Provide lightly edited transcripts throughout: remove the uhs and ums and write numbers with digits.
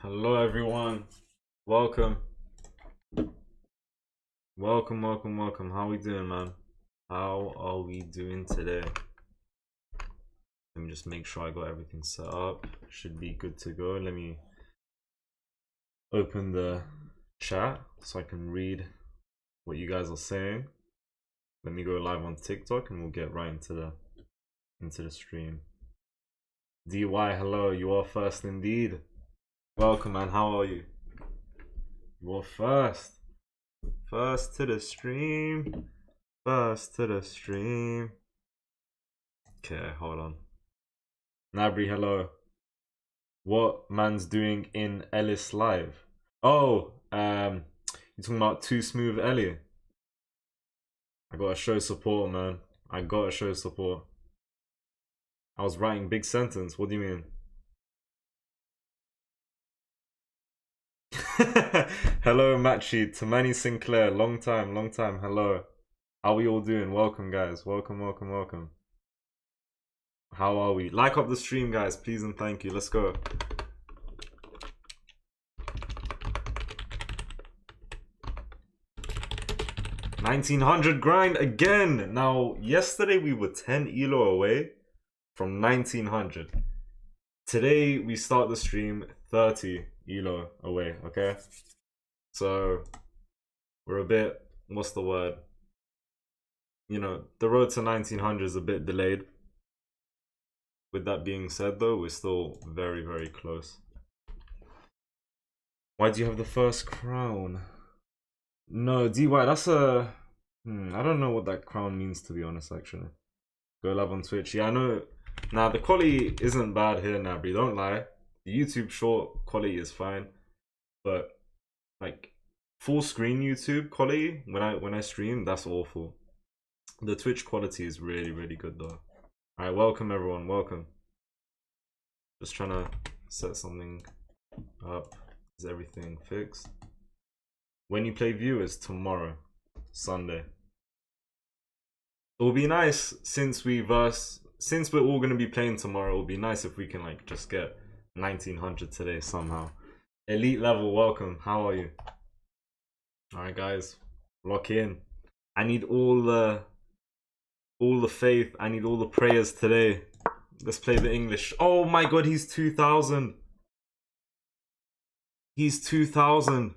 Hello everyone. Welcome. Welcome. How we doing, man? How are we doing today? Let me just make sure I got everything set up. Should be good to go. Let me open the chat so I can read what you guys are saying. Let me go live on TikTok and we'll get right into the stream. DY, hello, you are first indeed. Welcome, man. How are you? You are first. First to the stream. First to the stream. Okay, hold on. Nabri, hello. What man's doing in Ellis Live? Oh, you're talking about Too Smooth Ellie. I gotta show support, man. I gotta show support. I was writing big sentence. What do you mean? Hello, Matchy. Tamani Sinclair. Long time. Hello. How we all doing? Welcome, guys. Welcome. How are we? Like up the stream, guys, please and thank you. Let's go. $1,900 grind again. Now, yesterday we were 10 elo away from 1,900. Today we start the stream 30 elo away, okay? So, we're a bit, what's the word? You know, the road to 1,900 is a bit delayed. With that being said, though, we're still very, very close. Why do you have the first crown? No, DY, that's a... I don't know what that crown means, to be honest, actually. Go live on Twitch. Yeah, I know. Nah, the quality isn't bad here, Nabri. Don't lie. The YouTube short quality is fine. But, like, full screen YouTube quality, when I stream, that's awful. The Twitch quality is really, really good, though. Alright, welcome, everyone. Welcome. Just trying to set something up. Is everything fixed? When you play viewers? Tomorrow. Sunday. It will be nice since we're all gonna be playing tomorrow. It will be nice if we can like just get 1,900 today somehow. Elite level, welcome. How are you? All right, guys, lock in. I need all the faith. I need all the prayers today. Let's play the English. Oh my God, he's 2,000. He's 2,000.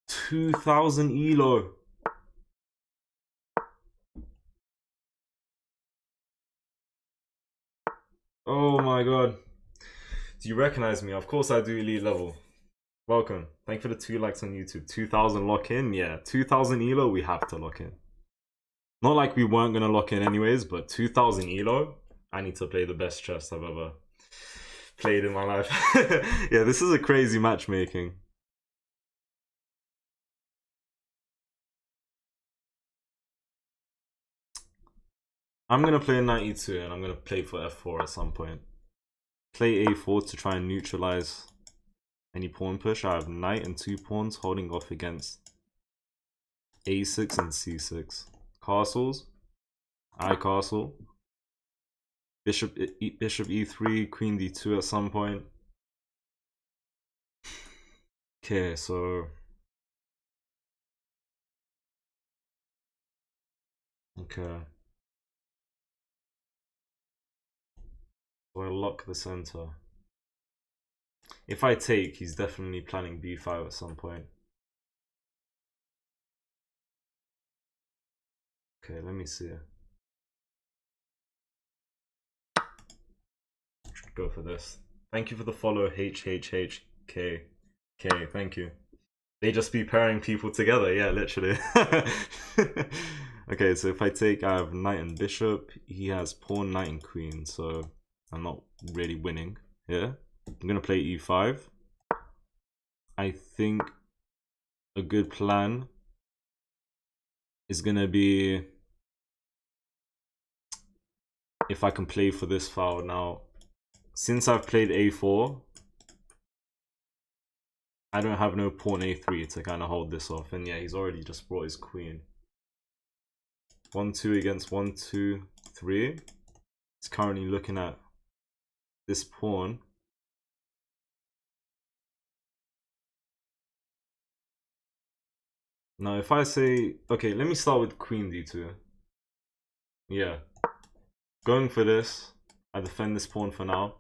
2,000 elo. Oh my God. Do you recognize me? Of course I do, elite level. Welcome. Thank you for the 2 likes on YouTube. 2,000 lock in? Yeah, 2,000 elo, we have to lock in. Not like we weren't going to lock in anyways, but 2,000 elo, I need to play the best chess I've ever played in my life. Yeah, this is a crazy matchmaking. I'm going to play 92 and I'm going to play for f4 at some point. Play a4 to try and neutralize any pawn push. I have knight and 2 pawns holding off against a6 and c6. Castles. I castle. Bishop e3, queen d2 at some point. Okay, so... Okay. So I lock the center. If I take, he's definitely planning b5 at some point. Okay, let me see. Go for this. Thank you for the follow, HHHK. Thank you. They just be pairing people together, yeah, literally. Okay, so if I take, I have knight and bishop. He has pawn, knight, and queen, so I'm not really winning here. I'm gonna play e5. I think a good plan is gonna be if I can play for this file now. Since I've played a4, I don't have no pawn a3 to kind of hold this off. And yeah, he's already just brought his queen. 1-2 against 1-2-3. He's currently looking at this pawn. Now, if I say... Okay, let me start with queen d2. Yeah. Going for this. I defend this pawn for now.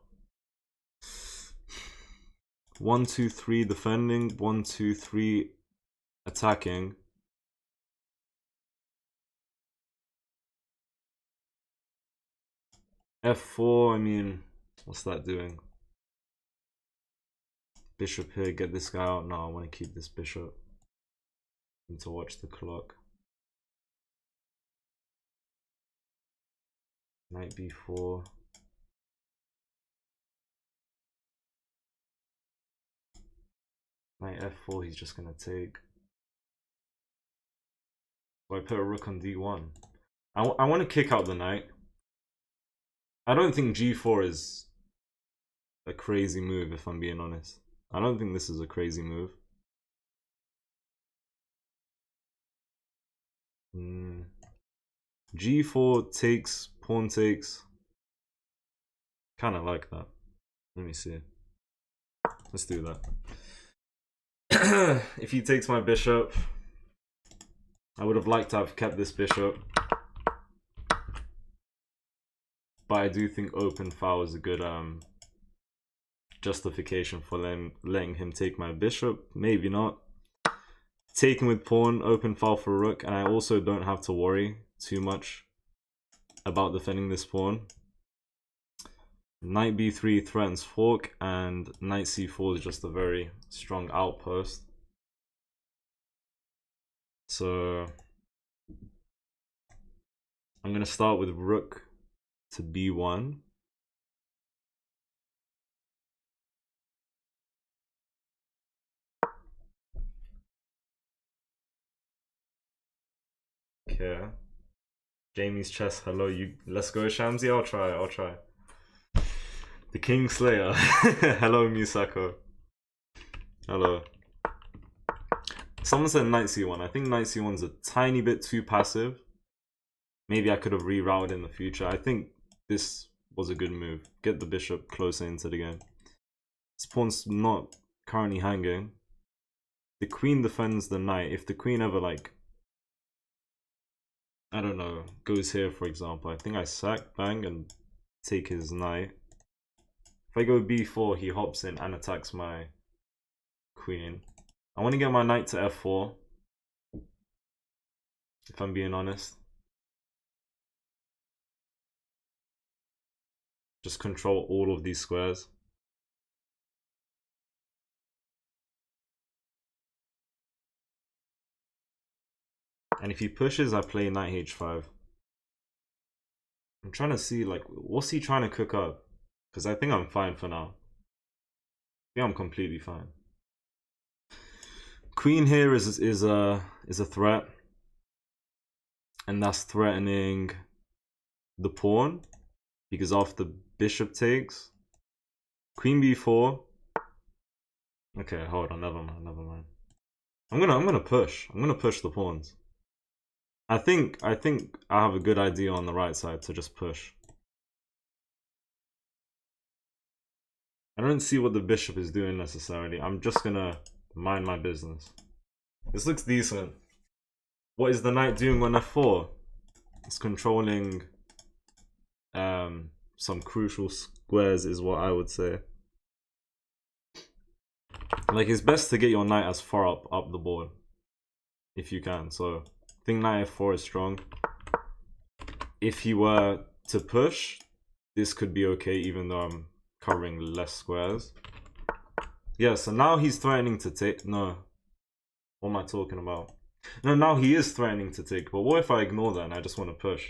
1, 2, 3 defending. 1, 2, 3 attacking. F4, I mean... What's that doing? Bishop here, get this guy out. No, I want to keep this bishop. Need to watch the clock. Knight b4. Knight f4, he's just gonna take. So I put a rook on d1. I want to kick out the knight. I don't think g4 is a crazy move, if I'm being honest. I don't think this is a crazy move. G4 takes, pawn takes. Kind of like that. Let me see. Let's do that. If he takes my bishop, I would have liked to have kept this bishop. But I do think open foul is a good justification for letting him take my bishop. Maybe not. Taking with pawn, open foul for rook, and I also don't have to worry too much about defending this pawn. Knight b3 threatens fork, and knight c4 is just a very strong outpost. So I'm going to start with rook to b1. Okay. Jamie's chess, hello, you. Let's go, Shamzy. I'll try. The King Slayer. Hello, Misako. Hello. Someone said knight c1. I think knight c1's a tiny bit too passive. Maybe I could have rerouted in the future. I think this was a good move. Get the bishop closer into the game. This pawn's not currently hanging. The queen defends the knight. If the queen ever, like, I don't know, goes here, for example, I think I sack, bang, and take his knight. If I go b4, he hops in and attacks my queen. I want to get my knight to f4, if I'm being honest. Just control all of these squares. And if he pushes, I play knight h5. I'm trying to see, like, what's he trying to cook up? Because I think I'm fine for now. Yeah, I'm completely fine. Queen here is a threat, and that's threatening the pawn, because after bishop takes, queen b4. Okay, hold on, never mind. I'm gonna push the pawns. I think I have a good idea on the right side to just push. I don't see what the bishop is doing necessarily. I'm just gonna mind my business. This looks decent. What is the knight doing on f4? It's controlling some crucial squares is what I would say. Like, it's best to get your knight as far up the board if you can. So I think knight f4 is strong. If he were to push, this could be okay, even though I'm covering less squares. Yeah, so now he's threatening to take. No, what am I talking about? No, now he is threatening to take. But what if I ignore that and I just want to push?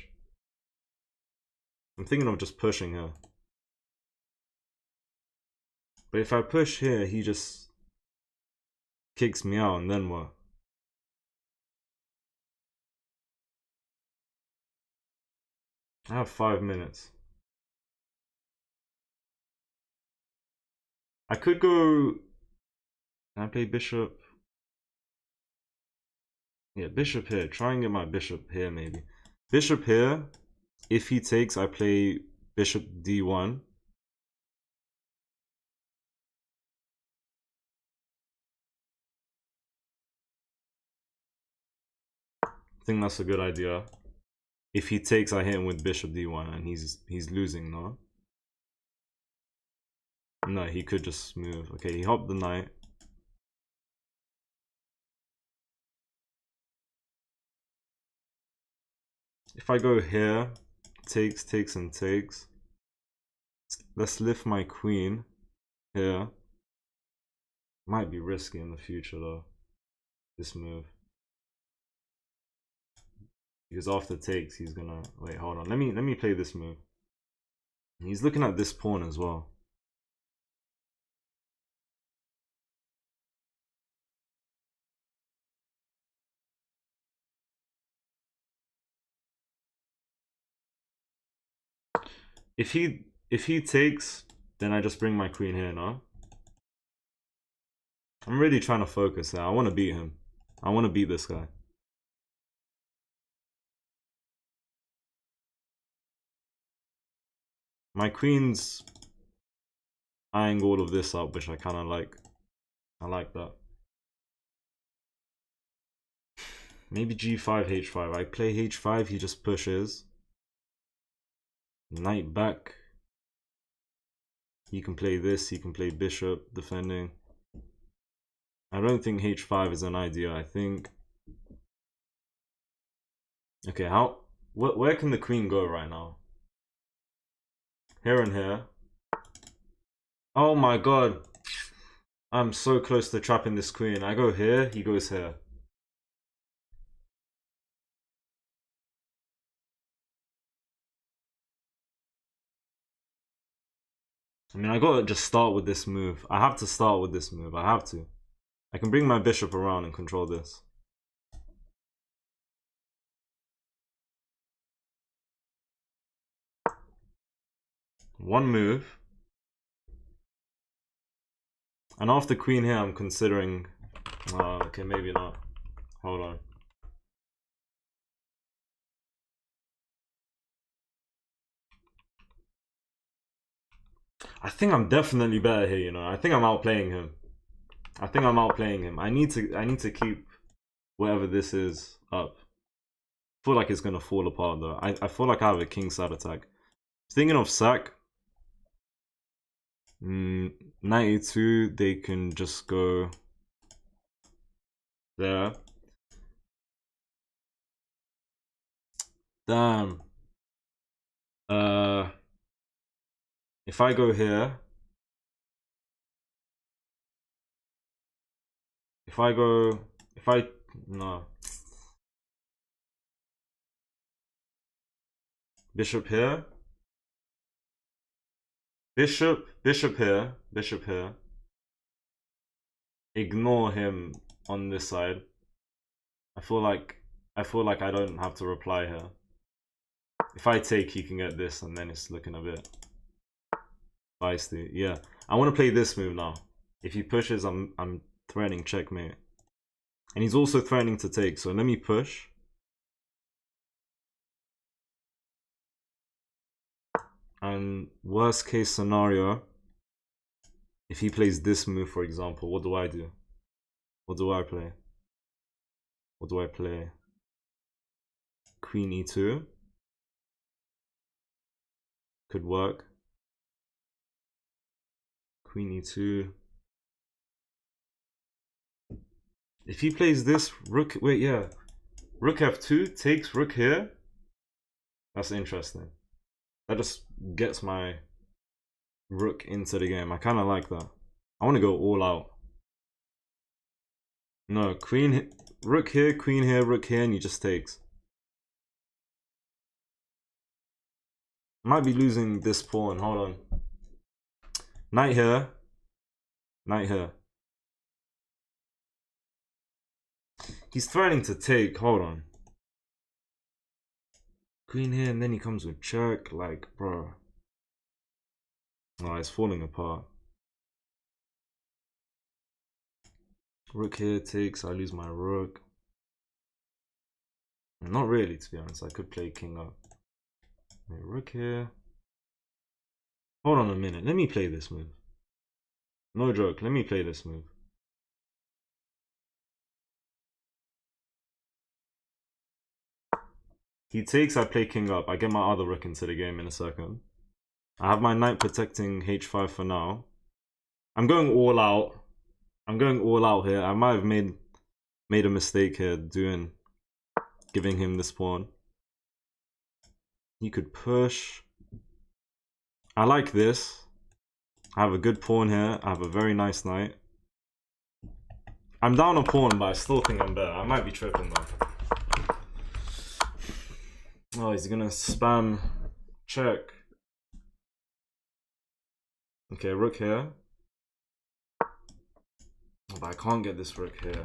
I'm thinking of just pushing here. But if I push here, he just kicks me out, and then what? I have 5 minutes. I could go... Can I play bishop? Yeah, bishop here. Try and get my bishop here, maybe. Bishop here. If he takes, I play bishop d1. think that's a good idea. If he takes, I hit him with bishop d1, and he's losing, no? No, he could just move. Okay, he hopped the knight. If I go here, takes, takes, and takes. Let's lift my queen here. Might be risky in the future though, this move. Because after takes, he's gonna wait. Hold on. Let me play this move. He's looking at this pawn as well. If he takes, then I just bring my queen here. No, I'm really trying to focus now. I want to beat him. I want to beat this guy. My queen's eyeing all of this up, which I kind of like. I like that. Maybe g5, h5. I play h5, he just pushes. Knight back. He can play this, he can play bishop, defending. I don't think h5 is an idea. I think... Okay, where can the queen go right now? Here and here. Oh my god. I'm so close to trapping this queen. I go here, he goes here. I mean, I gotta just start with this move. I have to start with this move. I have to. I can bring my bishop around and control this. One move. And after queen here, I'm considering... okay, maybe not. Hold on. I think I'm definitely better here, you know. I think I'm outplaying him. I need to keep whatever this is up. I feel like it's gonna fall apart though. I feel like I have a kingside attack. Thinking of sack. Knight e2, they can just go there. Damn. If I go here, no. Bishop here. Bishop here. Ignore him on this side. I feel like I don't have to reply here. If I take, he can get this, and then it's looking a bit feisty. Yeah, I want to play this move now. If he pushes, I'm threatening checkmate, and he's also threatening to take. So let me push. And worst case scenario, if he plays this move, for example, what do I do? What do I play? What do I play? Queen e2 could work. Queen e2. If he plays this, rook, wait, yeah. Rook f2 takes rook here. That's interesting. That just gets my rook into the game. I kind of like that. I want to go all out. No, queen, rook here, rook here, and he just takes. Might be losing this pawn. Hold on. Knight here. Knight here. He's threatening to take. Hold on. Queen here, and then he comes with check. Like, bro. Oh, it's falling apart. Rook here takes. I lose my rook. Not really, to be honest. I could play king up. Wait, rook here. Hold on a minute. Let me play this move. No joke. Let me play this move. He takes, I play king up. I get my other rook into the game in a second. I have my knight protecting h5 for now. I'm going all out. I'm going all out here. I might have made a mistake here giving him this pawn. He could push. I like this. I have a good pawn here. I have a very nice knight. I'm down a pawn, but I still think I'm better. I might be tripping though. Oh, he's gonna spam check. Okay, rook here. Oh, but I can't get this rook here.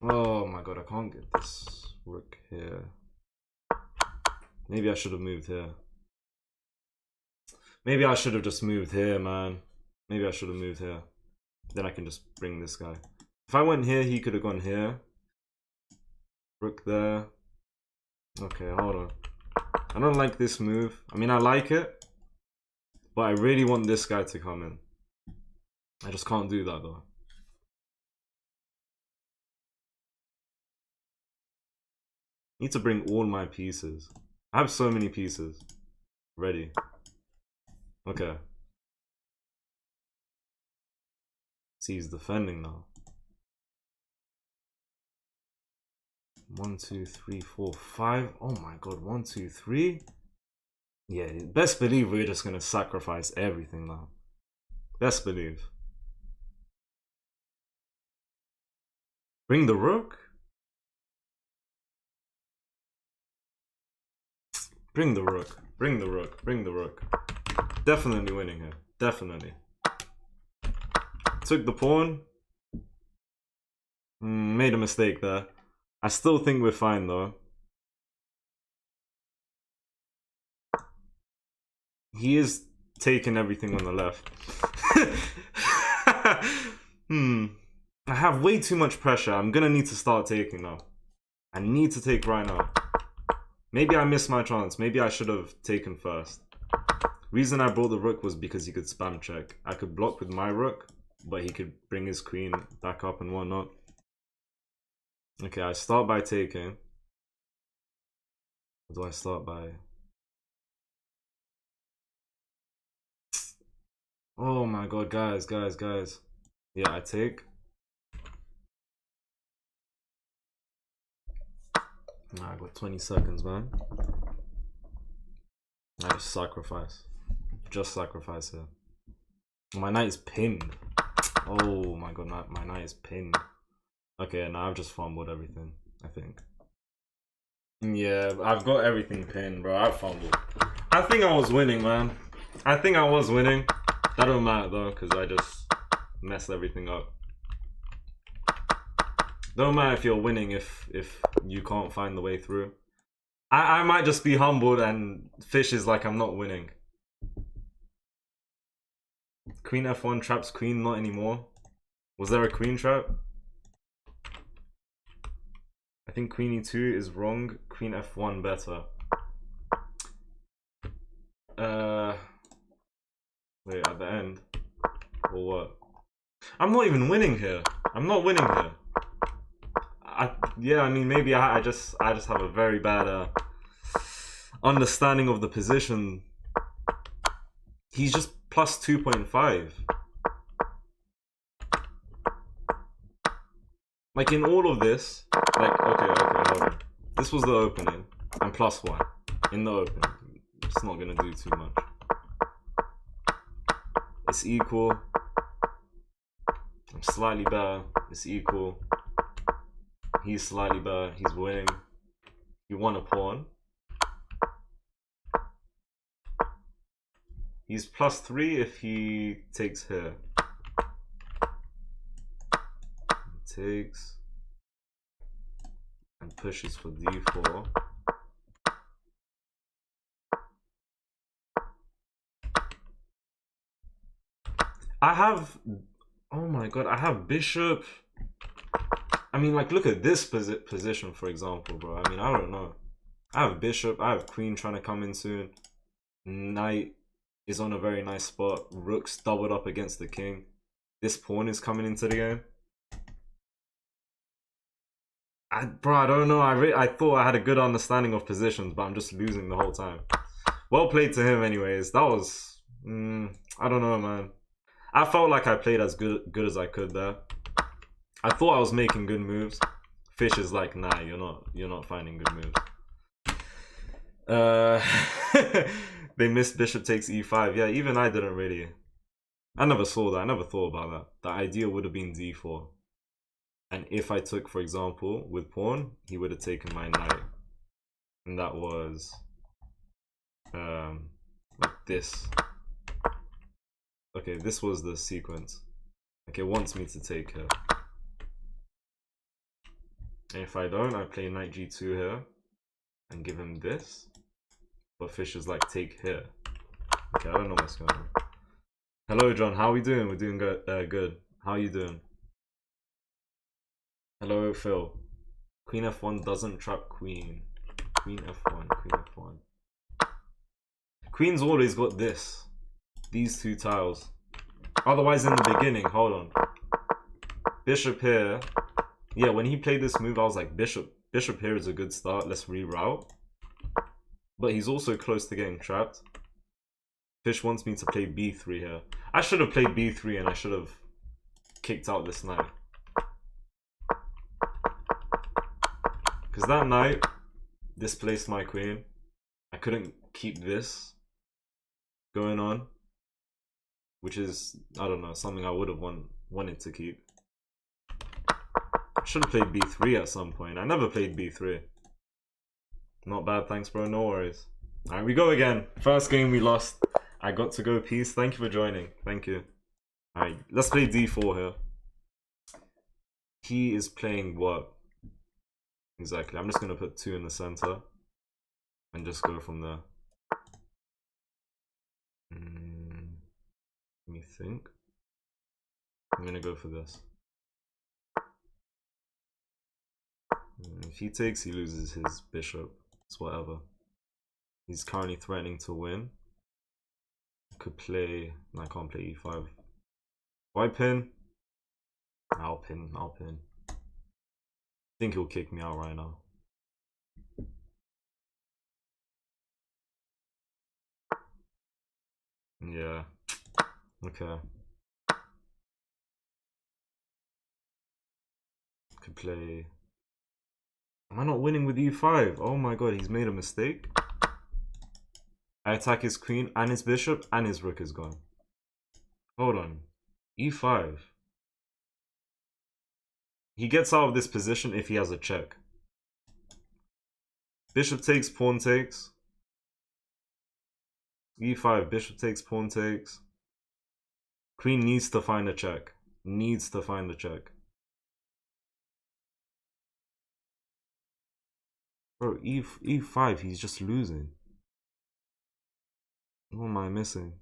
Oh my god, I can't get this rook here. Maybe I should have moved here. Maybe I should have just moved here, man. Maybe I should have moved here. Then I can just bring this guy. If I went here, he could have gone here. Rook there. Okay, hold on. I don't like this move. I mean, I like it, but I really want this guy to come in. I just can't do that though. Need to bring all my pieces. I have so many pieces ready. Okay. See, he's defending now. 1, 2, 3, 4, 5. Oh my god, 1, 2, 3. Yeah, best believe we're just gonna sacrifice everything now. Best believe. Bring the rook. Bring the rook. Bring the rook. Bring the rook. Definitely winning here. Definitely. Took the pawn. Made a mistake there. I still think we're fine though. He is taking everything on the left. I have way too much pressure. I'm gonna need to start taking now. I need to take right now. Maybe I missed my chance. Maybe I should have taken first. Reason I brought the rook was because he could spam check. I could block with my rook, but he could bring his queen back up and whatnot. Okay, I start by taking. Or do I start by... Oh my god, guys. Yeah, I take. I got 20 seconds, man. I just sacrifice. Just sacrifice here. My knight is pinned. Oh my god, my knight is pinned. Okay, now I've just fumbled everything, I think. Yeah, I've got everything pinned, bro. I fumbled. I think I was winning, man. I think I was winning. That don't matter though, because I just messed everything up. Don't matter if you're winning if you can't find the way through. I might just be humbled and fish is like I'm not winning. Queen f1 traps queen, not anymore. Was there a queen trap? I think queen e2 is wrong. Queen f1 better. Wait, at the end? Or what? I'm not even winning here. I'm not winning here. Yeah, I mean, maybe I just have a very bad understanding of the position. He's just plus 2.5. Like in all of this, like okay, hold on. This was the opening. I'm plus 1 in the opening. It's not gonna do too much. It's equal. I'm slightly better. It's equal. He's slightly better. He's winning. He won a pawn. He's plus 3 if he takes here. He takes and pushes for d4. I have, oh my god, I have bishop. I mean, like, look at this position, for example, bro. I mean, I don't know. I have bishop, I have queen trying to come in soon. Knight is on a very nice spot. Rook's doubled up against the king. This pawn is coming into the game. Bro, I don't know. I thought I had a good understanding of positions, but I'm just losing the whole time. Well played to him, anyways. That was, I don't know, man. I felt like I played as good as I could there. I thought I was making good moves. Fish is like, nah, you're not finding good moves. They missed bishop takes e5. Yeah, even I didn't really. I never saw that. I never thought about that. The idea would have been d4. And if I took, for example, with pawn, he would have taken my knight. And that was like this. Okay, this was the sequence. Like, it wants me to take here. And if I don't, I play knight g2 here and give him this. But fish is like, take here. Okay, I don't know what's going on. Hello, John. How are we doing? We're doing good. Good. How are you doing? Hello, Phil. Queen f1 doesn't trap queen. Queen f1, queen f1. Queen's always got this. These two tiles. Otherwise, in the beginning, hold on. Bishop here. Yeah, when he played this move, I was like, bishop here is a good start. Let's reroute. But he's also close to getting trapped. Fish wants me to play b3 here. I should have played b3 and I should have kicked out this knight. Because that knight displaced my queen. I couldn't keep this going on. Which is, I don't know, something I would have wanted to keep. I should have played b3 at some point. I never played b3. Not bad, thanks bro, no worries. Alright, we go again. First game we lost. I got to go, peace. Thank you for joining. Thank you. Alright, let's play d4 here. He is playing what? Exactly. I'm just going to put 2 in the center. And just go from there. Let me think. I'm going to go for this. If he takes, he loses his bishop. It's whatever. He's currently threatening to win. Could play. No, I can't play e5. Why pin? I'll pin. I think he'll kick me out right now. Yeah. Okay. Could play. Am I not winning with e5? Oh my god, he's made a mistake. I attack his queen and his bishop and his rook is gone. Hold on. e5. He gets out of this position if he has a check. Bishop takes, pawn takes. e5, bishop takes, pawn takes. Queen needs to find a check. Needs to find a check. Bro, e5, he's just losing. What am I missing?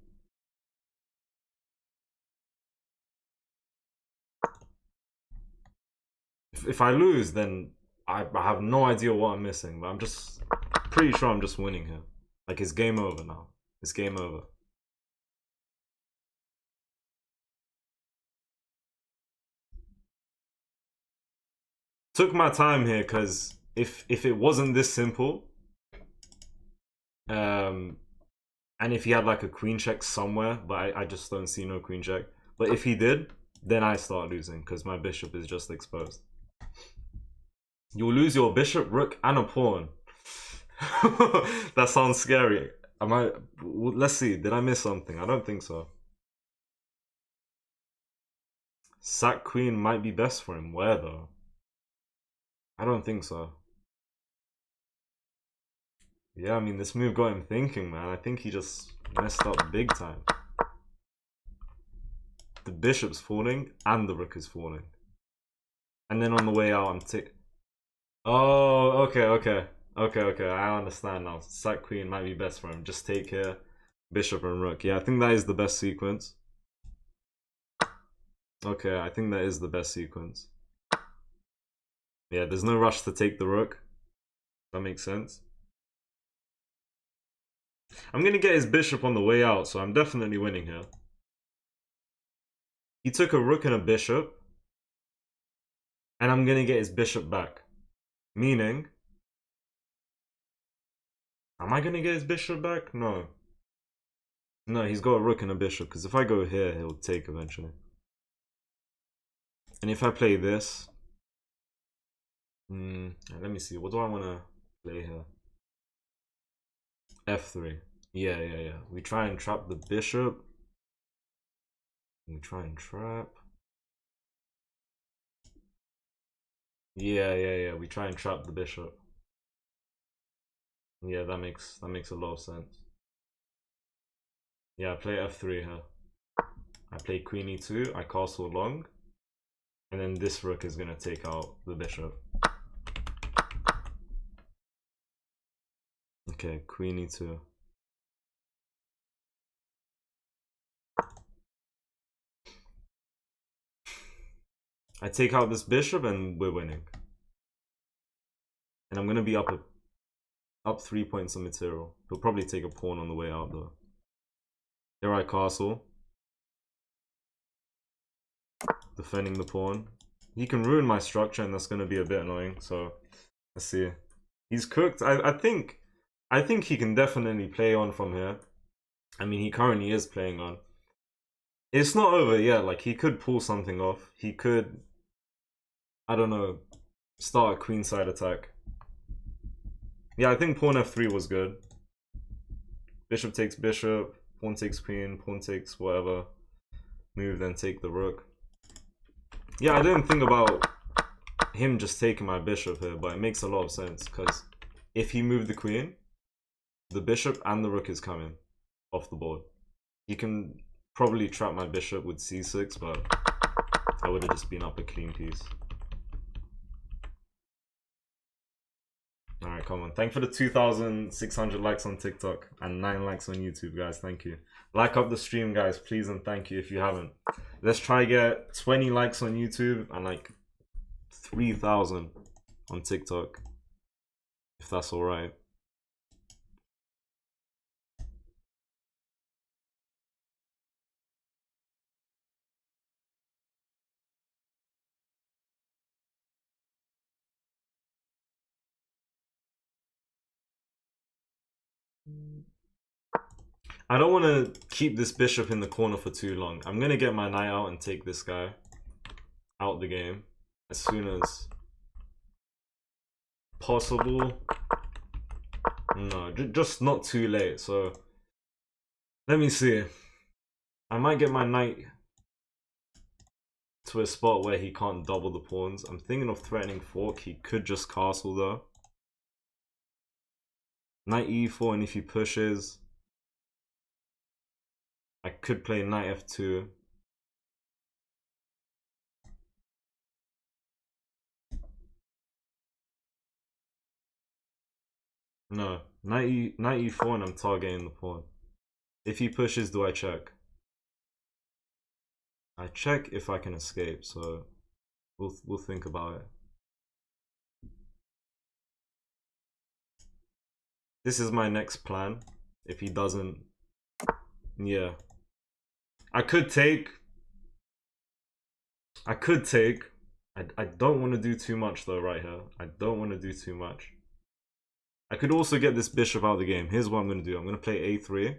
If I lose, then I have no idea what I'm missing. But I'm just pretty sure I'm just winning here. Like, it's game over now. It's game over. Took my time here because if it wasn't this simple, and if he had like a queen check somewhere, but I just don't see no queen check. But if he did, then I start losing because my bishop is just exposed. You'll lose your bishop, rook, and a pawn. That sounds scary. Let's see, did I miss something? I don't think so. Sack queen might be best for him. Where though? I don't think so. Yeah, I mean, this move got him thinking, man. I think he just messed up big time. The bishop's falling and the rook is falling. And then on the way out, I'm Oh, okay. I understand now. Sack queen might be best for him. Just take here, bishop and rook. Yeah, I think that is the best sequence. Okay, I think that is the best sequence. Yeah, there's no rush to take the rook. That makes sense. I'm gonna get his bishop on the way out, so I'm definitely winning here. He took a rook and a bishop. And I'm gonna get his bishop back. Meaning, am I gonna get his bishop back? No. No, he's got a rook and a bishop, because if I go here, he'll take eventually. And if I play this... let me see, what do I want to play here? F3. Yeah. We try and trap the bishop. We try and trap. Yeah. We try and trap the bishop. Yeah, that makes a lot of sense. Yeah, I play F3 here. I play Queen E2, I castle long. And then this rook is gonna take out the bishop. Okay, Queen E2. I take out this bishop and we're winning. And I'm gonna be up 3 points of material. He'll probably take a pawn on the way out though. Here I castle. Defending the pawn. He can ruin my structure and that's gonna be a bit annoying, so let's see. He's cooked. I think he can definitely play on from here. I mean, he currently is playing on. It's not over yet, like he could pull something off. He could, I don't know, start a queenside attack. Yeah, I think pawn f3 was good. Bishop takes bishop, pawn takes queen, pawn takes whatever. Move, then take the rook. Yeah, I didn't think about him just taking my bishop here, but it makes a lot of sense because if he moved the queen, the bishop and the rook is coming off the board. He can probably trap my bishop with c6, but I would have just been up a clean piece. Alright, come on. Thank you for the 2,600 likes on TikTok and 9 likes on YouTube, guys. Thank you. Like up the stream, guys, please, and thank you if you haven't. Let's try get 20 likes on YouTube and like 3,000 on TikTok, if that's alright. I don't want to keep this bishop in the corner for too long. I'm going to get my knight out and take this guy out the game as soon as possible. No, just not too late. So let me see. I might get my knight to a spot where he can't double the pawns. I'm thinking of threatening fork. He could just castle though. Knight e4, and if he pushes, I could play knight f2. No, knight e4 and I'm targeting the pawn. If he pushes, do I check? I check if I can escape, so we'll think about it. This is my next plan. If he doesn't, yeah. I could take. I don't want to do too much though right here. I don't want to do too much. I could also get this bishop out of the game. Here's what I'm going to do. I'm going to play a3.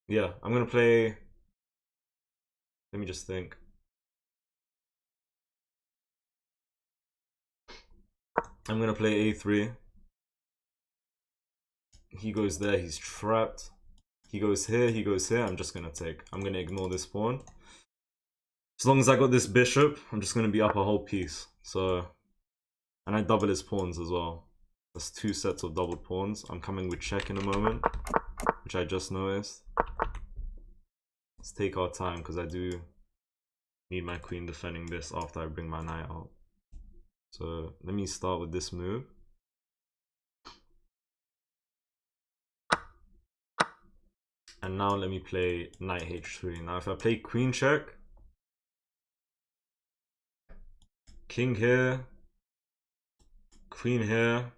Yeah, I'm going to play... Let me just think. I'm going to play a3. He goes there, he's trapped. He goes here, I'm just going to take. I'm going to ignore this pawn. As long as I got this bishop, I'm just going to be up a whole piece. So, and I double his pawns as well. That's 2 sets of doubled pawns. I'm coming with check in a moment, which I just noticed. Let's take our time because I do need my queen defending this after I bring my knight out. So let me start with this move. And now let me play knight h3. Now if I play queen check, king here, queen here,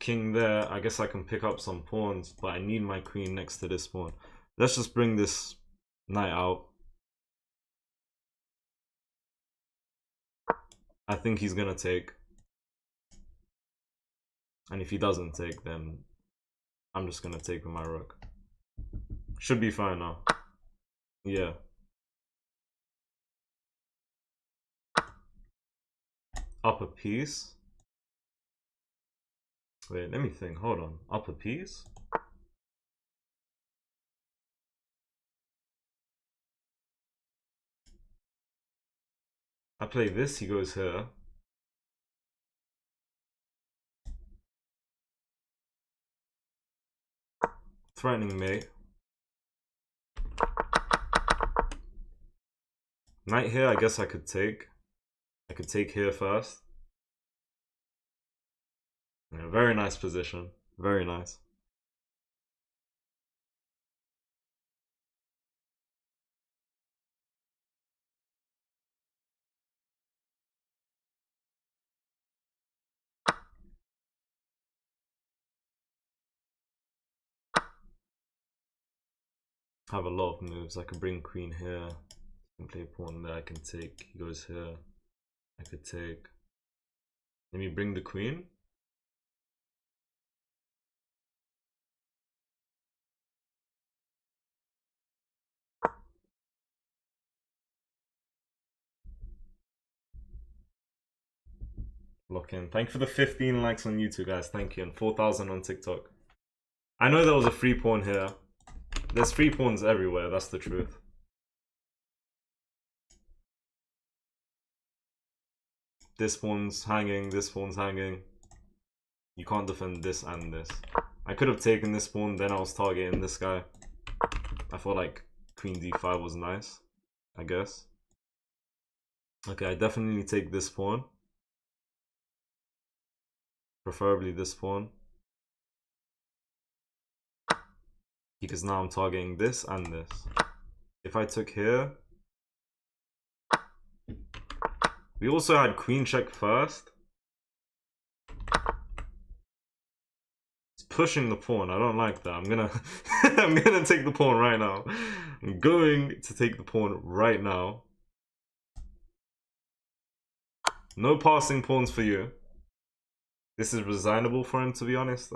king there, I guess I can pick up some pawns, but I need my queen next to this pawn. Let's just bring this Knight out. I think he's gonna take. And if he doesn't take, then I'm just gonna take with my rook. Should be fine now. Yeah. Up a piece. Wait, let me think. Hold on. Up a piece? I play this, he goes here. Threatening mate. Knight here, I guess I could take. I could take here first. Yeah, very nice position. Very nice. I have a lot of moves. I could bring queen here. I can play pawn there. I can take. He goes here. I could take. Let me bring the queen. Lock in. Thank you for the 15 likes on YouTube, guys. Thank you. And 4,000 on TikTok. I know there was a free pawn here. There's free pawns everywhere. That's the truth. This pawn's hanging. This pawn's hanging. You can't defend this and this. I could have taken this pawn. Then I was targeting this guy. I felt like queen d5 was nice, I guess. Okay, I definitely take this pawn. Preferably this pawn. Because now I'm targeting this and this. If I took here... We also had queen check first. It's pushing the pawn. I don't like that. I'm gonna I'm gonna take the pawn right now. I'm going to take the pawn right now. No passing pawns for you. This is resignable for him, to be honest.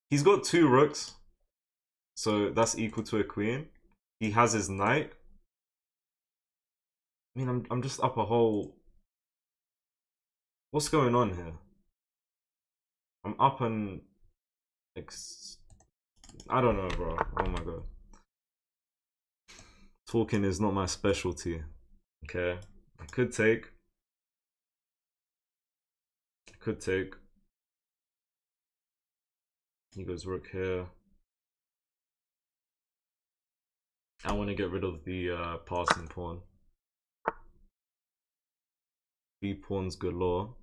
He's got 2 rooks, so that's equal to a queen. He has his knight. I mean, I'm just up a whole... What's going on here? I'm up and... I don't know, bro. Oh my god. Talking is not my specialty. Okay. I could take. I could take. He goes rook here. I want to get rid of the passing pawn. 3 pawns galore.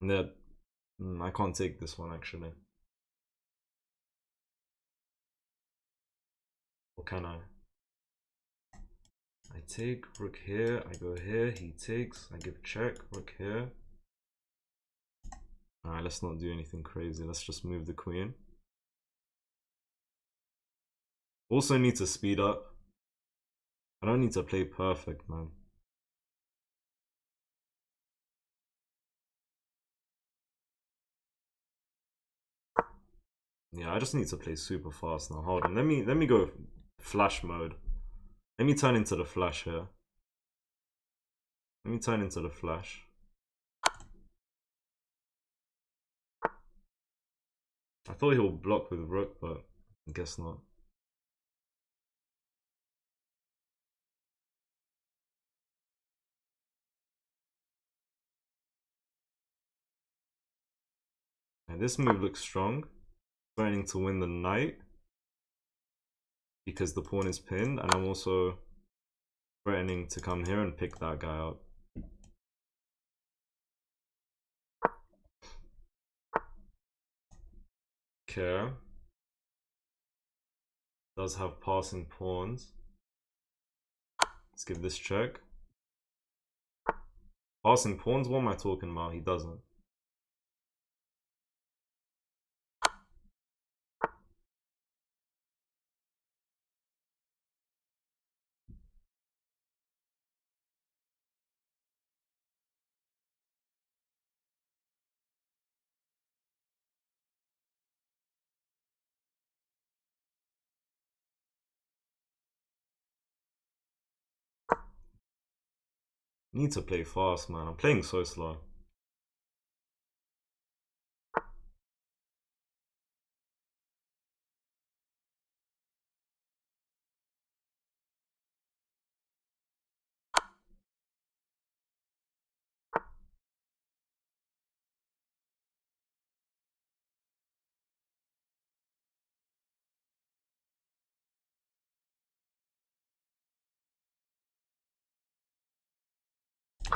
And then I can't take this one actually. Or can I? I take rook here. I go here. He takes. I give check. Rook here. Alright, let's not do anything crazy. Let's just move the queen. Also need to speed up. I don't need to play perfect, man. Yeah, I just need to play super fast now. Hold on. Let me go flash mode. Let me turn into the flash here. Let me turn into the flash. I thought he'll block with rook, but I guess not. And this move looks strong. Threatening to win the knight. Because the pawn is pinned, and I'm also threatening to come here and pick that guy up. Okay. Does have passing pawns. Let's give this check. Passing pawns? What am I talking about? He doesn't. Need to play fast, man. I'm playing so slow.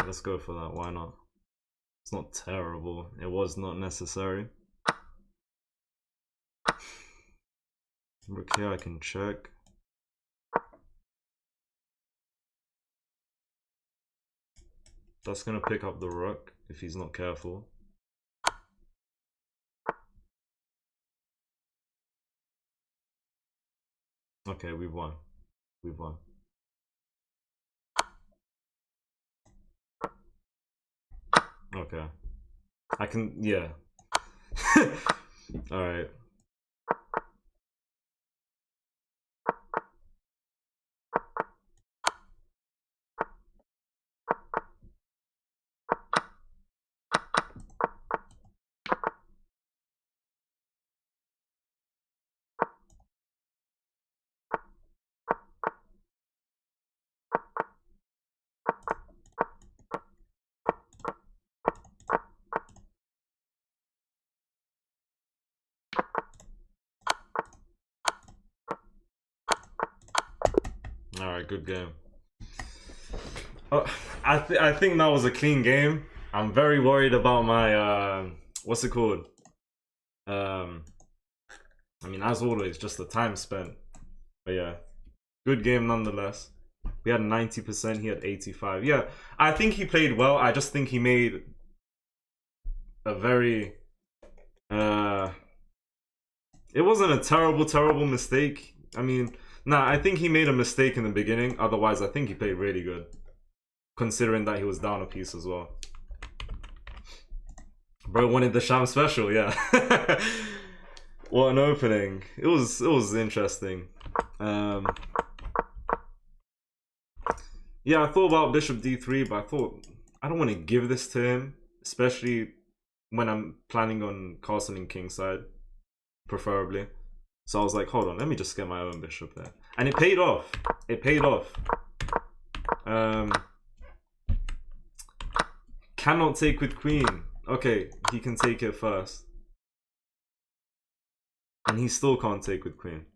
Let's go for that. Why not? It's not terrible. It was not necessary. Rook here, I can check. That's gonna pick up the rook if he's not careful. Okay, we've won. We've won. Okay. I can, yeah. Alright. Alright, good game. I think that was a clean game. I'm very worried about my what's it called? I mean, as always, just the time spent. But yeah, good game nonetheless. We had 90%, he had 85. Yeah, I think he played well. I just think he made a very it wasn't a terrible mistake. I mean, nah, I think he made a mistake in the beginning. Otherwise, I think he played really good, considering that he was down a piece as well. Bro wanted the Shamz special, yeah. What an opening. It was interesting. Yeah, I thought about bishop d3, but I thought I don't want to give this to him, especially when I'm planning on castling kingside, preferably. So I was like, hold on, let me just get my own bishop there. And it paid off. It paid off. Cannot take with queen. Okay, he can take it first. And he still can't take with queen.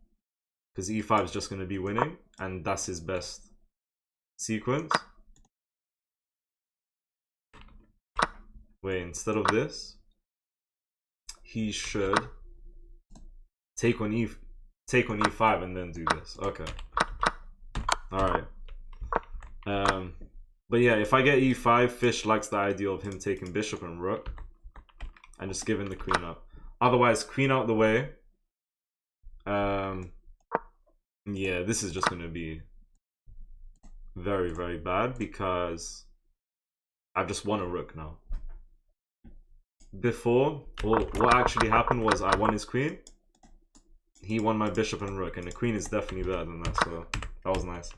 Because e5 is just going to be winning. And that's his best sequence. Wait, instead of this, he should take on e5 and then do this. Okay. Alright. But yeah, if I get e5, Fish likes the idea of him taking bishop and rook and just giving the queen up. Otherwise, queen out the way. Yeah, this is just going to be very bad because I've just won a rook now. Before, well, what actually happened was I won his queen. He won my bishop and rook, and the queen is definitely better than that, so that was nice.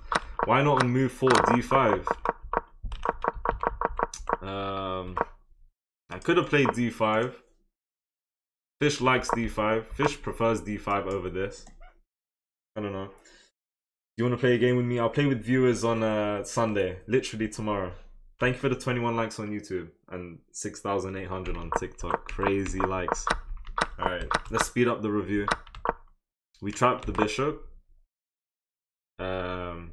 Why not on move 4, d5? I could have played d5. Fish likes d5. Fish prefers d5 over this. I don't know. You want to play a game with me? I'll play with viewers on Sunday, literally tomorrow. Thank you for the 21 likes on YouTube and 6,800 on TikTok. Crazy likes. Alright, let's speed up the review. We trapped the bishop. Queen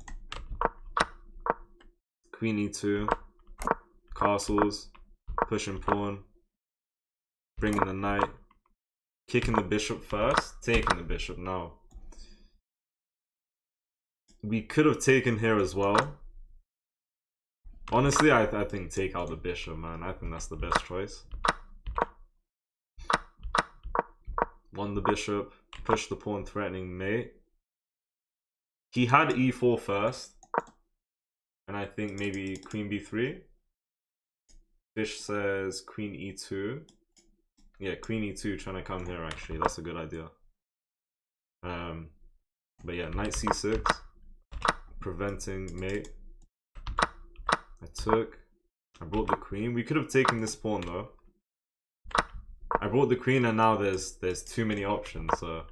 e2. Castles. Pushing pawn. Bringing the knight. Kicking the bishop first. Taking the bishop now. We could have taken here as well. Honestly, I think take out the bishop, man. I think that's the best choice. Won the bishop. Push the pawn, threatening mate. He had e4 first. And I think maybe queen b3. Fish says queen e2. Yeah, queen e2 trying to come here actually. That's a good idea. But yeah, knight c6. Preventing mate. I took. I brought the queen. We could have taken this pawn though. I brought the queen and now there's too many options, so...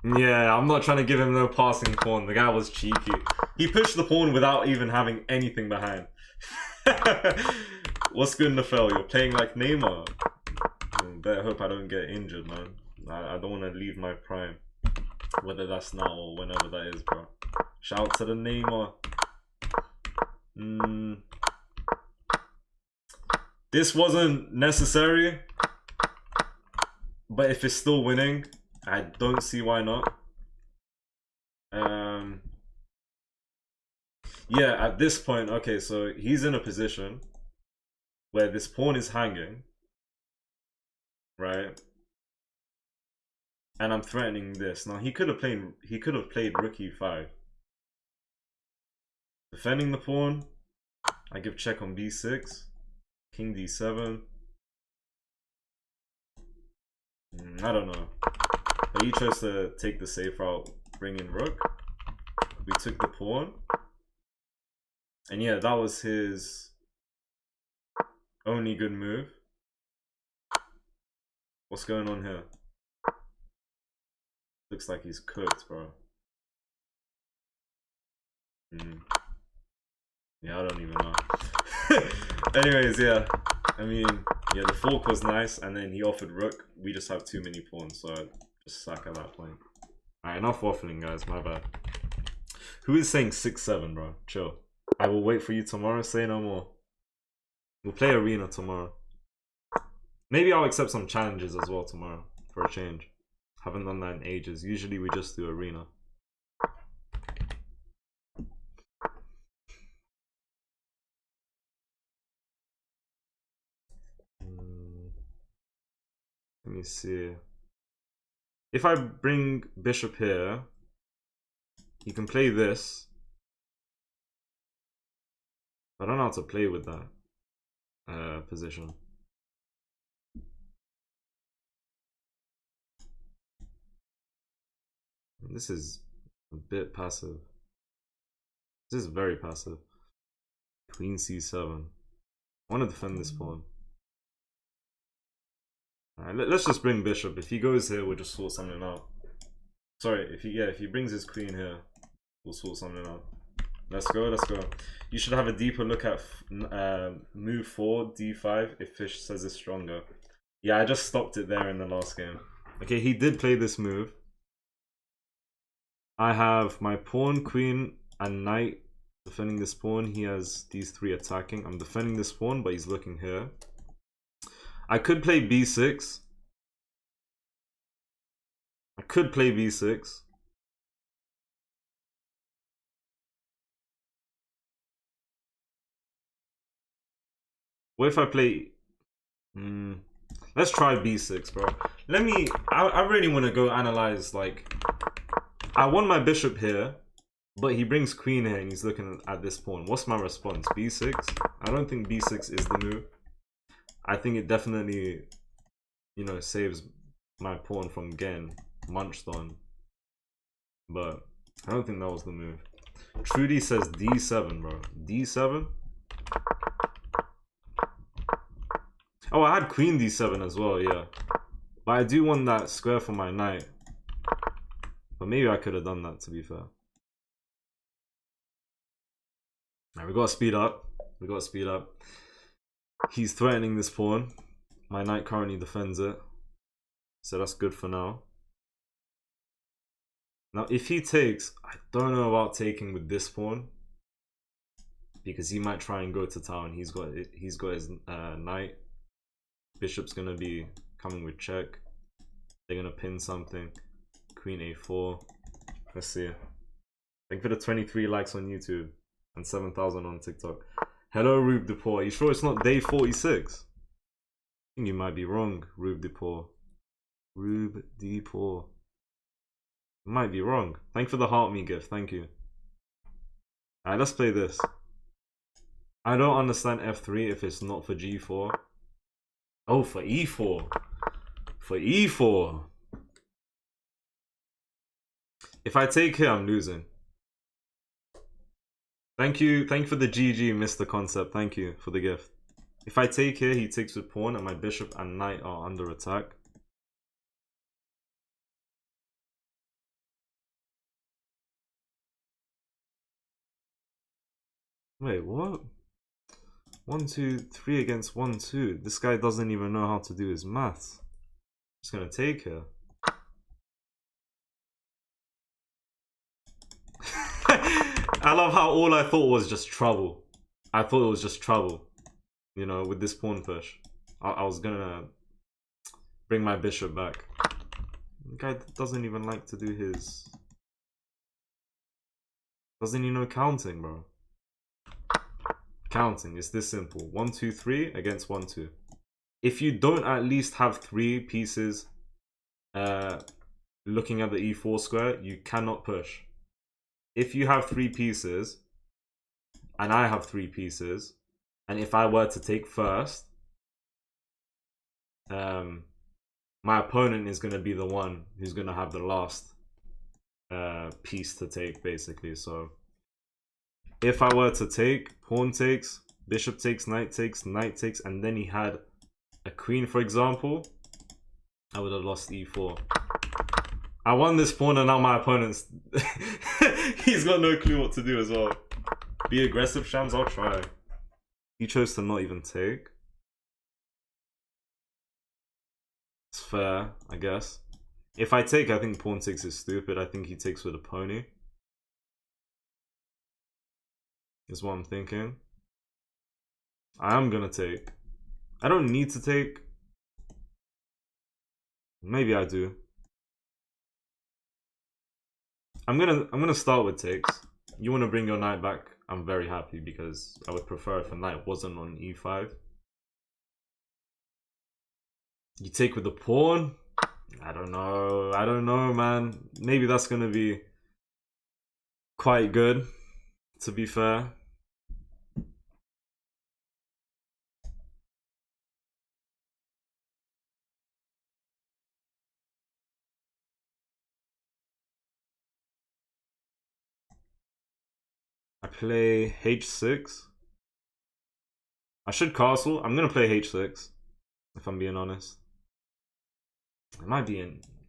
Yeah, I'm not trying to give him no passing pawn. The guy was cheeky. He pushed the pawn without even having anything behind. What's good, Nafel? You're playing like Neymar. Better hope I don't get injured, man. I don't want to leave my prime. Whether that's now or whenever that is, bro. Shout out to the Neymar. This wasn't necessary. But if it's still winning, I don't see why not. Yeah, at this point, okay, so he's in a position where this pawn is hanging, right? And I'm threatening this. Now he could have played rook e5. Defending the pawn, I give check on b6, king d7. I don't know. But he tries to take the safe route, bring in rook. We took the pawn. And yeah, that was his only good move. What's going on here? Looks like he's cooked, bro. Yeah, I don't even know. Anyways, yeah. I mean, yeah, the fork was nice, and then he offered rook. We just have too many pawns, so I just sack at that point. Alright, enough waffling, guys. My bad. Who is saying 6-7, bro? Chill. I will wait for you tomorrow. Say no more. We'll play arena tomorrow. Maybe I'll accept some challenges as well tomorrow for a change. Haven't done that in ages. Usually we just do arena. Let me see. If I bring bishop here, he can play this. I don't know how to play with that position. This is a bit passive. This is very passive. Queen c7. I want to defend this pawn. Alright, let's just bring bishop. If he goes here, we'll just sort something out. Sorry, if he brings his queen here, we'll sort something out. Let's go, let's go. You should have a deeper look at move 4, d5, if Fish says it's stronger. Yeah, I just stopped it there in the last game. Okay, he did play this move. I have my pawn, queen, and knight defending this pawn. He has these three attacking. I'm defending this pawn, but he's looking here. I could play b6. I could play b6. What if I play... let's try b6, bro. I really want to go analyze, like... I want my bishop here, but he brings queen here and he's looking at this pawn. What's my response? b6? I don't think b6 is the move. I think it definitely, you know, saves my pawn from getting munched on. But I don't think that was the move. Trudy says d7, bro. d7? Oh, I had queen d7 as well, yeah. But I do want that square for my knight. But maybe I could have done that, to be fair. Alright, we gotta speed up. We gotta speed up. He's threatening this pawn. My knight currently defends it. So that's good for now. Now, if he takes, I don't know about taking with this pawn. Because he might try and go to town. He's got his knight. Bishop's gonna be coming with check. They're gonna pin something. Queen a4. Let's see. Thank you for the 23 likes on YouTube and 7,000 on TikTok. Hello, Rube Depot. Are you sure it's not day 46? I think you might be wrong, Rube Depot. Rube Depot. Might be wrong. Thank you for the heart me gift. Thank you. Alright, let's play this. I don't understand f3 if it's not for g4. Oh, for e4. For e4. If I take here, I'm losing. Thank you for the GG, Mr. Concept. Thank you for the gift. If I take here, he takes with pawn, and my bishop and knight are under attack. Wait, what? 1, 2, 3 against 1, 2. This guy doesn't even know how to do his maths. Just gonna take here. I love how all I thought was just trouble. I thought it was just trouble, you know, with this pawn push. I was gonna bring my bishop back. The guy doesn't even like to do his... Doesn't he know counting, bro? Counting, it's this simple. 1, 2, 3 against 1, 2. If you don't at least have 3 pieces looking at the e4 square, you cannot push. If you have 3 pieces, and I have 3 pieces, and if I were to take first, my opponent is going to be the one who's going to have the last piece to take, basically. So if I were to take, pawn takes, bishop takes, knight takes, and then he had a queen, for example, I would have lost e4. I won this pawn, and now my opponent's... He's got no clue what to do as well. Be aggressive, Shams, I'll try. He chose to not even take. It's fair, I guess. If I take, I think pawn takes is stupid. I think he takes with a pony. Is what I'm thinking. I am gonna take. I don't need to take. Maybe I do. I'm gonna start with takes. You want to bring your knight back? I'm very happy, because I would prefer if a knight wasn't on e5. You take with the pawn? I don't know, man. Maybe that's gonna be quite good, to be fair. I play h6. I should castle. I'm gonna play h6, if I'm being honest. It might be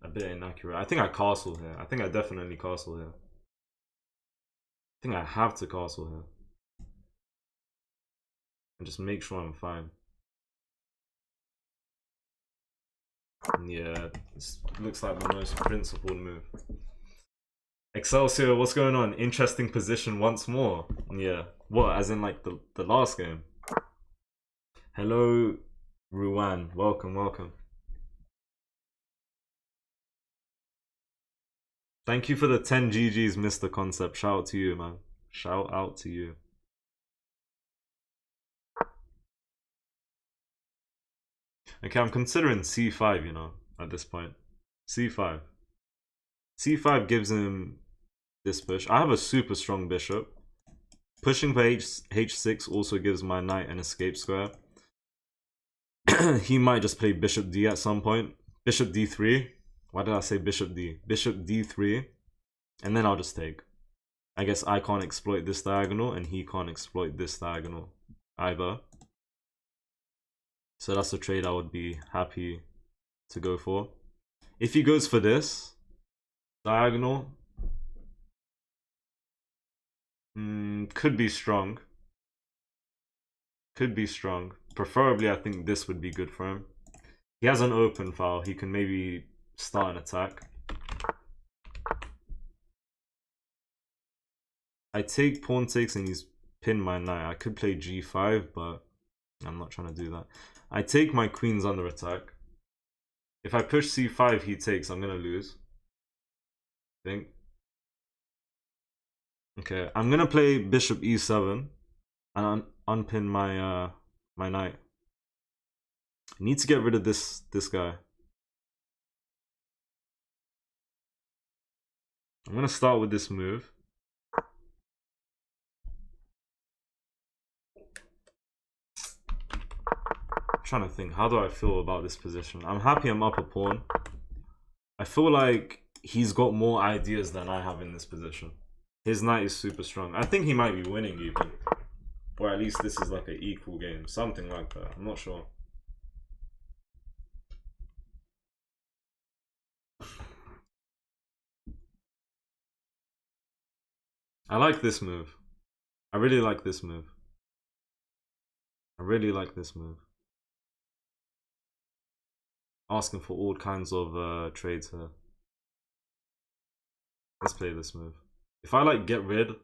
a bit inaccurate. I think I castle here. I think I definitely castle here. I think I have to castle here. And just make sure I'm fine. Yeah, this looks like the most principled move. Excelsior, what's going on? Interesting position once more. Yeah. What, as in like the last game? Hello, Ruan. Welcome, welcome. Thank you for the 10 GGs, Mr. Concept. Shout out to you, man. Shout out to you. Okay, I'm considering c5, you know, at this point. c5. c5 gives him this push. I have a super strong bishop. Pushing for h6 also gives my knight an escape square. He might just play bishop d at some point. Bishop d3. Why did I say bishop d? Bishop d3. And then I'll just take. I guess I can't exploit this diagonal, and he can't exploit this diagonal either. So that's a trade I would be happy to go for. If he goes for this diagonal, could be strong. Could be strong. Preferably, I think this would be good for him. He has an open file. He can maybe start an attack. I take pawn takes, and he's pinned my knight. I could play g5, but I'm not trying to do that. I take, my queen's under attack. If I push c5, he takes. I'm gonna lose, I think. Okay, I'm gonna play bishop e7 and unpin my my knight. I need to get rid of this guy. I'm gonna start with this move. I'm trying to think, how do I feel about this position? I'm happy I'm up a pawn. I feel like he's got more ideas than I have in this position. His knight is super strong. I think he might be winning even. Or at least this is like an equal game. Something like that. I'm not sure. I like this move. I really like this move. I really like this move. Asking for all kinds of trades here. Let's play this move. If I like get rid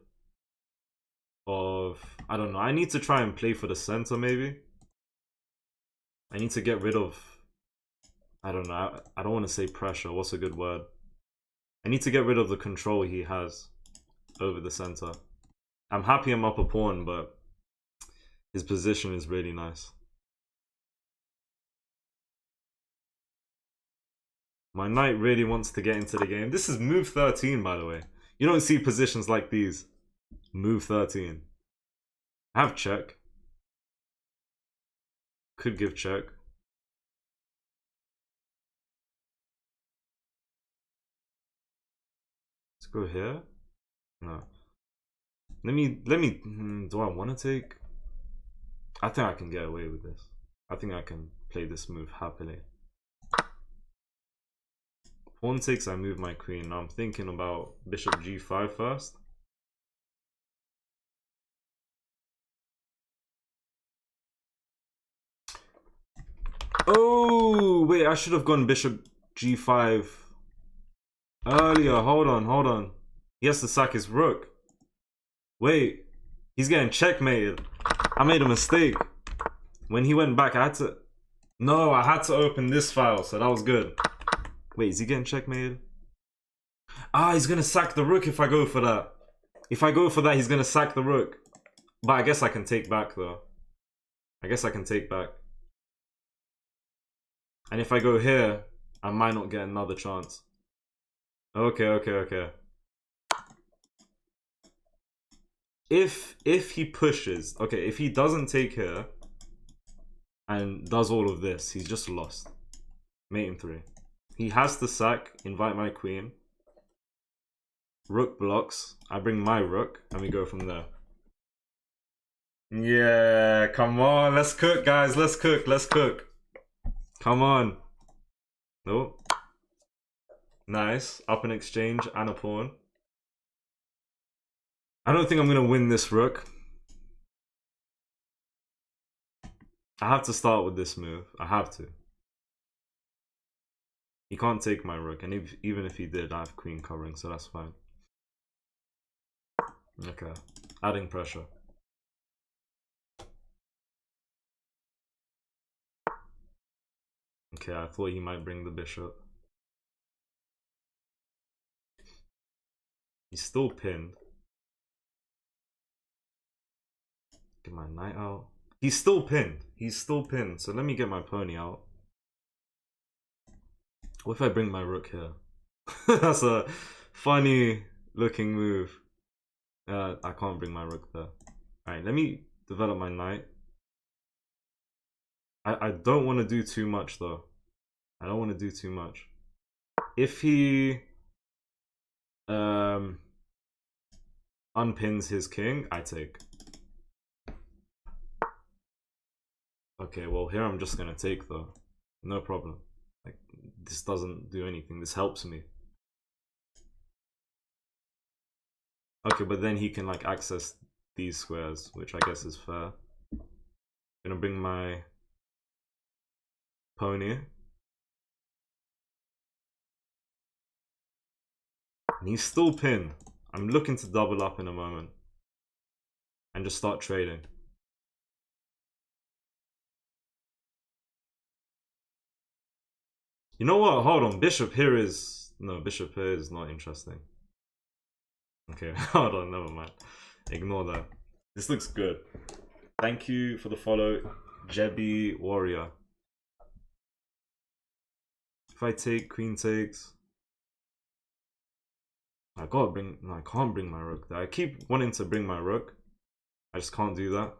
of, I don't know, I need to try and play for the center maybe. I need to get rid of, I don't know, I don't want to say pressure, what's a good word? I need to get rid of the control he has over the center. I'm happy I'm up a pawn, but his position is really nice. My knight really wants to get into the game. This is move 13, by the way. You don't see positions like these. Move 13. I have check. Could give check. Let's go here. No. Let me, do I want to take? I think I can get away with this. I think I can play this move happily. Pawn takes, I move my queen. Now I'm thinking about bishop g5 first. Oh, wait, I should have gone bishop g5 earlier. Hold on. He has to sack his rook. Wait, he's getting checkmated. I made a mistake. When he went back, I had to... No, I had to open this file, so that was good. Wait, is he getting checkmated? Ah, he's gonna sack the rook if I go for that. If I go for that, he's gonna sack the rook. But I guess I can take back, though. I guess I can take back. And if I go here, I might not get another chance. Okay. If he pushes... Okay, if he doesn't take here and does all of this, he's just lost. Mate in 3. He has to sack, invite my queen. Rook blocks. I bring my rook, and we go from there. Yeah, come on. Let's cook, guys. Let's cook. Come on. Nope. Nice. Up in exchange and a pawn. I don't think I'm going to win this rook. I have to start with this move. I have to. He can't take my rook, and even if he did, I have queen covering, so that's fine. Okay, adding pressure. Okay, I thought he might bring the bishop. He's still pinned. Get my knight out. He's still pinned. So let me get my pony out. What if I bring my rook here? That's a funny looking move. I can't bring my rook there. Alright, let me develop my knight. I don't want to do too much though. I don't want to do too much. If he unpins his king, I take. Okay, well here I'm just gonna take though. No problem. Like, this doesn't do anything. This helps me. Okay, but then he can like access these squares, which I guess is fair. Gonna bring my pony. And he's still pinned. I'm looking to double up in a moment. And just start trading. You know what? Hold on. Bishop here is... No, bishop here is not interesting. Okay, hold on. Never mind. Ignore that. This looks good. Thank you for the follow, Jebby Warrior. If I take, queen takes... I gotta bring... No, I can't bring my rook there. I keep wanting to bring my rook. I just can't do that.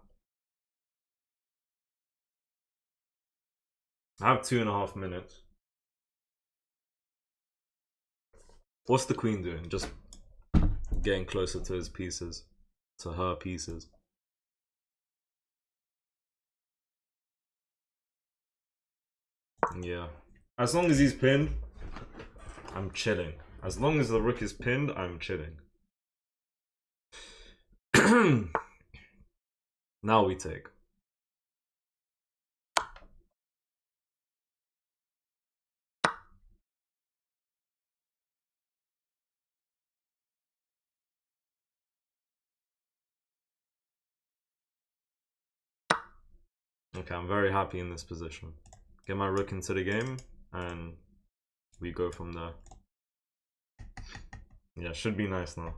I have 2.5 minutes. What's the queen doing? Just getting closer to his pieces, to her pieces. Yeah. As long as he's pinned, I'm chilling. As long as the rook is pinned, I'm chilling. Now we take. Okay, I'm very happy in this position. Get my rook into the game, and we go from there. Yeah, should be nice now.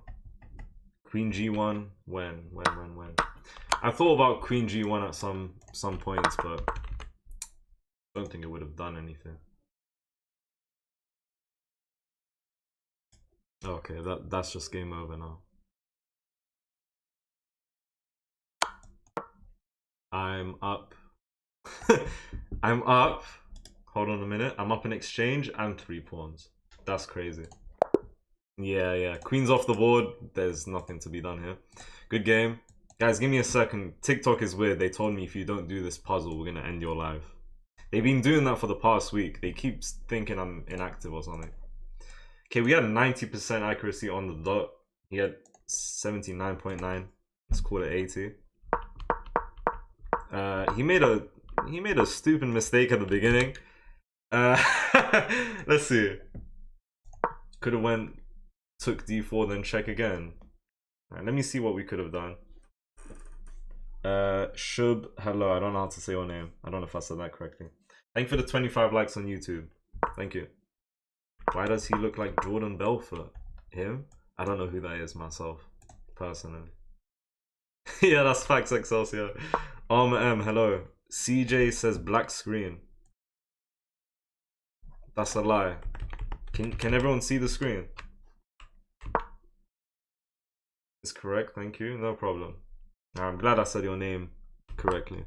Queen G1, when? I thought about Queen G1 at some points, but I don't think it would have done anything. Okay, that's just game over now. I'm up. I'm up. Hold on a minute. I'm up in exchange and 3 pawns. That's crazy. Yeah. Queen's off the board. There's nothing to be done here. Good game. Guys, give me a second. TikTok is weird. They told me if you don't do this puzzle, we're going to end your live. They've been doing that for the past week. They keep thinking I'm inactive or something. Okay, we had 90% accuracy on the dot. He had 79.9. Let's call it 80. He made a stupid mistake at the beginning. Let's see. Could have took d4, then check again. All right, let me see what we could have done. Shub, hello. I don't know how to say your name. I don't know if I said that correctly. Thank you for the 25 likes on YouTube. Thank you. Why does he look like Jordan Belfort? Him? I don't know who that is myself, personally. Yeah, that's facts, Excelsior. M, hello. CJ says black screen. That's a lie. Can everyone see the screen? It's correct, thank you. No problem. I'm glad I said your name correctly.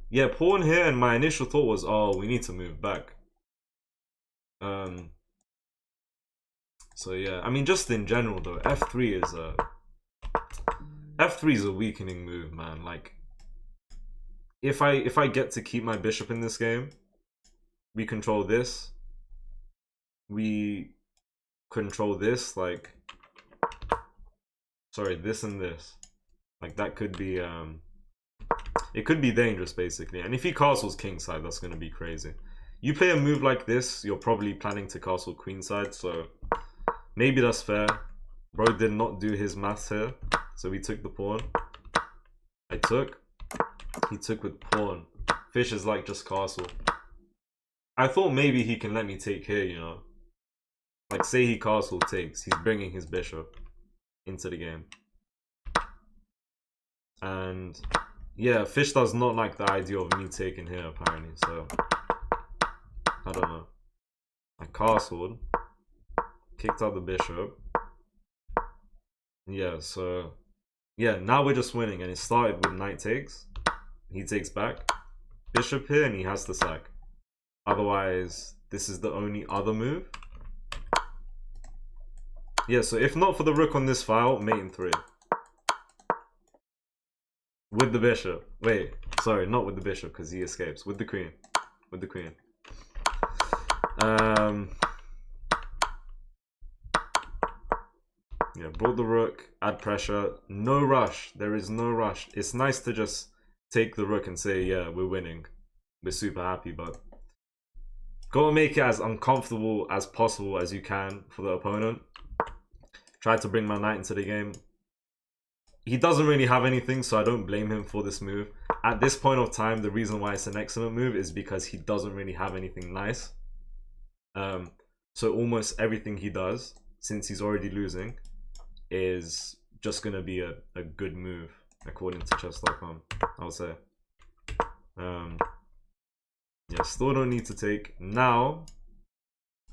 Yeah, pawn here, and my initial thought was, oh, we need to move back. So yeah, I mean, just in general though, F3 is a weakening move, man. Like, if I get to keep my bishop in this game, we control this. We control this, like, sorry, this and this. Like, that could be it could be dangerous basically. And if he castles kingside, that's gonna be crazy. You play a move like this, you're probably planning to castle queenside, so maybe that's fair. Bro did not do his maths here, so we took the pawn. I took. He took with pawn. Fish is like just castle. I thought maybe he can let me take here, you know. Like, say he castle takes, he's bringing his bishop into the game. And yeah, Fish does not like the idea of me taking here apparently, so I don't know. I castled, kicked out the bishop. Yeah, so yeah, now we're just winning, and it started with knight takes. He takes back, bishop here, and he has to sack. Otherwise, this is the only other move. Yeah, so if not for the rook on this file, mate in 3. With the bishop. Wait, sorry, not with the bishop, because he escapes. With the queen. With the queen. Yeah, brought the rook, add pressure. No rush. There is no rush. It's nice to just take the rook and say, yeah, we're winning. We're super happy, but gotta make it as uncomfortable as possible as you can for the opponent. Tried to bring my knight into the game. He doesn't really have anything, so I don't blame him for this move. At this point of time, the reason why it's an excellent move is because he doesn't really have anything nice. So almost everything he does, since he's already losing, is just going to be a good move, according to chess.com, I would say. Yeah, still don't need to take. Now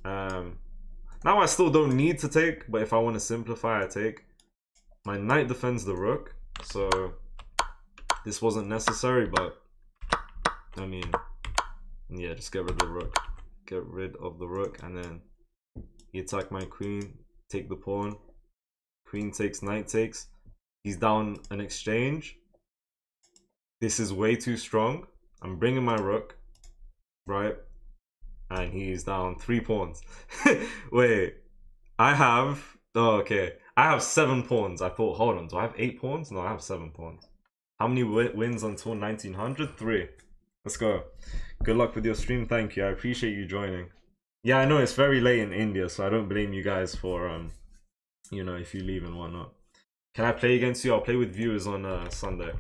I still don't need to take, but if I want to simplify, I take. My knight defends the rook, so this wasn't necessary, but I mean, yeah, just get rid of the rook. Get rid of the rook, and then he attack my queen, take the pawn. Queen takes, knight takes. He's down an exchange. This is way too strong. I'm bringing my rook, right? And he's down 3 pawns. Wait, I have... Oh, okay. I have 7 pawns. I thought, hold on, do I have 8 pawns? No, I have 7 pawns. How many wins until 1900? 3. Let's go. Good luck with your stream. Thank you. I appreciate you joining. Yeah, I know it's very late in India, so I don't blame you guys for, you know, if you leave and whatnot. Can I play against you? I'll play with viewers on Sunday.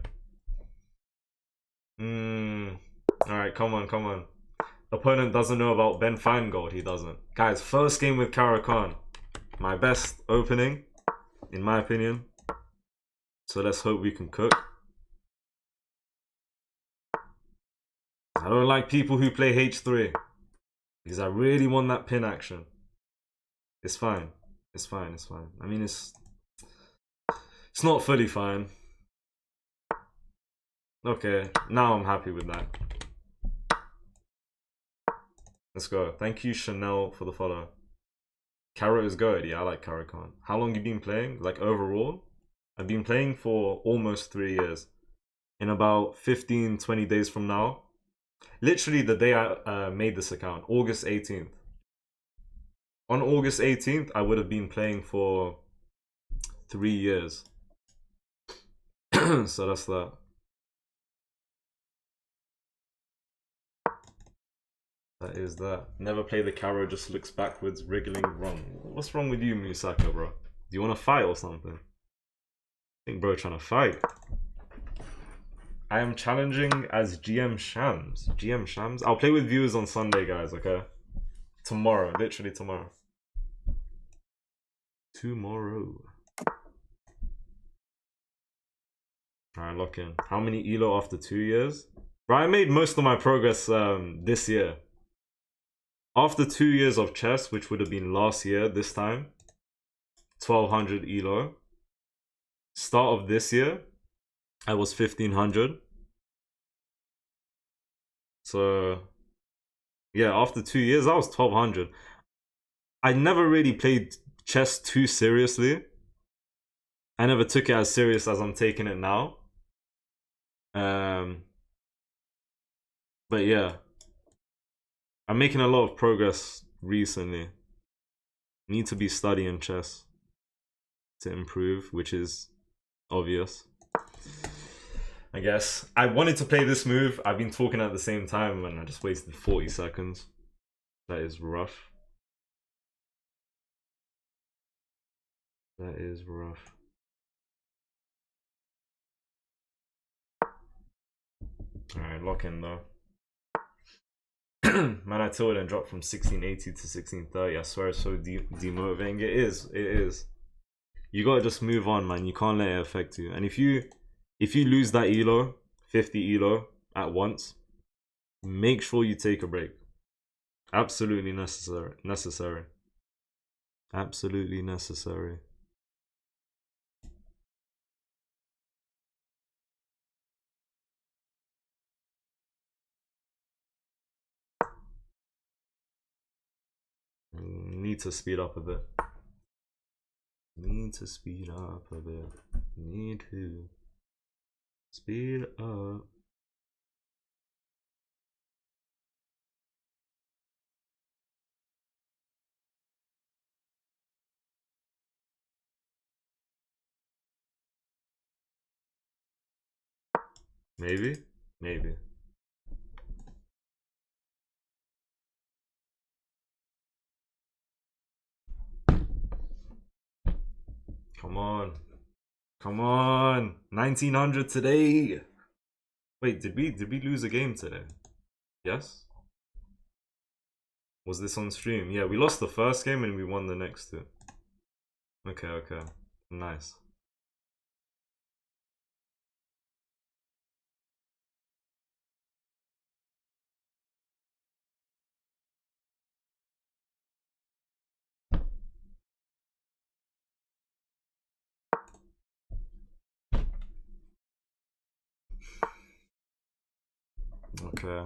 Alright, come on, come on. Opponent doesn't know about Ben Feingold. He doesn't. Guys, first game with Karakan. My best opening, in my opinion. So let's hope we can cook. I don't like people who play H3. Because I really want that pin action. It's fine. It's fine, it's fine. I mean, it's not fully fine. Okay, now I'm happy with that. Let's go. Thank you, Chanel, for the follow. Karo is good. Yeah, I like Karakan. How long you been playing? Like, overall? I've been playing for almost 3 years. In about 15, 20 days from now. Literally the day I made this account. August 18th. On August 18th, I would have been playing for 3 years. So that's that. That is that. Never play the Karo, just looks backwards, wriggling wrong. What's wrong with you, Musaka, bro? Do you want to fight or something? I think bro trying to fight. I am challenging as GM Shams. GM Shams? I'll play with viewers on Sunday, guys, okay? Tomorrow, literally tomorrow. Tomorrow. Alright, lock in. How many ELO after 2 years? Bro, I made most of my progress this year. After 2 years of chess, which would have been last year, this time, 1200 ELO. Start of this year, I was 1500. So, yeah, after 2 years, I was 1200. I never really played chess too seriously. I never took it as serious as I'm taking it now. But yeah, I'm making a lot of progress recently. Need to be studying chess to improve, which is obvious. I guess. I wanted to play this move. I've been talking at the same time and I just wasted 40 seconds. That is rough. That is rough. Alright, lock in though. Man, I tilted and dropped from 1680 to 1630. I swear it's so demotivating. It is. It is. You gotta just move on, man. You can't let it affect you. And if you lose that elo, 50 elo at once, make sure you take a break. Absolutely necessary. Necessary. Absolutely necessary. Need to speed up a bit. Need to speed up a bit. Need to speed up. Maybe? Maybe. Come on. Come on. 1900 today. Wait, did we lose a game today? Yes? Was this on stream? Yeah, we lost the first game and we won the next two. Okay, okay. Nice. Okay.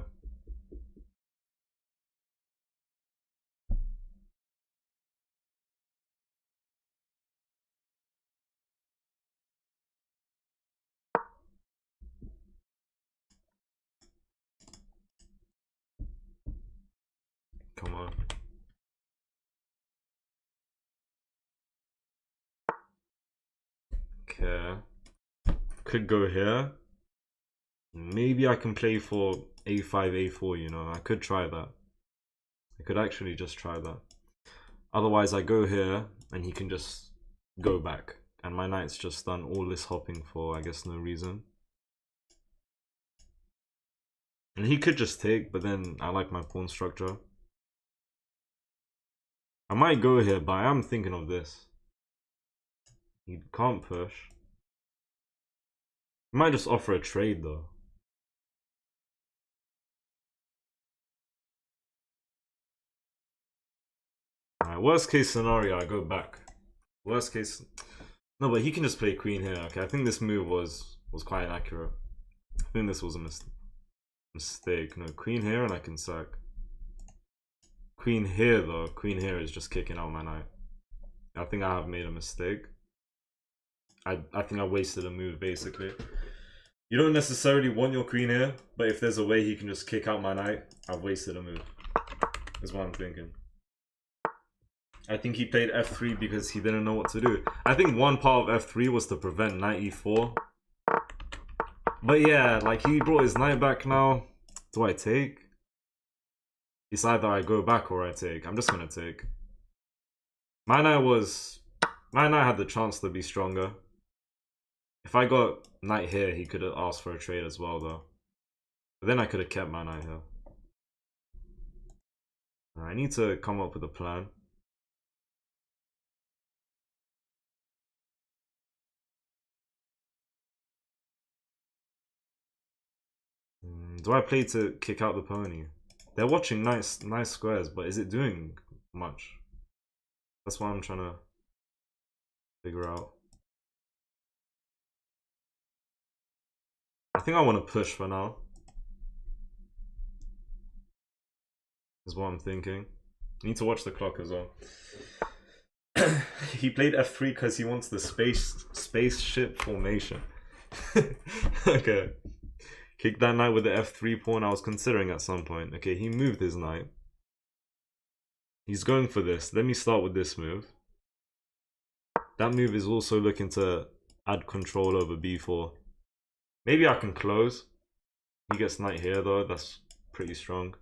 Come on. Okay. Could go here. Maybe I can play for a5, a4, you know. I could try that. I could actually just try that. Otherwise, I go here, and he can just go back. And my knight's just done all this hopping for, I guess, no reason. And he could just take, but then I like my pawn structure. I might go here, but I am thinking of this. He can't push. I might just offer a trade, though. Alright, worst case scenario, I go back. Worst case... No, but he can just play queen here. Okay, I think this move was quite inaccurate. I think this was a mistake. No, queen here and I can sack. Queen here, though. Queen here is just kicking out my knight. I think I have made a mistake. I think I wasted a move, basically. You don't necessarily want your queen here, but if there's a way he can just kick out my knight, I've wasted a move. Is what I'm thinking. I think he played f3 because he didn't know what to do. I think one part of f3 was to prevent knight e4. But yeah, like he brought his knight back now. Do I take? It's either I go back or I take. I'm just gonna take. My knight had the chance to be stronger. If I got knight here, he could have asked for a trade as well, though. But then I could have kept my knight here. I need to come up with a plan. Do I play to kick out the pony? They're watching nice squares, but is it doing much? That's what I'm trying to figure out. I think I want to push for now. Is what I'm thinking. I need to watch the clock as well. He played f3 because he wants the spaceship formation. Okay. Kick that knight with the f3 pawn. I was considering at some point. Okay, he moved his knight. He's going for this. Let me start with this move. That move is also looking to add control over b4. Maybe I can close. He gets knight here though. That's pretty strong.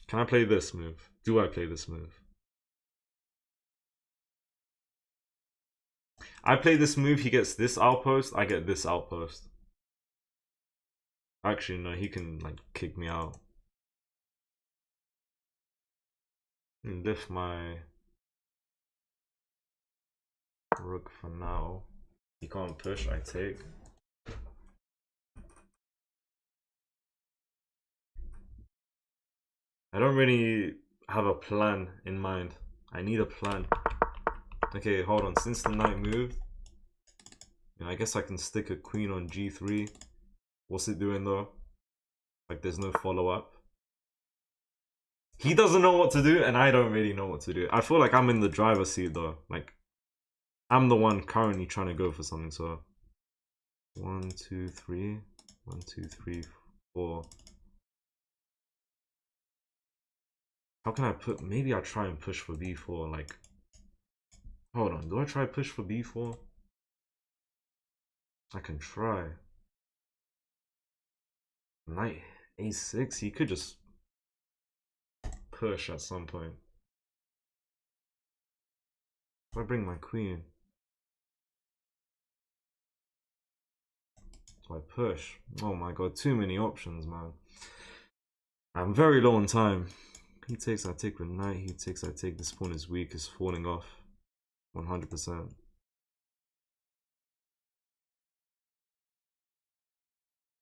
Can I play this move? Do I play this move? I play this move. He gets this outpost. I get this outpost. Actually, no. He can like kick me out. Lift my rook for now. He can't push, I take. I don't really have a plan in mind. I need a plan. Okay, hold on. Since the knight moved, I guess I can stick a queen on g3. What's it doing though? Like there's no follow-up. He doesn't know what to do and I don't really know what to do. I feel like I'm in the driver's seat though. Like I'm the one currently trying to go for something. So 1, 2, 3. 1, 2, 3, 4. How can I put? Maybe I try and push for b4. Like, hold on. Do I try push for b4? I can try. Knight a6. He could just push at some point. If I bring my queen, do I push? Oh my god, too many options, man. I'm very low on time. He takes, I take with knight. He takes, I take. This pawn is weak. Is falling off 100%.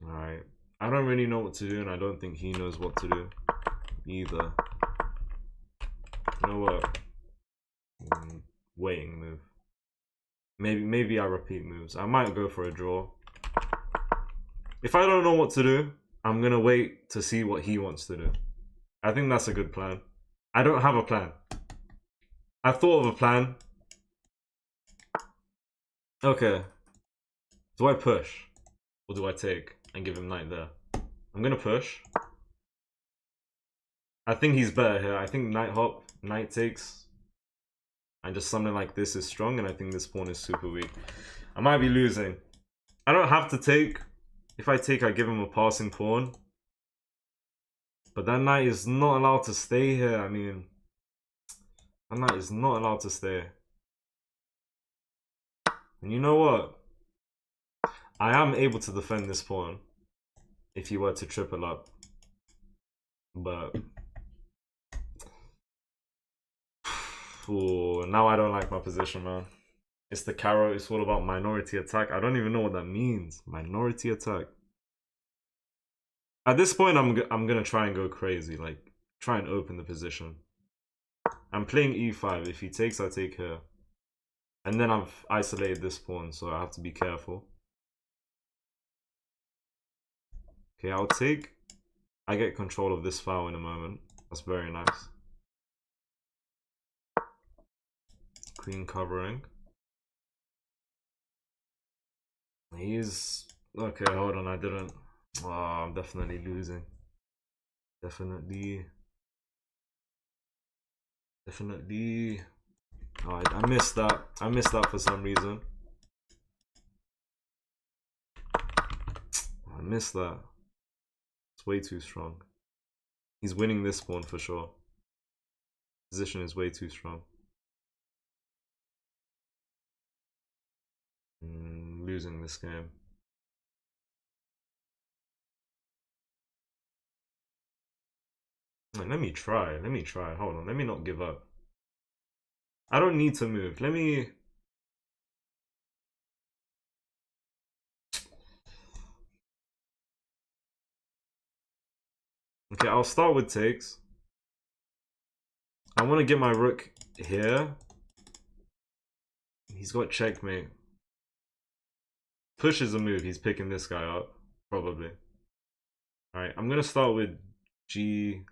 Alright. I don't really know what to do, and I don't think he knows what to do either. You know what? Waiting move. Maybe I repeat moves. I might go for a draw. If I don't know what to do, I'm gonna wait to see what he wants to do. I think that's a good plan. I don't have a plan. I thought of a plan. Okay. Do I push? Or do I take and give him knight there? I'm gonna push. I think he's better here. I think knight hop, knight takes, and just something like this is strong, and I think this pawn is super weak. I might be losing. I don't have to take. If I take, I give him a passing pawn. But that knight is not allowed to stay here. I mean, that knight is not allowed to stay. And you know what? I am able to defend this pawn if he were to triple up. But ooh, now I don't like my position, man. It's the carrot. It's all about minority attack. I don't even know what that means. Minority attack. At this point, I'm gonna try and go crazy. Like, try and open the position. I'm playing e5. If he takes, I take here. And then I've isolated this pawn, so I have to be careful. Okay, I'll take. I get control of this file in a moment. That's very nice. Queen covering. He's... Okay, hold on, I didn't... Oh, I'm definitely losing. Definitely. Oh, I missed that. I missed that for some reason. I missed that. It's way too strong. He's winning this pawn for sure. Position is way too strong. Losing this game. Let me try. Hold on. Let me not give up. I don't need to move. Let me... Okay, I'll start with takes. I want to get my rook here. He's got checkmate. Push is a move. He's picking this guy up. Probably. Alright, I'm going to start with G...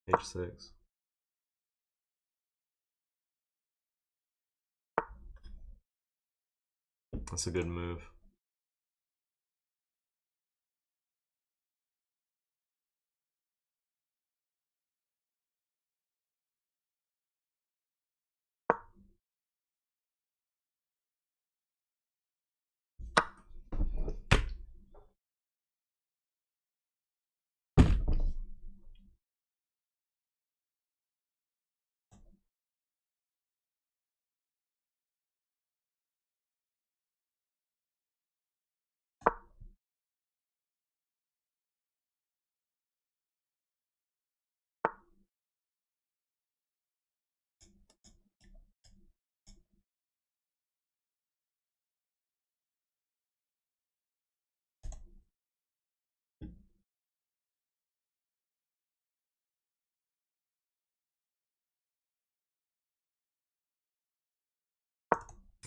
H6. That's a good move.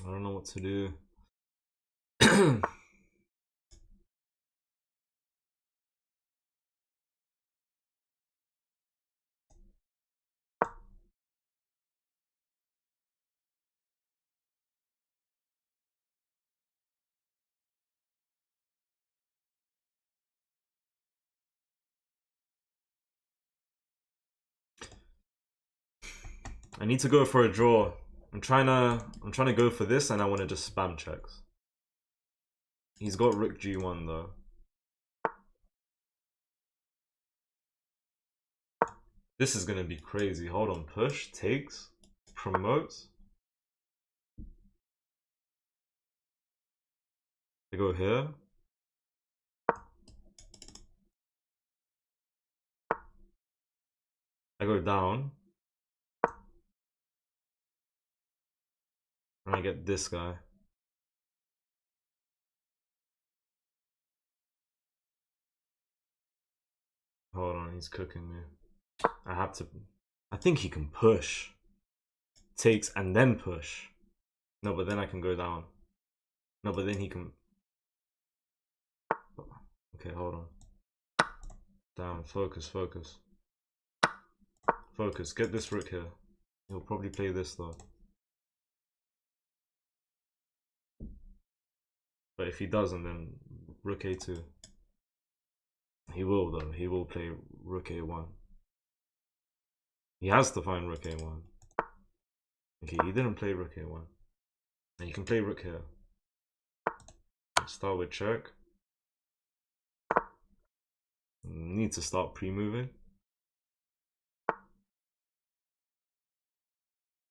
I don't know what to do. I need to go for a draw. I'm trying to go for this, and I want to just spam checks. He's got rook g1 though. This is gonna be crazy. Hold on, push, takes, promotes. I go here. I go down. And I get this guy. Hold on, he's cooking me. I have to... I think he can push. Takes and then push. No, but then I can go down. No, but then he can... Okay, hold on. Down, focus. Focus, get this rook here. He'll probably play this though. But if he doesn't, then rook a2. He will though. He will play rook a1. He has to find rook a1. Okay, he didn't play rook a1. And you can play rook here. Start with check. Need to start pre-moving.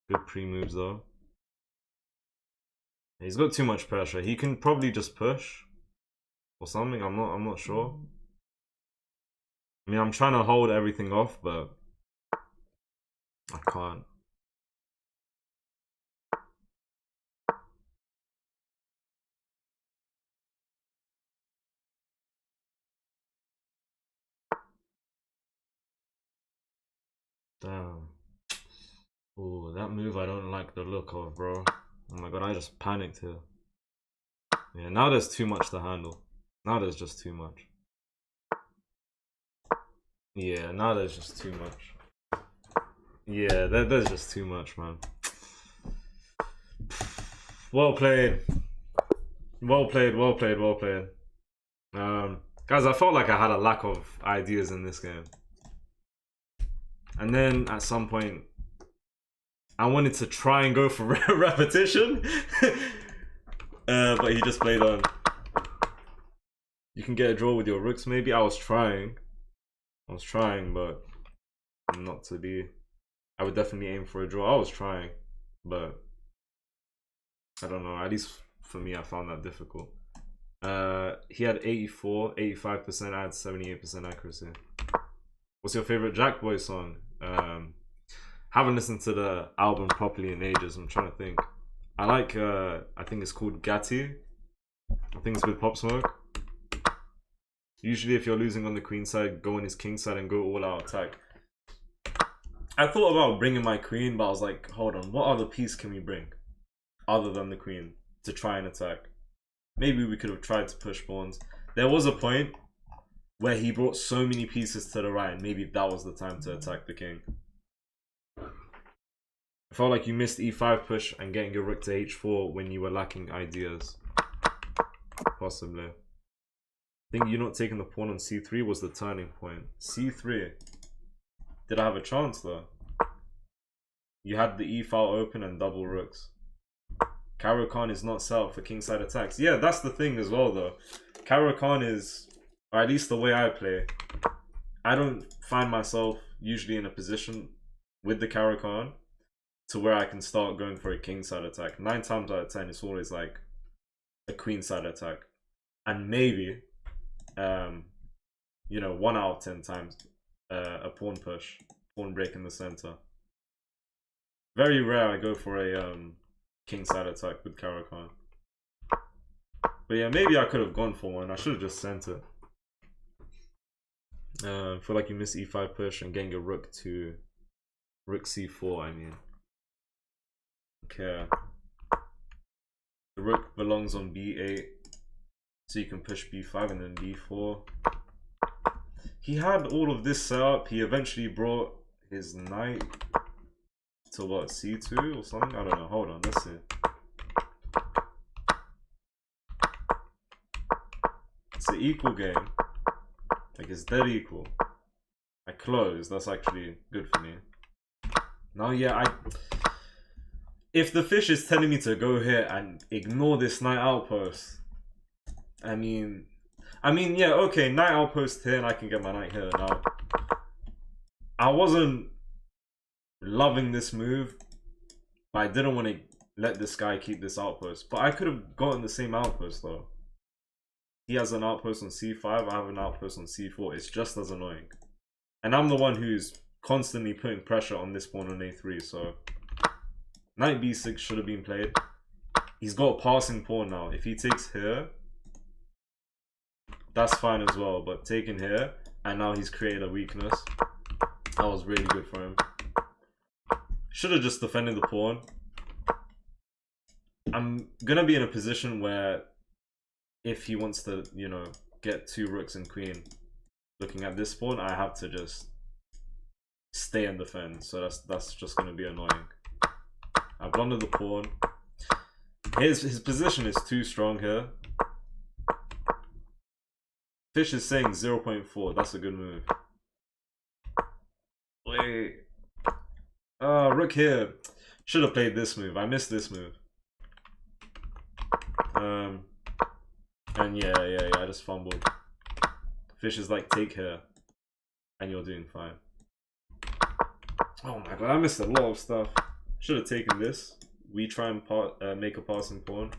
Good pre-moves though. He's got too much pressure. He can probably just push or something. I'm not sure. I mean, I'm trying to hold everything off, but I can't. Damn. Oh, that move I don't like the look of, bro. Oh my god, I just panicked here. Yeah, now there's too much to handle. Now there's just too much. Yeah, now there's just too much. Yeah, there's just too much, man. Well played. Well played, well played, well played. Guys, I felt like I had a lack of ideas in this game. And then at some point, I wanted to try and go for repetition. But he just played on. You can get a draw with your rooks, maybe. I was trying, but not to be. I would definitely aim for a draw. I was trying, but I don't know. At least for me, I found that difficult. He had 84, 85%. I had 78% accuracy. What's your favorite Jack Boy song? Haven't listened to the album properly in ages. I'm trying to think. I like, I think it's called Gatti. I think it's with Pop Smoke. Usually if you're losing on the queen side, go on his king side and go all out attack. I thought about bringing my queen, but I was like, hold on, what other piece can we bring other than the queen to try and attack? Maybe we could have tried to push pawns. There was a point where he brought so many pieces to the right, and maybe that was the time to attack the king. I felt like you missed e5 push and getting your rook to h4 when you were lacking ideas. Possibly. I think you not taking the pawn on c3 was the turning point. c3. Did I have a chance though? You had the e file open and double rooks. Caro-Kann is not set up for kingside attacks. Yeah, that's the thing as well though. Caro-Kann is, or at least the way I play, I don't find myself usually in a position with the Caro-Kann to where I can start going for a kingside attack. 9 times out of 10 it's always like a queenside attack. And maybe, you know, 1 out of 10 times a pawn push, pawn break in the center. Very rare I go for a kingside attack with Caro-Kann. But yeah, maybe I could have gone for one. I should have just sent it. I feel like you missed e5 push and getting your rook to rook c4, I mean. Okay. The rook belongs on b8. So you can push b5 and then b4. He had all of this set up. He eventually brought his knight to what, c2 or something? I don't know. Hold on, let's see. It's an equal game. Like, it's dead equal. I closed. That's actually good for me. Now, yeah, if the fish is telling me to go here and ignore this knight outpost, I mean, yeah, okay, knight outpost here and I can get my knight here. Now, I wasn't loving this move, but I didn't want to let this guy keep this outpost. But I could have gotten the same outpost though. He has an outpost on c5, I have an outpost on c4. It's just as annoying. And I'm the one who's constantly putting pressure on this pawn on a3, so knight b6 should have been played. He's got a passing pawn now. If he takes here, that's fine as well, but taking here, and now he's created a weakness. That was really good for him. Should have just defended the pawn. I'm gonna be in a position where if he wants to, you know, get 2 rooks and queen, looking at this pawn, I have to just stay and defend. So that's just gonna be annoying. I blundered the pawn. His position is too strong here. Fish is saying 0.4. That's a good move. Wait. Rook here. Should have played this move. I missed this move. And yeah, I just fumbled. Fish is like, take here. And you're doing fine. Oh my god, I missed a lot of stuff. Should have taken this. We try and make a passing pawn.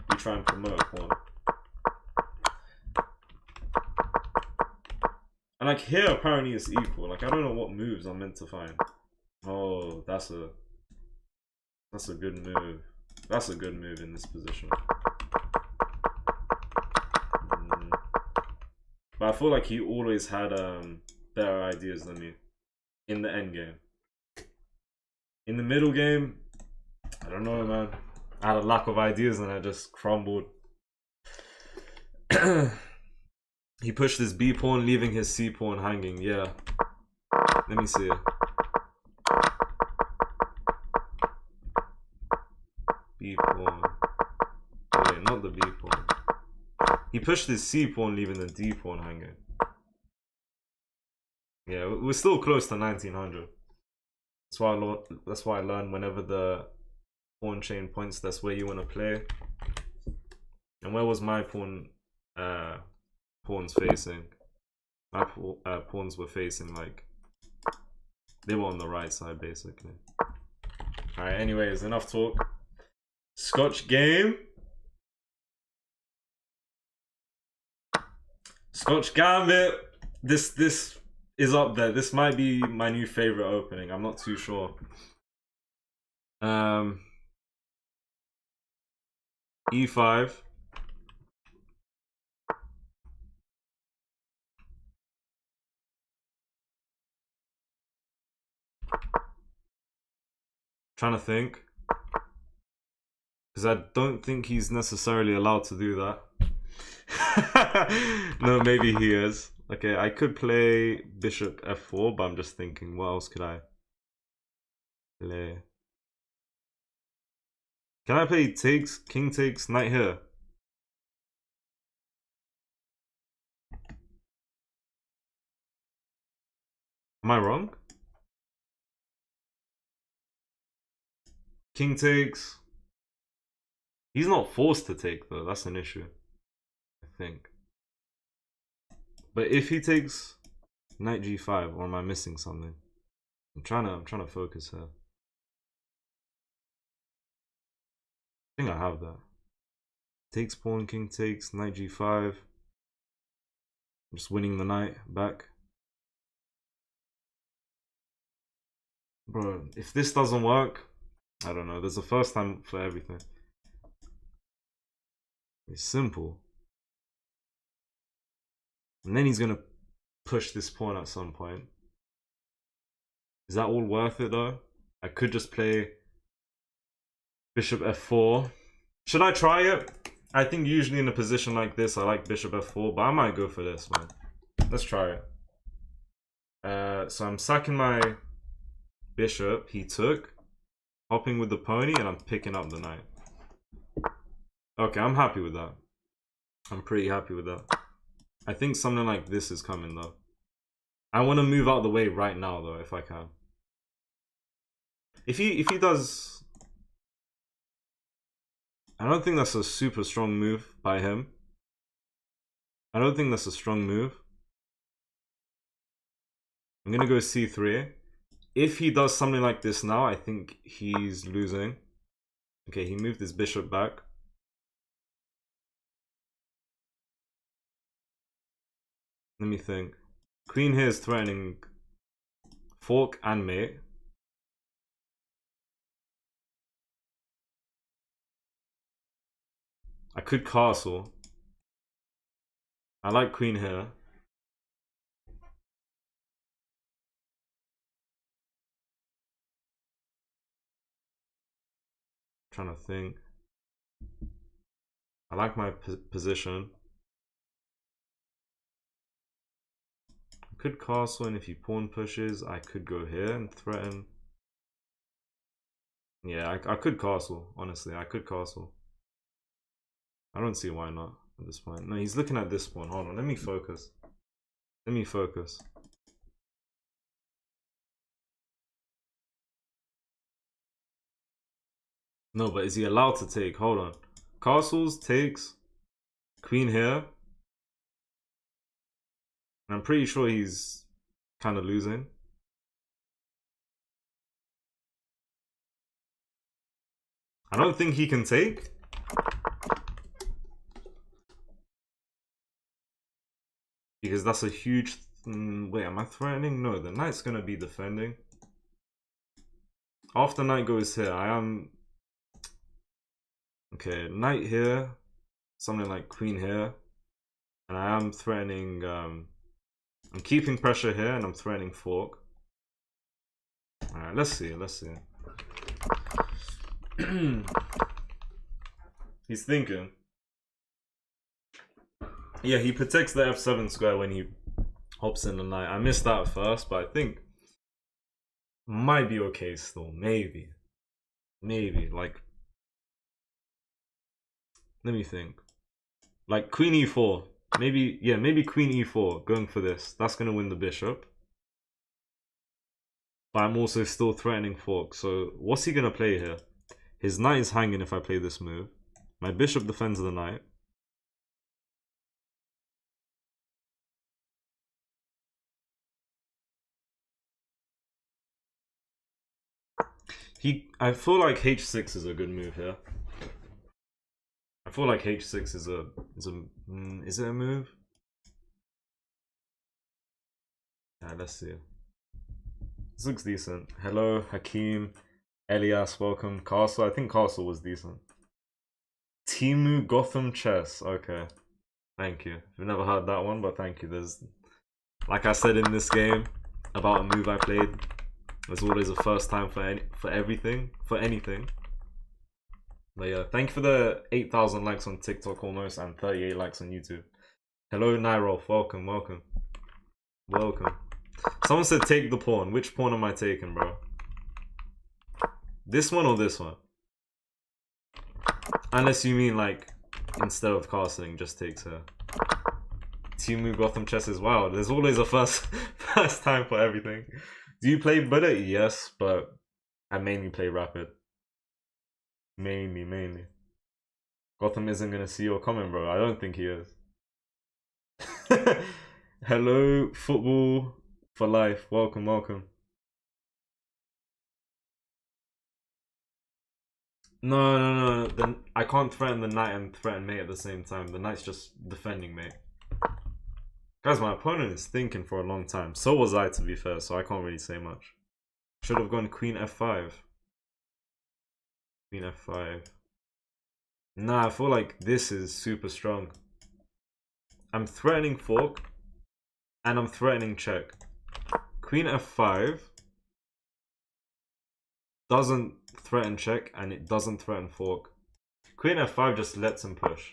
We try and promote a pawn. And like here, apparently it's equal. Like I don't know what moves I'm meant to find. Oh, that's a good move. That's a good move in this position. But I feel like he always had better ideas than me in the endgame. In the middle game, I don't know, man. I had a lack of ideas and I just crumbled. He pushed his B pawn, leaving his C pawn hanging. Yeah. Let me see. B pawn. Oh, wait, not the B pawn. He pushed his C pawn, leaving the D pawn hanging. Yeah, we're still close to 1900. That's why I learned whenever the pawn chain points, that's where you want to play. And where was my pawn? Pawns facing. My pawns were facing like they were on the right side basically. All right. Anyways, enough talk. Scotch game. Scotch Gambit. This is up there. This might be my new favorite opening. I'm not too sure. E5. Trying to think. Because I don't think he's necessarily allowed to do that. No, maybe he is. Okay, I could play bishop f4, but I'm just thinking, what else could I play? Can I play takes, king takes, knight here? Am I wrong? King takes. He's not forced to take though, that's an issue. I think. But if he takes knight g5, or am I missing something? I'm trying to focus here. I think I have that. Takes pawn, king takes, knight g5. I'm just winning the knight back. Bro, if this doesn't work, I don't know. There's a first time for everything. It's simple. And then he's gonna push this pawn at some point. Is that all worth it though? I could just play bishop f4. Should I try it? I think usually in a position like this, I like bishop f4, but I might go for this, man. Let's try it. So I'm sacking my bishop. He took, hopping with the pony, and I'm picking up the knight. Okay, I'm happy with that. I'm pretty happy with that. I think something like this is coming though. I want to move out of the way right now though, if I can. If he does, I don't think that's a super strong move by him. I don't think that's a strong move. I'm gonna go c3. If he does something like this now, I think he's losing. Okay, he moved his bishop back. Let me think. Queen here is threatening fork and mate. I could castle. I like queen here. Trying to think. I like my position. I could castle, and if he pawn pushes, I could go here and threaten. Yeah, I could castle, honestly. I could castle. I don't see why not. at this point. No, he's looking at this pawn. Hold on, let me focus. Let me focus. No, but is he allowed to take? Hold on. Castles takes. Queen here. I'm pretty sure he's kind of losing. I don't think he can take. Because that's a huge... wait, am I threatening? No, the knight's going to be defending. After knight goes here, I am... Okay, knight here. Something like queen here. And I am threatening... I'm keeping pressure here and I'm threatening fork. Alright, let's see, let's see. He's thinking. Yeah, he protects the f7 square when he hops in the knight. I missed that at first, but I think might be okay still. Maybe. Maybe. Like, let me think. Like queen e4. Maybe, yeah, maybe queen e4 going for this. That's going to win the bishop. But I'm also still threatening fork. So what's he going to play here? His knight is hanging if I play this move. My bishop defends the knight. I feel like h6 is a good move here. I feel like h6 is it a move? Yeah, let's see. This looks decent. Hello, Hakeem, Elias, welcome. Castle, I think Castle was decent. Timu Gotham Chess. Okay, thank you. I've never heard that one, but thank you. There's, like I said in this game about a move I played, there's always a first time for anything. But yeah, thank you for the 8,000 likes on TikTok almost and 38 likes on YouTube. Hello, Nairof. Welcome, welcome. Welcome. Someone said take the pawn. Which pawn am I taking, bro? This one or this one? Unless you mean like, instead of castling, just takes her. Timu Gotham Chess is wild. There's always a first time for everything. Do you play bullet? Yes, but I mainly play rapid. Mainly. Gotham isn't gonna see your comment, bro. I don't think he is. Hello, football for life. Welcome, welcome. No. Then I can't threaten the knight and threaten mate at the same time. The knight's just defending mate. Guys, my opponent is thinking for a long time. So was I, to be fair, so I can't really say much. Should have gone queen f5. Queen f5. Nah, I feel like this is super strong. I'm threatening fork. And I'm threatening check. Queen f5 doesn't threaten check and it doesn't threaten fork. Queen f5 just lets him push.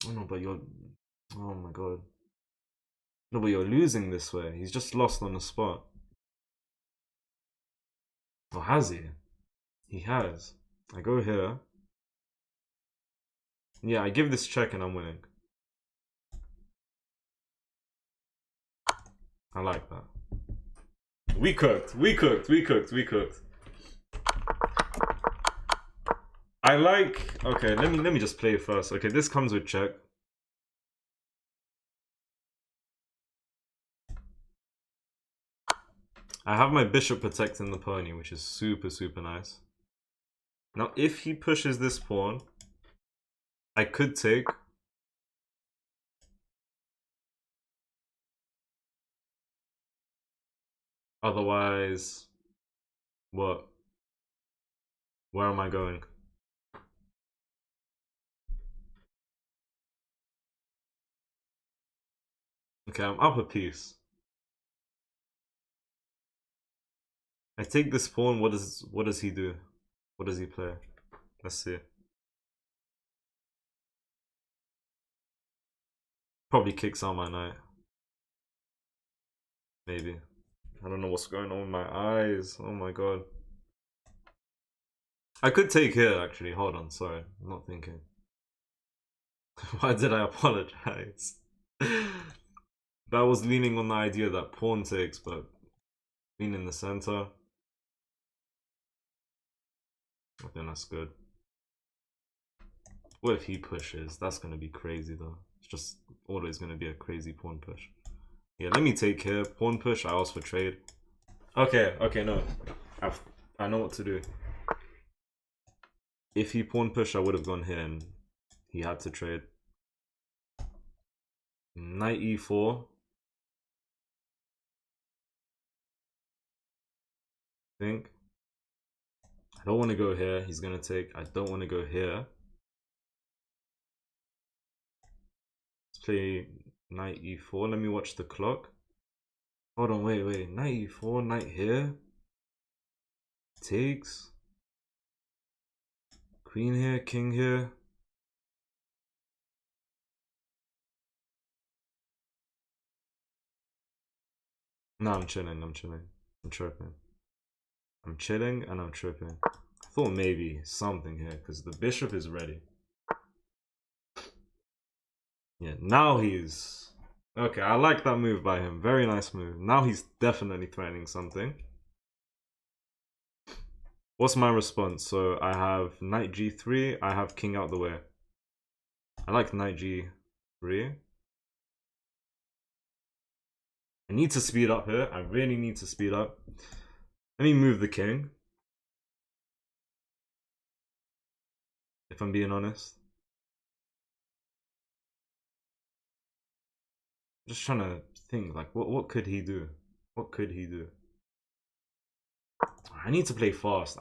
Oh no, but you're... Oh my god. No, but you're losing this way. He's just lost on the spot. Oh, has he? He has. I go here. Yeah, I give this check and I'm winning. I like that. We cooked. I like... Okay, let me just play first. Okay, this comes with check. I have my bishop protecting the pony, which is super nice. Now, if he pushes this pawn, I could take. Otherwise, what? Where am I going? Okay, I'm up a piece. I take this pawn. What does he do? What does he play? Let's see. Probably kicks out my knight. Maybe. I don't know what's going on with my eyes. Oh my god. I could take here, actually. Hold on, sorry. I'm not thinking. Why did I apologize? That was leaning on the idea that pawn takes, but being in the center. I think that's good. What if he pushes? That's going to be crazy, though. It's just always going to be a crazy pawn push. Yeah, let me take here. Pawn push, I ask for trade. Okay, no. I know what to do. If he pawn push, I would have gone here and he had to trade. Knight e4. I think. I don't want to go here. He's going to take. I don't want to go here. Let's play knight e4. Let me watch the clock. Hold on, wait. Knight e4, knight here. Takes. Queen here, king here. No, I'm chilling. I'm tripping. I'm chilling and I'm tripping. I thought maybe something here because the bishop is ready. Yeah, now he's... Okay, I like that move by him. Very nice move. Now he's definitely threatening something. What's my response? So I have knight g3. I have king out the way. I like knight g3. I need to speed up here. I really need to speed up. Let me move the king. If I'm being honest. I'm just trying to think, like, what could he do? What could he do? I need to play fast.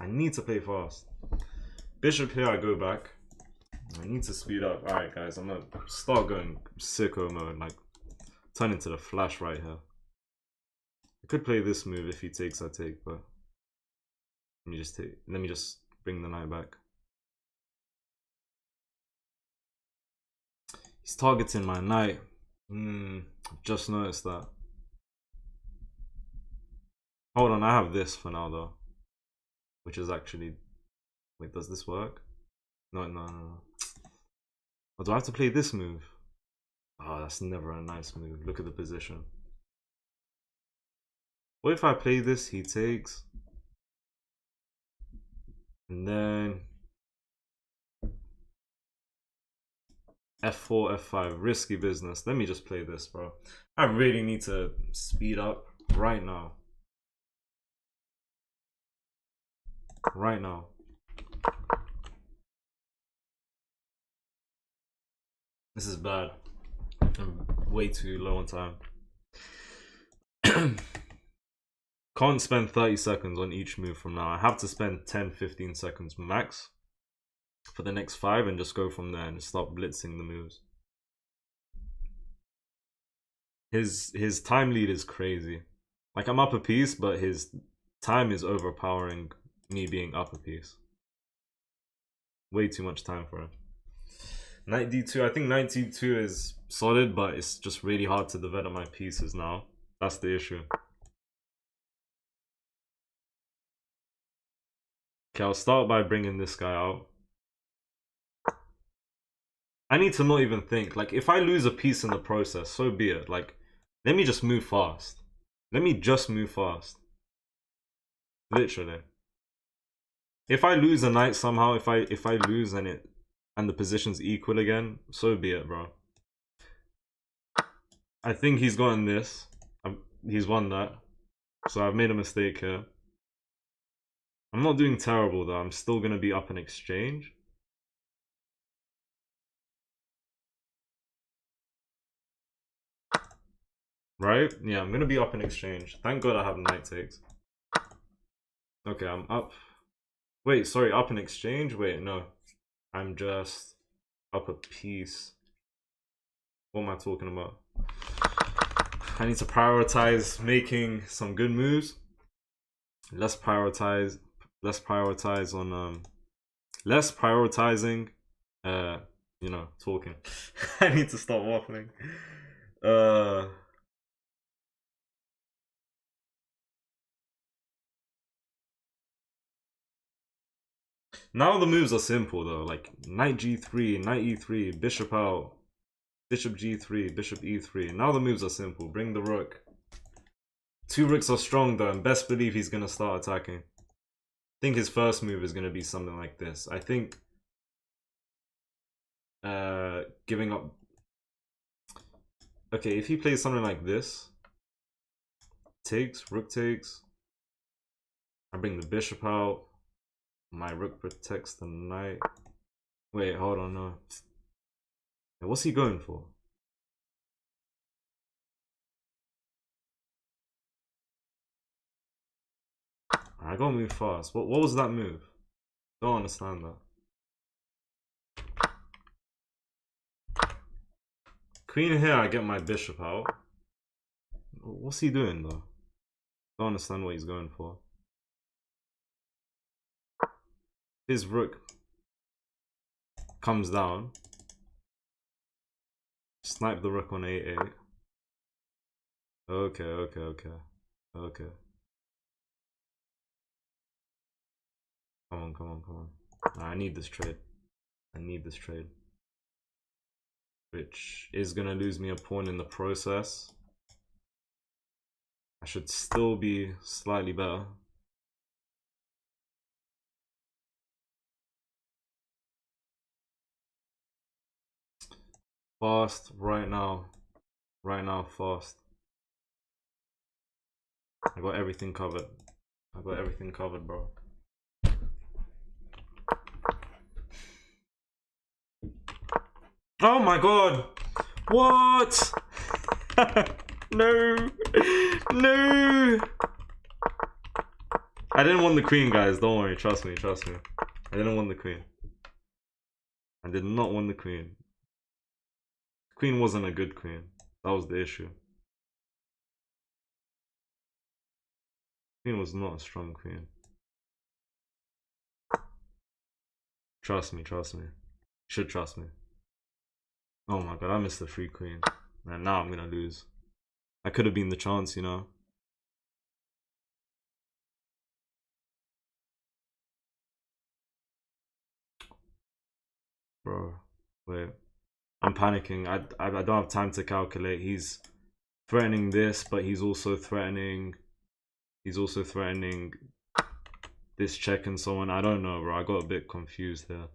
Bishop here, I go back. I need to speed up. Alright, guys, I'm gonna start going sicko mode, like, turn into the Flash right here. I could play this move if he takes, I take, but let me just bring the knight back. He's targeting my knight. Just noticed that. Hold on, I have this for now though. Which is actually... Wait, does this work? No. Or do I have to play this move? Oh, that's never a nice move. Look at the position. What if I play this, he takes? And then... F4, F5, risky business. Let me just play this, bro. I really need to speed up right now. This is bad. I'm way too low on time. Can't spend 30 seconds on each move from now. I have to spend 10-15 seconds max for the next 5 and just go from there and start blitzing the moves. His time lead is crazy. Like, I'm up a piece, but his time is overpowering me being up a piece. Way too much time for him. Knight d2. I think knight d2 is solid, but it's just really hard to develop my pieces now. That's the issue. Okay, I'll start by bringing this guy out. I need to not even think. Like, if I lose a piece in the process, so be it. Like, let me just move fast. Literally. If I lose a knight somehow, if I lose and the position's equal again, so be it, bro. I think he's gotten this. He's won that. So I've made a mistake here. I'm not doing terrible though. I'm still gonna be up in exchange. Right? Yeah, I'm gonna be up in exchange. Thank God I have knight takes. Okay, I'm up. Wait, sorry, up in exchange? Wait, no. I'm just up a piece. What am I talking about? I need to prioritize making some good moves. Less prioritizing you know, talking. I need to stop waffling. Now the moves are simple though, like knight g3, knight e3, bishop out, bishop g3, bishop e3. Now the moves are simple. Bring the rook. 2 rooks are strong though, and best believe he's gonna start attacking. I think his first move is gonna be something like this. I think giving up. Okay, if he plays something like this, takes, rook takes. I bring the bishop out. My rook protects the knight. Wait, hold on, no. What's he going for? I gotta move fast. What was that move? Don't understand that. Queen here, I get my bishop out. What's he doing though? Don't understand what he's going for. His rook comes down. Snipe the rook on a8. Okay. Come on. Nah, I need this trade. Which is gonna lose me a pawn in the process. I should still be slightly better. Fast, right now, fast. I got everything covered. Bro. Oh my god! What? No! I didn't want the queen, guys. Don't worry. Trust me. I didn't want the queen. I did not want the queen. The queen wasn't a good queen. That was the issue. Queen was not a strong queen. Trust me. You should trust me. Oh my god, I missed the free queen. And now I'm gonna lose. That could have been the chance, you know. Bro, wait. I'm panicking. I don't have time to calculate. He's threatening this, but he's also threatening this check and so on. I don't know, bro. I got a bit confused there.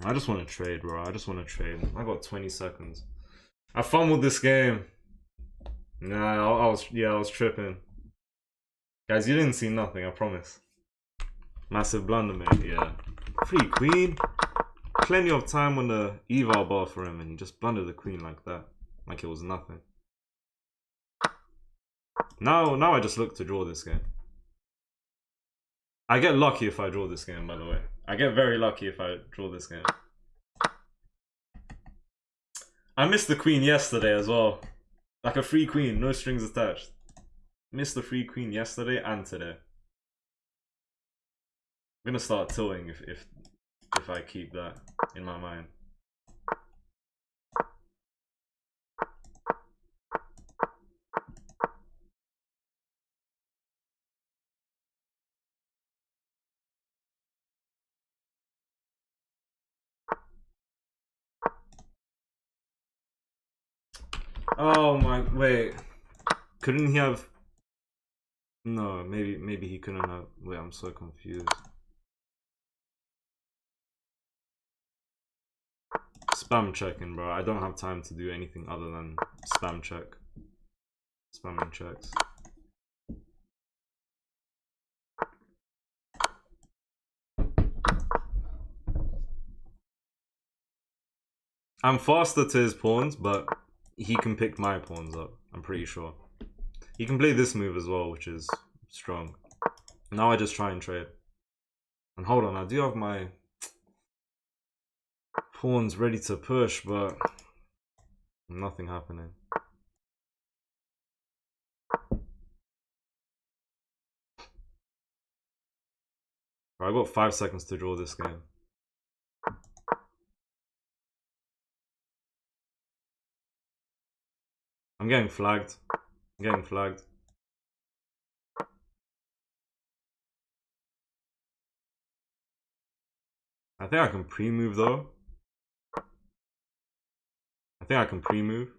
I just want to trade, bro. I I got 20 seconds. I fumbled this game. Nah, I was tripping. Guys, you didn't see nothing, I promise. Massive blunder, mate. Yeah. Free queen. Plenty of time on the eval bar for him, and he just blundered the queen like that. Like it was nothing. Now I just look to draw this game. I get lucky if I draw this game, by the way. I get very lucky if I draw this game. I missed the queen yesterday as well. Like a free queen, no strings attached. Missed the free queen yesterday and today. I'm gonna start tilting if I keep that in my mind. Oh my, wait. Couldn't he have? No, maybe he couldn't have. Wait, I'm so confused. Spam checking, bro. I don't have time to do anything other than spam check. Spamming checks. I'm faster to his pawns, but he can pick my pawns up. I'm pretty sure. He can play this move as well, which is strong. Now I just try and trade. And hold on, I do have my pawns ready to push, but nothing happening. I got 5 seconds to draw this game. I'm getting flagged. I'm getting flagged. I think I can pre-move though. I think I can pre-move.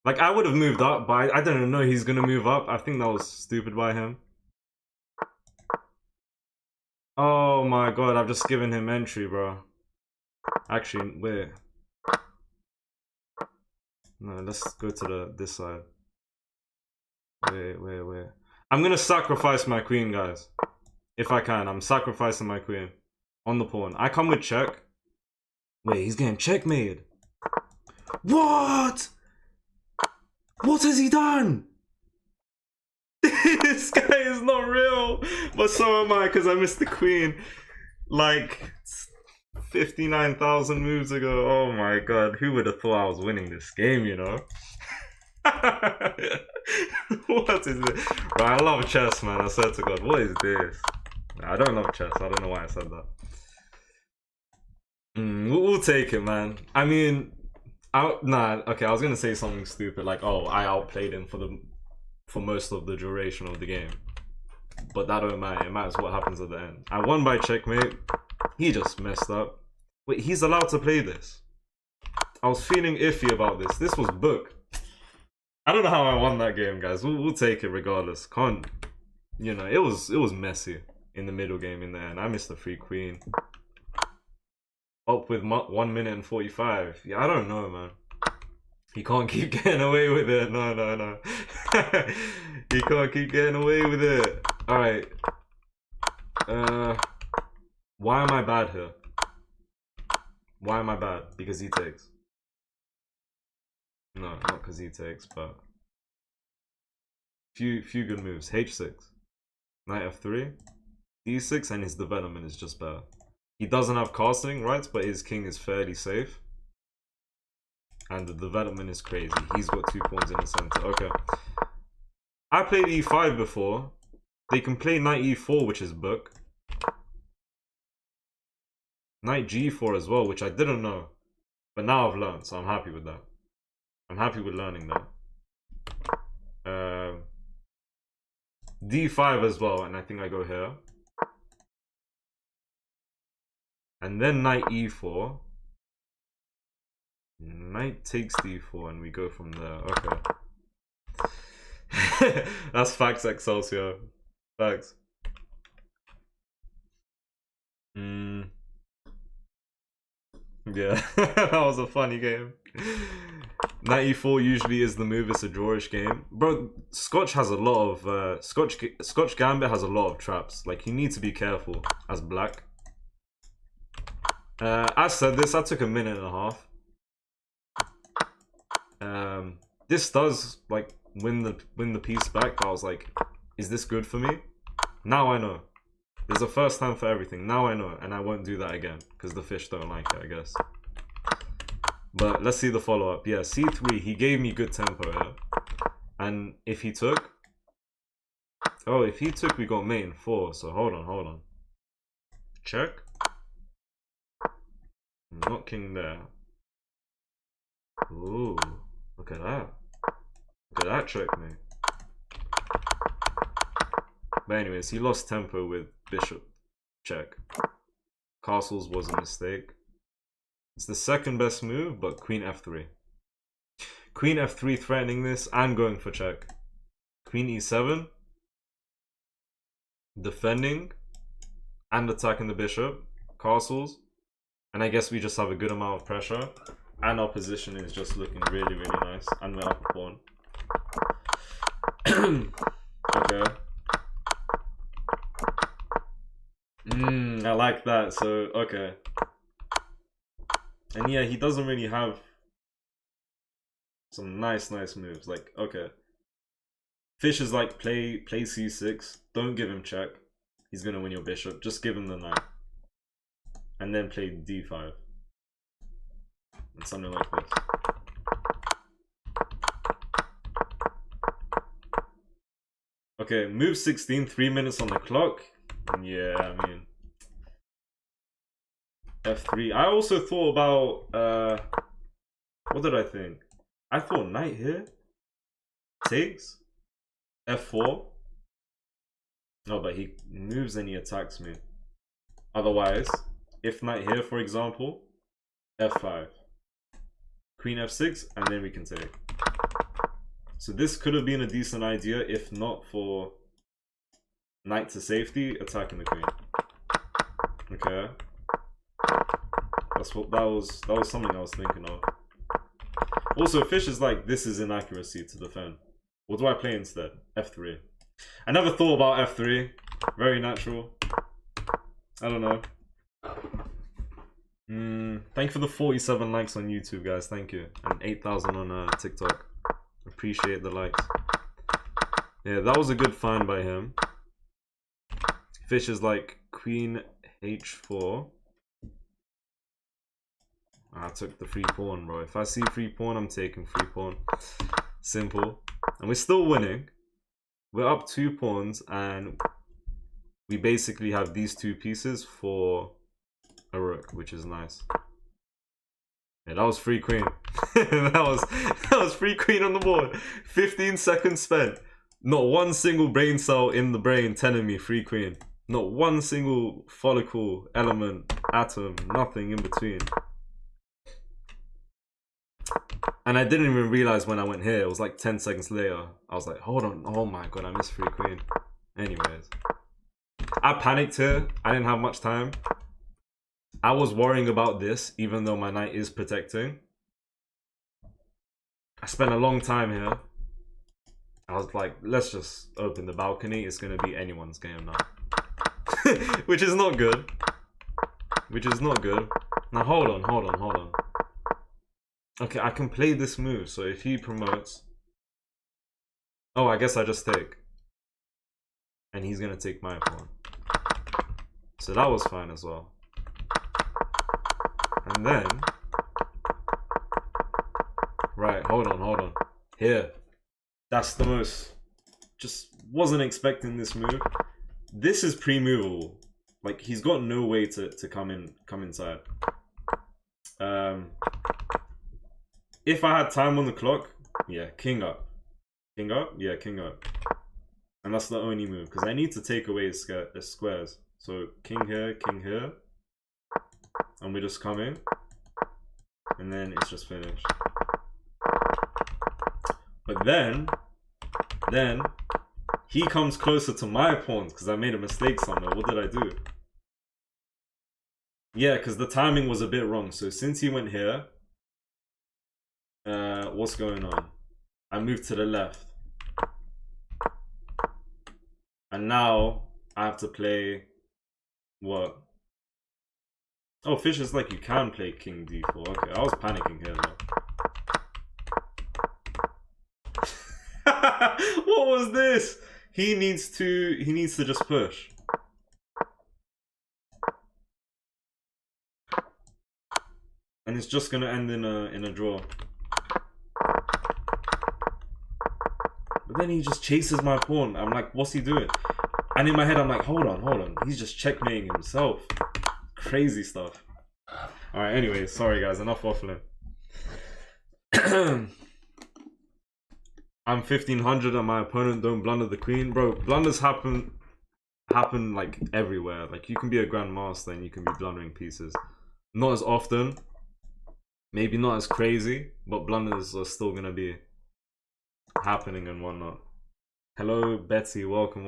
Like, I would have moved up, but I didn't know he's gonna move up. I think that was stupid by him. Oh my god, I've just given him entry, bro. Actually, wait. No, let's go to this side. Wait. I'm gonna sacrifice my queen, guys. If I can, I'm sacrificing my queen. On the pawn. I come with check. Wait, he's getting checkmated. What? What has he done? This guy is not real. But so am I, because I missed the queen. Like 59,000 moves ago. Oh my god. Who would have thought I was winning this game, you know? What is it? Bro, I love chess, man. I swear to god. What is this? I don't love chess. I don't know why I said that. We'll take it, man. I mean, okay, I was gonna say something stupid like, oh, I outplayed him for most of the duration of the game, but that don't matter. It matters what happens at the end. I won by checkmate. He just messed up. Wait, he's allowed to play this? I was feeling iffy about this. This was book. I don't know how I won that game, guys. We'll take it regardless. Can't, you know, it was messy in the middle game. In the end, I missed the free queen. Up with 1 minute and 45. Yeah, I don't know, man. He can't keep getting away with it. No. He can't keep getting away with it. Alright. Why am I bad here? Why am I bad? Because he takes. No, not because he takes, but few good moves. H6. Knight F3. D6, and his development is just better. He doesn't have casting rights, but his king is fairly safe. And the development is crazy. He's got 2 pawns in the center. Okay. I played e5 before. They can play knight e4, which is book. Knight g4 as well, which I didn't know. But now I've learned, so I'm happy with that. I'm happy with learning that. D5 as well, and I think I go here. And then knight e4. Knight takes d4 and we go from there. Okay. That's facts, Excelsior. Facts. Yeah, that was a funny game. Knight e4 usually is the move. It's a drawish game. Bro, Scotch has a lot of... Scotch Gambit has a lot of traps. Like, you need to be careful as black. I said this, I took a minute and a half. This does like win the piece back, but I was like, is this good for me? Now I know. There's a first time for everything. Now I know, and I won't do that again because the fish don't like it, I guess. But let's see the follow-up. Yeah, c3, he gave me good tempo here. And if he took... Oh, if he took, we got mate in 4, so hold on. Check. Not king there. Ooh, look at that. Look at that checkmate. But anyways, he lost tempo with bishop check. Castles was a mistake. It's the second best move, but queen f3. Queen f3 threatening this and going for check. Queen e7. Defending and attacking the bishop. Castles. And I guess we just have a good amount of pressure. And our position is just looking really, really nice. And we're up a pawn. Okay. I like that. So, okay. And yeah, he doesn't really have some nice moves. Like, okay. Fish is like, play c6. Don't give him check. He's going to win your bishop. Just give him the knight. And then play d5. And something like this. Okay, move 16, 3 minutes on the clock. Yeah, I mean... f3. I also thought about... what did I think? I thought knight here. takes f4. No, but he moves and he attacks me. Otherwise, if knight here, for example, f5, queen f6, and then we can take. So this could have been a decent idea if not for knight to safety attacking the queen. Okay, that's what that was something I was thinking of. Also, fish is like, this is inaccuracy to defend. What do I play instead? f3. I never thought about f3. Very natural. I don't know. Thank you for the 47 likes on YouTube, guys. Thank you. And 8,000 on TikTok. Appreciate the likes. Yeah, that was a good find by him. Fish is like queen h4. I took the free pawn, bro. If I see free pawn, I'm taking free pawn. Simple. And we're still winning. We're up 2 pawns, and we basically have these 2 pieces for a rook, which is nice. Yeah, that was free queen. that was free queen on the board. 15 seconds spent. Not one single brain cell in the brain telling me free queen. Not one single follicle, element, atom, nothing in between. And I didn't even realize when I went here. It was like 10 seconds later. I was like, hold on. Oh my god, I missed free queen. Anyways. I panicked here. I didn't have much time. I was worrying about this, even though my knight is protecting. I spent a long time here. I was like, let's just open the balcony. It's going to be anyone's game now. Which is not good. Which is not good. Now, hold on. Okay, I can play this move. So if he promotes... Oh, I guess I just take. And he's going to take my pawn. So that was fine as well. And then... Right, hold on. Here. That's the most... Just wasn't expecting this move. This is pre-movable. Like, he's got no way to come inside. If I had time on the clock, yeah, king up. King up? Yeah, king up. And that's the only move, because I need to take away his squares. So, king here, and we just come in. And then it's just finished. But then he comes closer to my pawns because I made a mistake somewhere. What did I do? Yeah, because the timing was a bit wrong. So since he went here, what's going on? I moved to the left. And now I have to play what? Oh, fish is like, you can play king d4. Okay, I was panicking here though. What was this? He needs to just push. And it's just gonna end in a draw. But then he just chases my pawn. I'm like, what's he doing? And in my head I'm like, hold on. He's just checkmating himself. Crazy stuff. Alright, anyway, sorry guys, enough waffling. I'm 1500 and my opponent don't blunder the queen. Bro, blunders happen like everywhere. Like, you can be a grandmaster and you can be blundering pieces. Not as often. Maybe not as crazy, but blunders are still gonna be happening and whatnot. Hello Betsy, welcome.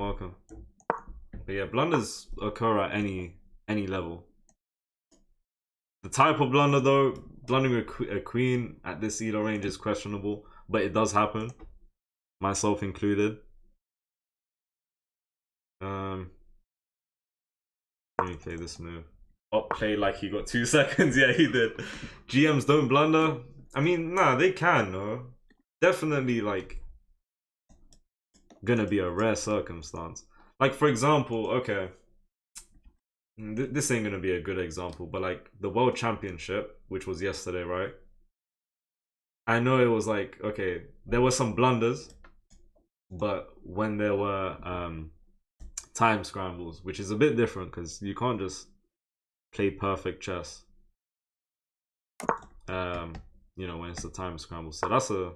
But yeah, blunders occur at any level. The type of blunder though, blundering a queen at this elo range is questionable, but it does happen. Myself included. Let me play this move. Oh, play like he got 2 seconds. Yeah, he did. GMs don't blunder. I mean, nah, they can, no. Definitely, like, gonna be a rare circumstance. Like, for example, okay. This ain't gonna be a good example, but like the World Championship, which was yesterday, right? I know it was like, okay, there were some blunders, but when there were time scrambles, which is a bit different because you can't just play perfect chess, you know, when it's a time scramble. So that's a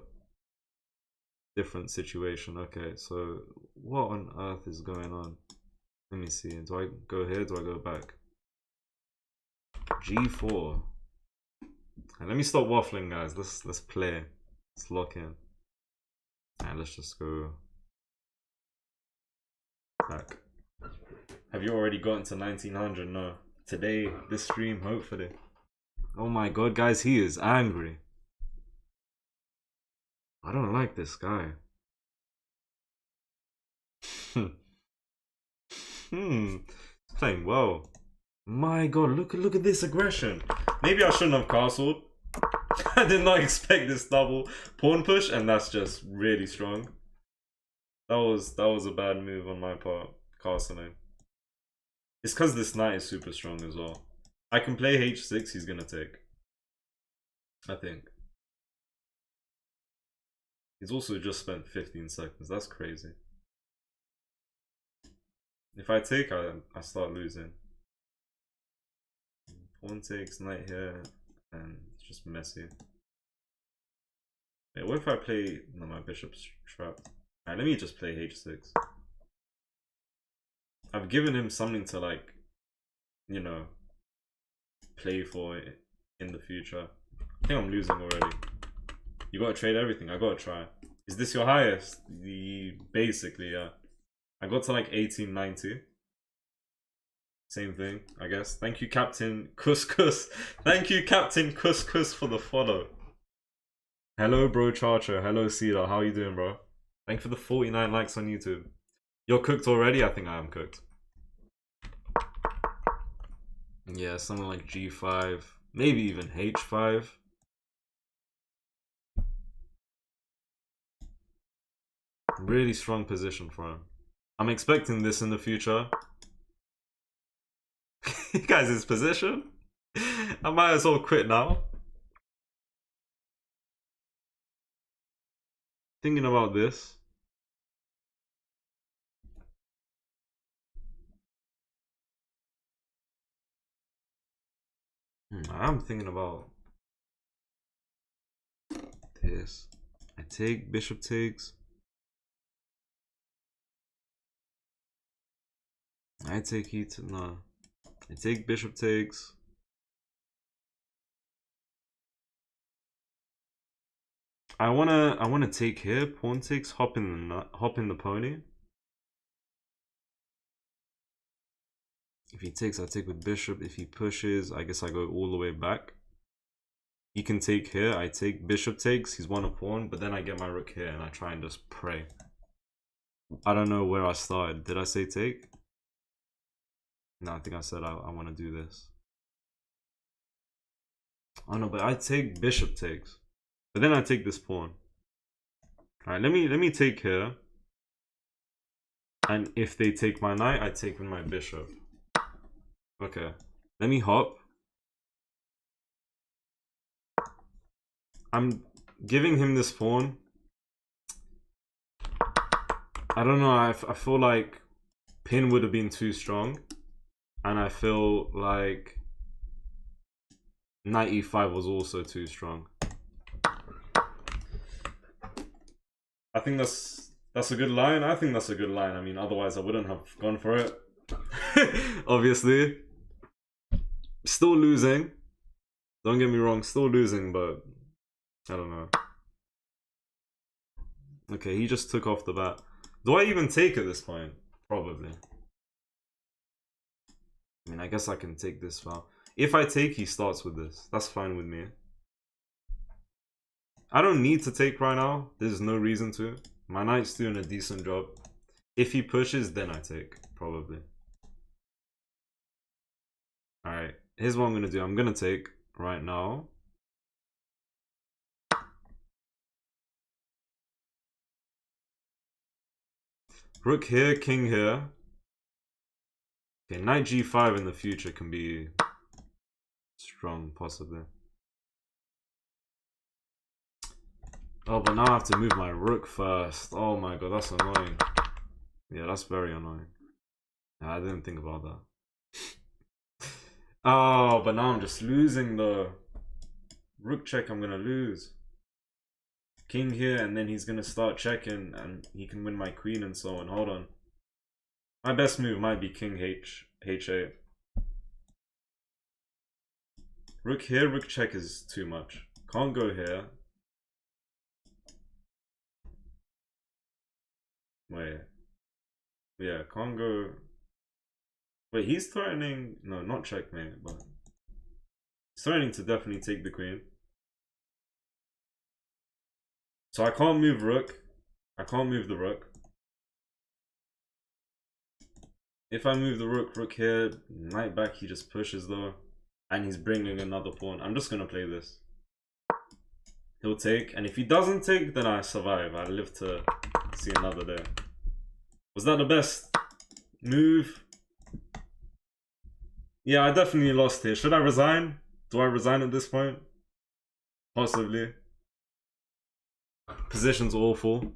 different situation. Okay, so what on earth is going on? Let me see. Do I go here? Do I go back? G4. And let me stop waffling, guys. Let's play. Let's lock in. And let's just go back. Have you already gotten to 1900? No. Today, this stream, hopefully. Oh my god, guys, he is angry. I don't like this guy. He's playing well. My god, look at this aggression. Maybe I shouldn't have castled. I did not expect this double pawn push, and that's just really strong. That was a bad move on my part, castling. It's because this knight is super strong as well. I can play h6, he's gonna take. I think. He's also just spent 15 seconds, that's crazy. If I take, I start losing. Pawn takes, knight here, and it's just messy. Wait, what if I play... No, my bishop's trapped. Alright, let me just play h6. I've given him something to, like, you know, play for in the future. I think I'm losing already. You gotta trade everything, I gotta try. Is this your highest? Basically, yeah. I got to like 1890. Same thing, I guess. Thank you, Captain Couscous. Thank you, Captain Couscous, for the follow. Hello, bro Charcher. Hello, Cedar. How you doing, bro? Thank you for the 49 likes on YouTube. You're cooked already? I think I am cooked. Yeah, something like G5. Maybe even H5. Really strong position for him. I'm expecting this in the future. Guys, his position? I might as well quit now. Thinking about this. I'm thinking about this. I take, bishop takes. I take heat. No. I take, bishop takes. I wanna take here. Pawn takes. Hop in the pony. If he takes, I take with bishop. If he pushes, I guess I go all the way back. He can take here. I take, bishop takes. He's won a pawn, but then I get my rook here and I try and just pray. I don't know where I started. Did I say take? No, I think I said I want to do this. Oh no, but I take, bishop takes. But then I take this pawn. Alright, let me take here. And if they take my knight, I take with my bishop. Okay. Let me hop. I'm giving him this pawn. I don't know, I feel like pin would have been too strong. And I feel like knight e5 was also too strong. I think that's a good line. I think that's a good line. I mean, otherwise I wouldn't have gone for it. Obviously. Still losing. Don't get me wrong, still losing, but I don't know. Okay, he just took off the bat. Do I even take at this point? Probably. I mean, I guess I can take this far. If I take, he starts with this. That's fine with me. I don't need to take right now. There's no reason to. My knight's doing a decent job. If he pushes, then I take. Probably. Alright. Here's what I'm going to do. I'm going to take right now. Rook here, king here. Okay, knight g5 in the future can be strong, possibly. Oh, but now I have to move my rook first. Oh my god, that's annoying. Yeah, that's very annoying. Yeah, I didn't think about that. Oh, but now I'm just losing the rook check. I'm gonna lose. king here, and then he's gonna start checking, and he can win my queen and so on. Hold on. My best move might be king h8. Rook here, rook check is too much. Can't go here. Wait. Yeah, can't go. Wait, he's threatening. No, not checkmate, but he's threatening to definitely take the queen. So I can't move rook. I can't move the rook. If I move the rook, rook here, knight back, he just pushes though. And he's bringing another pawn. I'm just gonna play this. He'll take, and if he doesn't take, then I survive. I live to see another day. Was that the best move? Yeah, I definitely lost here. Should I resign? Do I resign at this point? Possibly. Position's awful.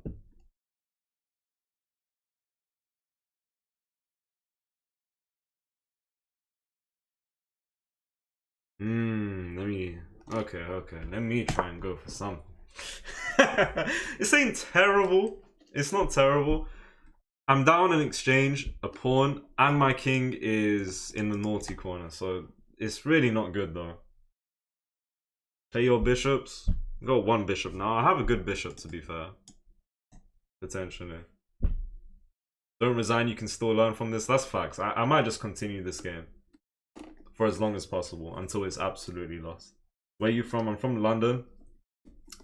Okay. Let me try and go for something. This ain't terrible. It's not terrible. I'm down in exchange, a pawn, and my king is in the naughty corner, so it's really not good though. Play your bishops. Got one bishop now. I have a good bishop, to be fair. Potentially. Don't resign, you can still learn from this. That's facts. I might just continue this game for as long as possible until it's absolutely lost. Where are you from? I'm from London,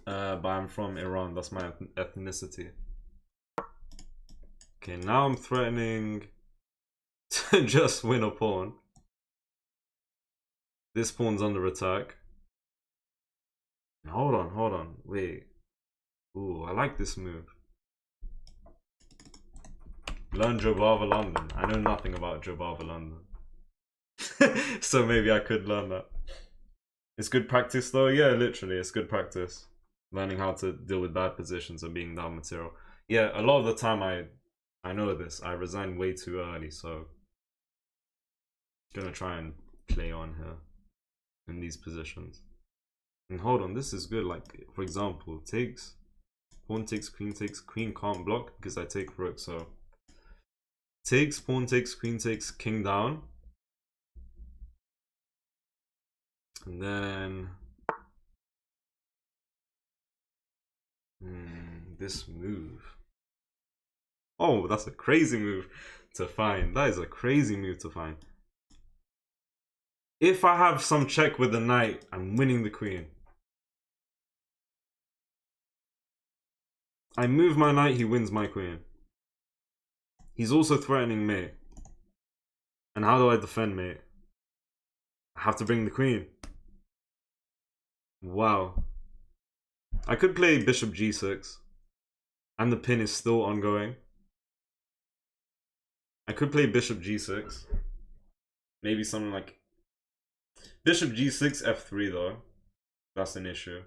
but I'm from Iran. That's my ethnicity. Okay, now I'm threatening to just win a pawn. This pawn's under attack. Hold on. Wait. Ooh, I like this move. Learn Jobava London. I know nothing about Jobava London. So maybe I could learn that. It's good practice though. Yeah, literally, it's good practice. Learning how to deal with bad positions and being down material. Yeah, a lot of the time I know this. I resign way too early, so gonna try and play on here in these positions. And hold on, this is good. Like, for example, takes, pawn takes, queen can't block because I take rook, so takes, pawn takes, queen takes, king down. And then this move. Oh, that's a crazy move to find. That is a crazy move to find. If I have some check with the knight, I'm winning the queen. I move my knight, he wins my queen. He's also threatening mate. And how do I defend mate? I have to bring the queen. Wow. I could play bishop g6. And the pin is still ongoing. I could play bishop g6. Maybe something like bishop g6, f3 though. That's an issue.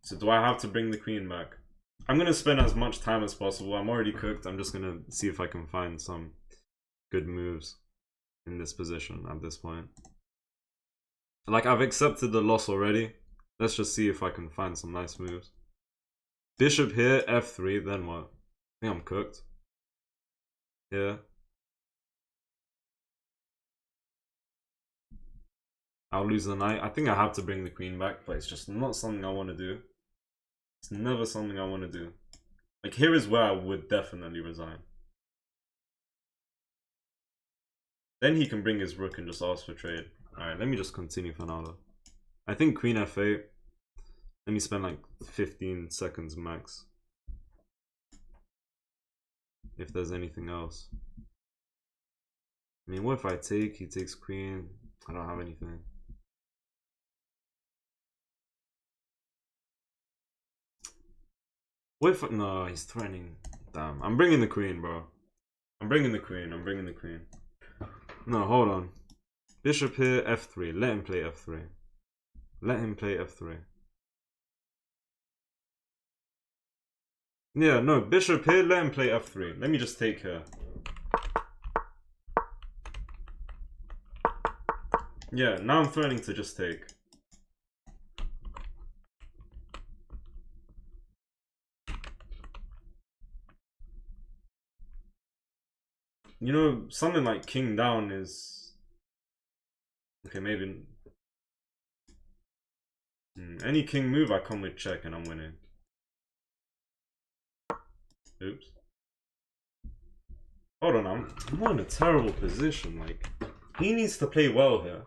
So do I have to bring the queen back? I'm going to spend as much time as possible. I'm already cooked. I'm just going to see if I can find some good moves in this position at this point. Like, I've accepted the loss already. Let's just see if I can find some nice moves. Bishop here, f3, then what? I think I'm cooked. Yeah. I'll lose the knight. I think I have to bring the queen back, but it's just not something I want to do. It's never something I want to do. Like, here is where I would definitely resign. Then he can bring his rook and just ask for trade. Alright, let me just continue for now though. I think queen f8. Let me spend like 15 seconds max. If there's anything else. I mean, what if I take? He takes queen. I don't have anything. What if... No, he's threatening. Damn. I'm bringing the queen, bro. I'm bringing the queen. No, hold on. Bishop here, f3. Let him play f3. Let him play f3. Yeah, no, bishop here, let him play f3. Let me just take here. Yeah, now I'm threatening to just take. You know, something like king down is... Okay, maybe... Any king move, I come with check and I'm winning. Oops. Hold on, I'm not in a terrible position. Like, he needs to play well here.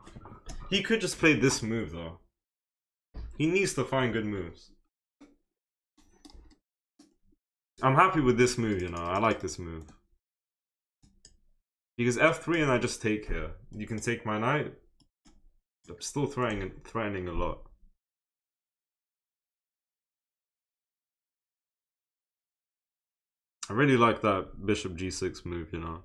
He could just play this move, though. He needs to find good moves. I'm happy with this move, you know. I like this move. Because f3 and I just take here. You can take my knight. I'm still threatening a lot. I really like that bishop g6 move, you know.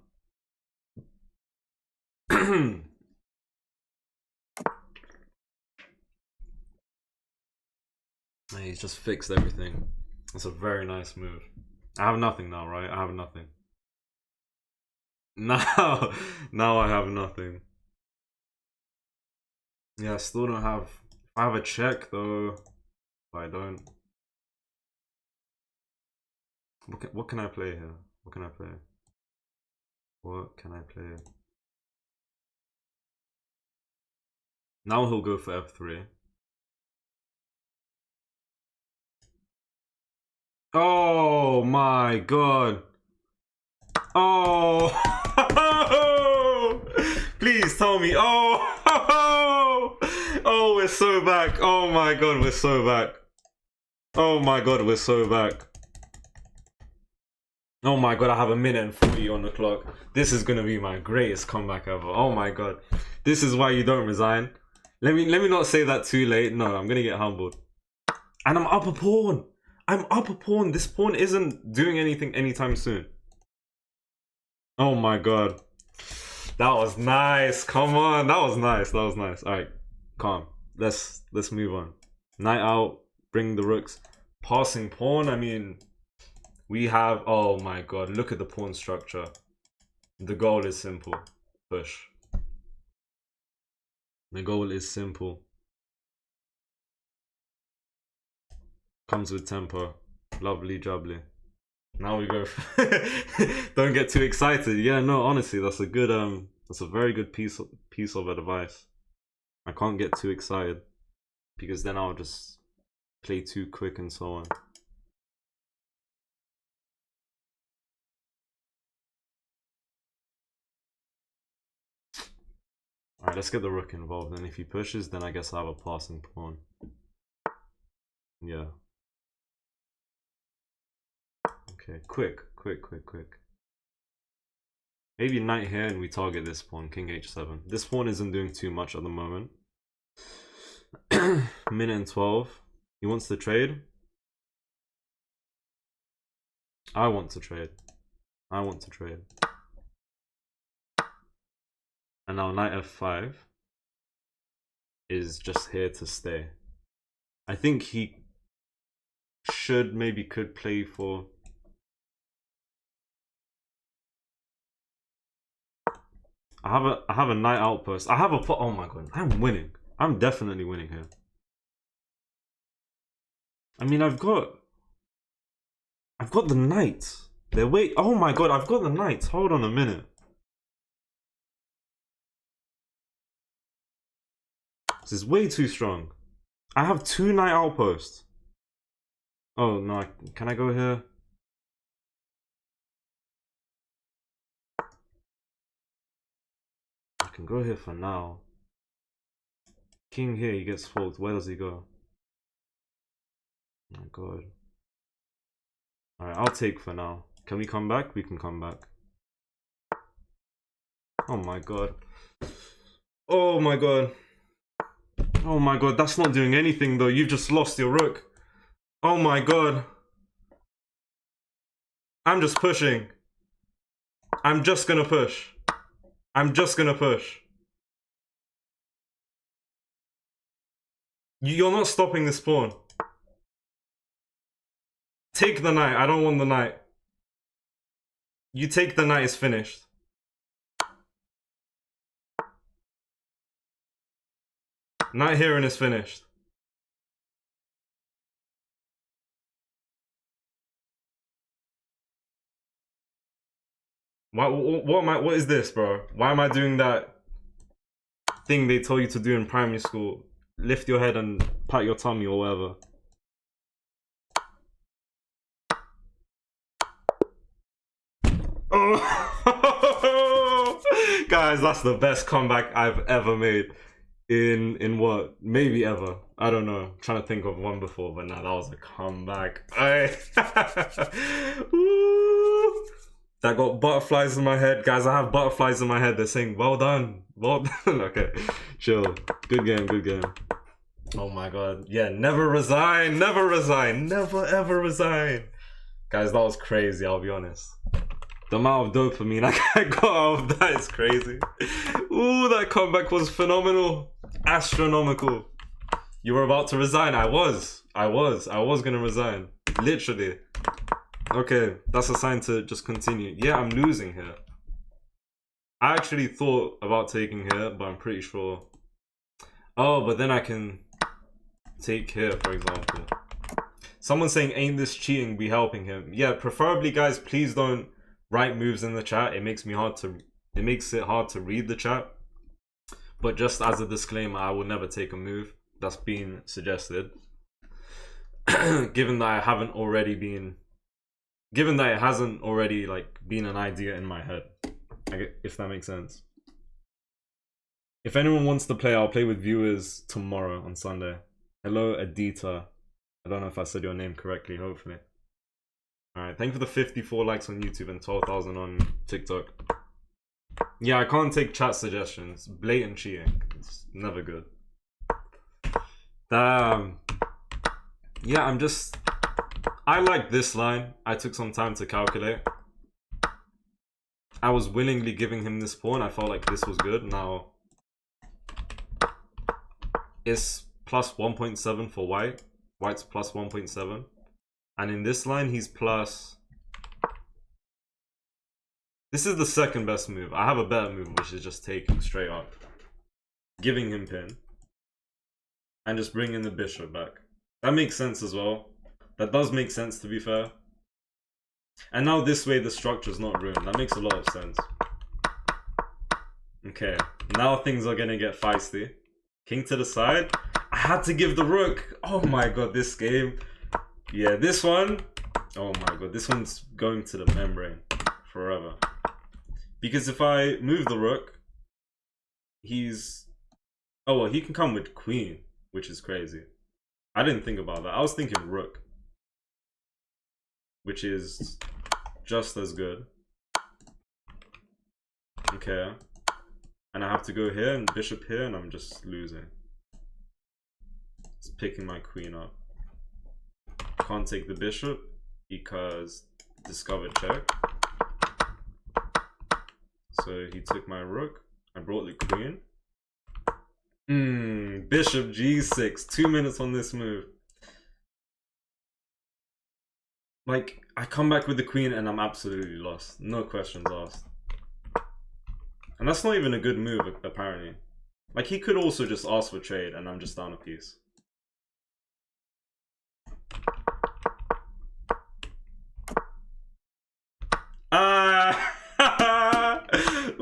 He's just fixed everything. That's a very nice move. I have nothing now, right? I have nothing. Now I have nothing. Yeah, I still don't have... I have a check, though. But I don't... What can I play here? What can I play? What can I play? Now he'll go for f3. Oh my god. Oh. Please tell me. Oh. Oh, we're so back. Oh my god, we're so back. Oh my god, we're so back. Oh my god, I have 1:40 on the clock. This is gonna be my greatest comeback ever. Oh my god. This is why you don't resign. Let me not say that too late. No, I'm gonna get humbled. And I'm up a pawn. I'm up a pawn. This pawn isn't doing anything anytime soon. Oh my god. That was nice. Come on. That was nice. That was nice. Alright. Calm. Let's move on. Knight out. Bring the rooks. Passing pawn. I mean, we have... Oh my god. Look at the pawn structure. The goal is simple. Push. The goal is simple. Comes with tempo. Lovely jubbly. Now we go. Don't get too excited. Yeah, no, honestly, that's a good that's a very good piece of advice. I can't get too excited because then I'll just play too quick and so on. Alright, let's get the rook involved, and if he pushes, then I guess I have a passing pawn. Yeah. Okay, quick. Maybe knight here and we target this pawn, king h7. This pawn isn't doing too much at the moment. 1:12. He wants to trade. I want to trade. And now knight f5 is just here to stay. I think he could play for... I have a knight outpost. I have a... Oh my god, I'm winning. I'm definitely winning here. I mean, I've got the knights. Oh my god, I've got the knights. Hold on a minute. This is way too strong. I have 2 knight outposts. Oh no, can I go here? I can go here for now. King here, he gets folded. Where does he go? Oh my god. Alright, I'll take for now. Can we come back? We can come back. Oh my god. Oh my god. Oh my god, that's not doing anything though. You've just lost your rook. Oh my god. I'm just pushing. I'm just gonna push. You're not stopping this pawn. Take the knight. I don't want the knight. You take the knight, it's finished. Knight here and it's finished. What is this, bro? Why am I doing that thing they told you to do in primary school? Lift your head and pat your tummy or whatever. Oh, guys, that's the best comeback I've ever made. In what? Maybe ever. I don't know. I'm trying to think of one before, but nah, that was a comeback. Woo. That got butterflies in my head. Guys, I have butterflies in my head. They're saying, well done. Well done. Okay, chill. Good game, good game. Oh my god. Yeah, never resign. Never resign. Never ever resign. Guys, that was crazy, I'll be honest. The amount of dopamine I got out of that is crazy. Ooh, that comeback was phenomenal. Astronomical. You were about to resign. I was gonna resign. Literally. Okay, that's a sign to just continue. Yeah, I'm losing here. I actually thought about taking here, but I'm pretty sure. Oh, but then I can take here, for example. Someone's saying, ain't this cheating, be helping him. Yeah, preferably, guys, please don't write moves in the chat. It makes it hard to read the chat. But just as a disclaimer, I will never take a move that's been suggested. Given that it hasn't already like been an idea in my head, if that makes sense. If anyone wants to play, I'll play with viewers tomorrow on Sunday. Hello, Adita. I don't know if I said your name correctly, hopefully. Alright, thank you for the 54 likes on YouTube and 12,000 on TikTok. Yeah, I can't take chat suggestions. Blatant cheating. It's never good. Damn. Yeah, I like this line. I took some time to calculate. I was willingly giving him this pawn. I felt like this was good. Now, it's plus 1.7 for white. White's plus 1.7. And in this line, he's plus... This is the second best move. I have a better move, which is just taking straight up. Giving him pin. And just bringing the bishop back. That makes sense as well. That does make sense, to be fair. And now this way, the structure's not ruined. That makes a lot of sense. Okay. Now things are gonna get feisty. King to the side. I had to give the rook. Oh my god, this game. Yeah, this one. Oh my god, this one's going to the membrane forever. Because if I move the rook, he's... Oh, well, he can come with queen, which is crazy. I didn't think about that. I was thinking rook, which is just as good. Okay. And I have to go here and bishop here, and I'm just losing. It's picking my queen up. Can't take the bishop because discovered check. So he took my rook. I brought the queen. Bishop g6. 2 minutes on this move. Like, I come back with the queen and I'm absolutely lost. No questions asked. And that's not even a good move, apparently. Like, he could also just ask for trade and I'm just down a piece.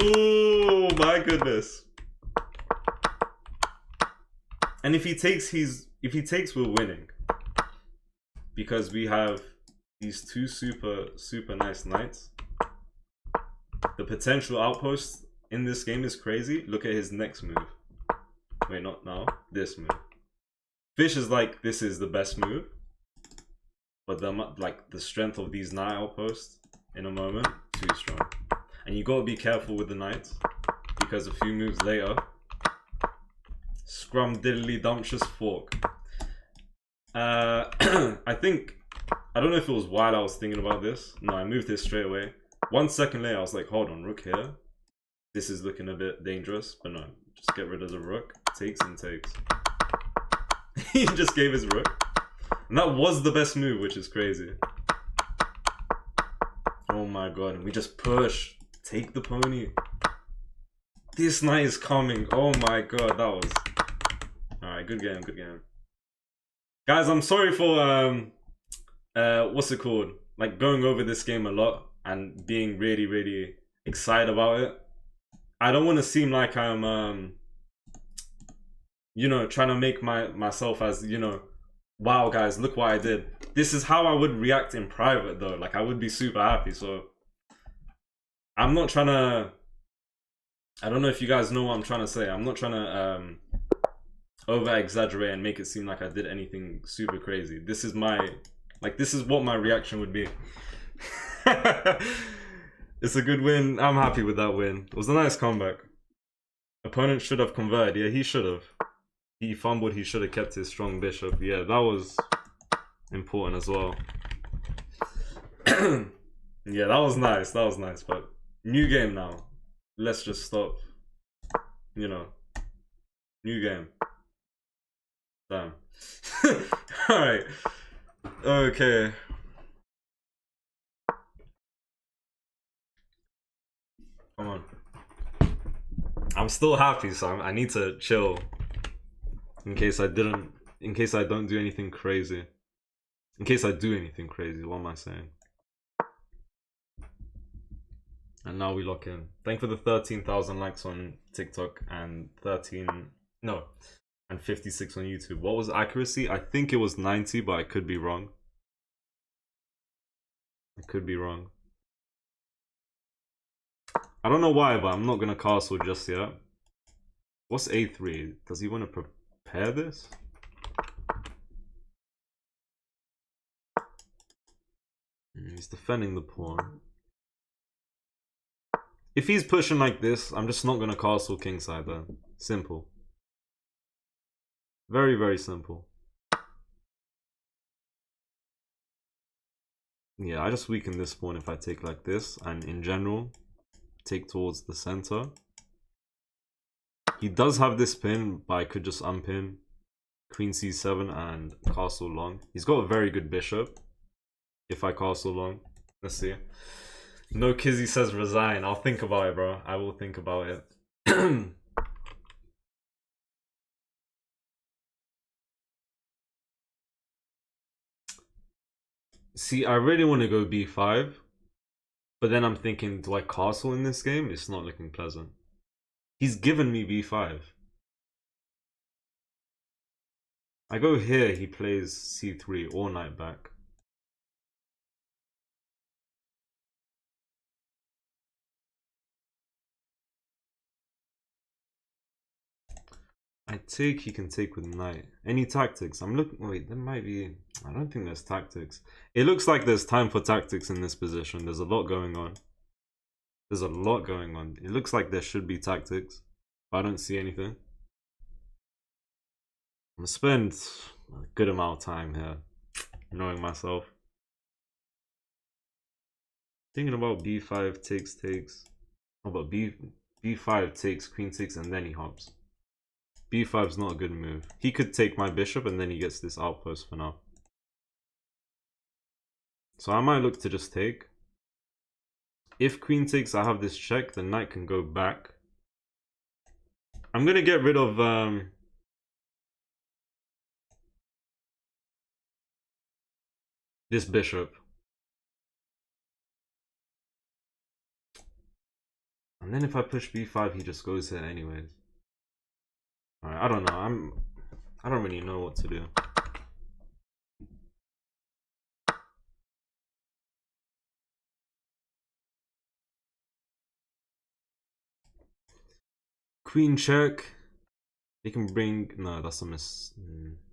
Oh my goodness. And if he takes, we're winning. Because we have these two super nice knights. The potential outpost in this game is crazy. Look at his next move. Wait, not now. This move. Fish is like, this is the best move. But the strength of these knight outposts in a moment, too strong. And you gotta be careful with the knights. Because a few moves later, scrum diddly dumptious fork. I don't know if it was while I was thinking about this. No, I moved this straight away. 1 second later, I was like, hold on, rook here. This is looking a bit dangerous. But no, just get rid of the rook. Takes and takes. He just gave his rook. And that was the best move, which is crazy. Oh my god, and we just push. Take the pony. This knight is coming. Oh my god, that was... good game, good game. Guys, I'm sorry for what's it called? Like going over this game a lot and being really, really excited about it. I don't want to seem like I'm you know, trying to make myself as, you know, wow guys, look what I did. This is how I would react in private though. Like I would be super happy. So I'm not trying to, I don't know if you guys know what I'm trying to say. I'm not trying to over exaggerate and make it seem like I did anything super crazy. This is my, like, this is what my reaction would be. It's a good win. I'm happy with that win. It was a nice comeback. Opponent should have converted. Yeah, he should have. He fumbled. He should have kept his strong bishop. Yeah, that was important as well. Yeah, that was nice. That was nice. But new game now. Let's just stop. You know. New game. Damn. Alright. Okay. Come on. I'm still happy, so I need to chill. In case I don't do anything crazy. In case I do anything crazy, what am I saying? And now we lock in. Thank you for the 13,000 likes on TikTok and 56 on YouTube. What was accuracy? I think it was 90, but I could be wrong. I could be wrong. I don't know why, but I'm not gonna castle just yet. What's A3? Does he want to prepare this? He's defending the pawn. If he's pushing like this, I'm just not gonna castle kingside then. Simple. Very, very simple. Yeah, I just weaken this pawn if I take like this, and in general, take towards the center. He does have this pin, but I could just unpin. Queen c7 and castle long. He's got a very good bishop. If I castle long. Let's see. No Kizzy says resign. I'll think about it, bro. I will think about it. See, I really want to go b5. But then I'm thinking, do I castle in this game? It's not looking pleasant. He's given me b5. I go here, he plays c3 or knight back. I take, he can take with knight. Any tactics? I'm looking, wait, there might be, I don't think there's tactics. It looks like there's time for tactics in this position. There's a lot going on. There's a lot going on. It looks like there should be tactics, but I don't see anything. I'm gonna spend a good amount of time here, knowing myself. Thinking about b5 takes. How about b5 takes, queen takes, and then he hops. b5 is not a good move. He could take my bishop and then he gets this outpost for now. So I might look to just take. If queen takes, I have this check, the knight can go back. I'm gonna get rid of this bishop. And then if I push b5, he just goes here anyways. Alright, I don't know. I don't really know what to do. Queen check. He can bring, no, that's a miss.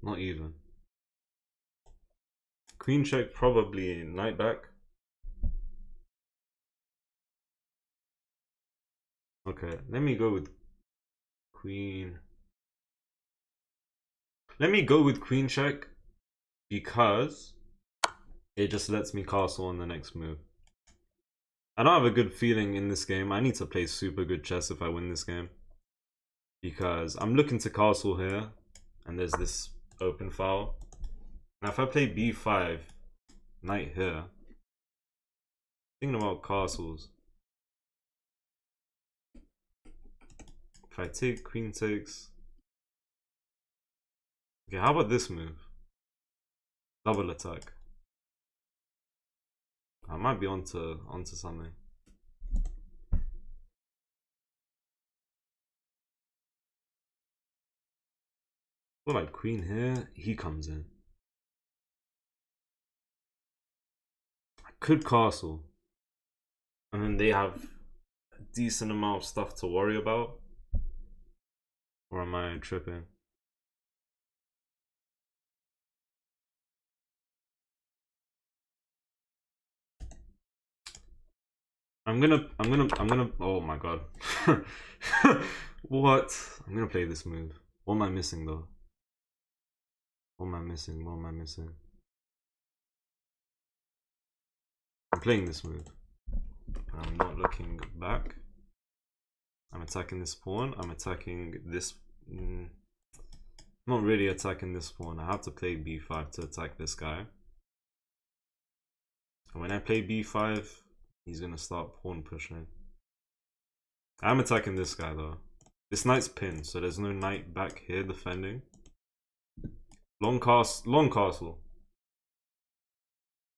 Not even. Queen check, probably knight back. Okay, let me go with queen. Let me go with queen check because it just lets me castle on the next move. I don't have a good feeling in this game. I need to play super good chess if I win this game. Because I'm looking to castle here and there's this open file. Now if I play b5, knight here, thinking about castles. If I take queen takes, Okay, how about this move? Double attack. I might be onto something. Well, like queen here, he comes in. I could castle. And then they have a decent amount of stuff to worry about. Or am I tripping? I'm gonna, oh my god. What? I'm gonna play this move. What am I missing though? What am I missing? What am I missing? I'm playing this move. I'm not looking back. I'm attacking this pawn. I'm attacking this. Not really attacking this pawn. I have to play b5 to attack this guy. And when I play b5, he's gonna start pawn pushing. I'm attacking this guy though. This knight's pinned, so there's no knight back here defending. Long castle.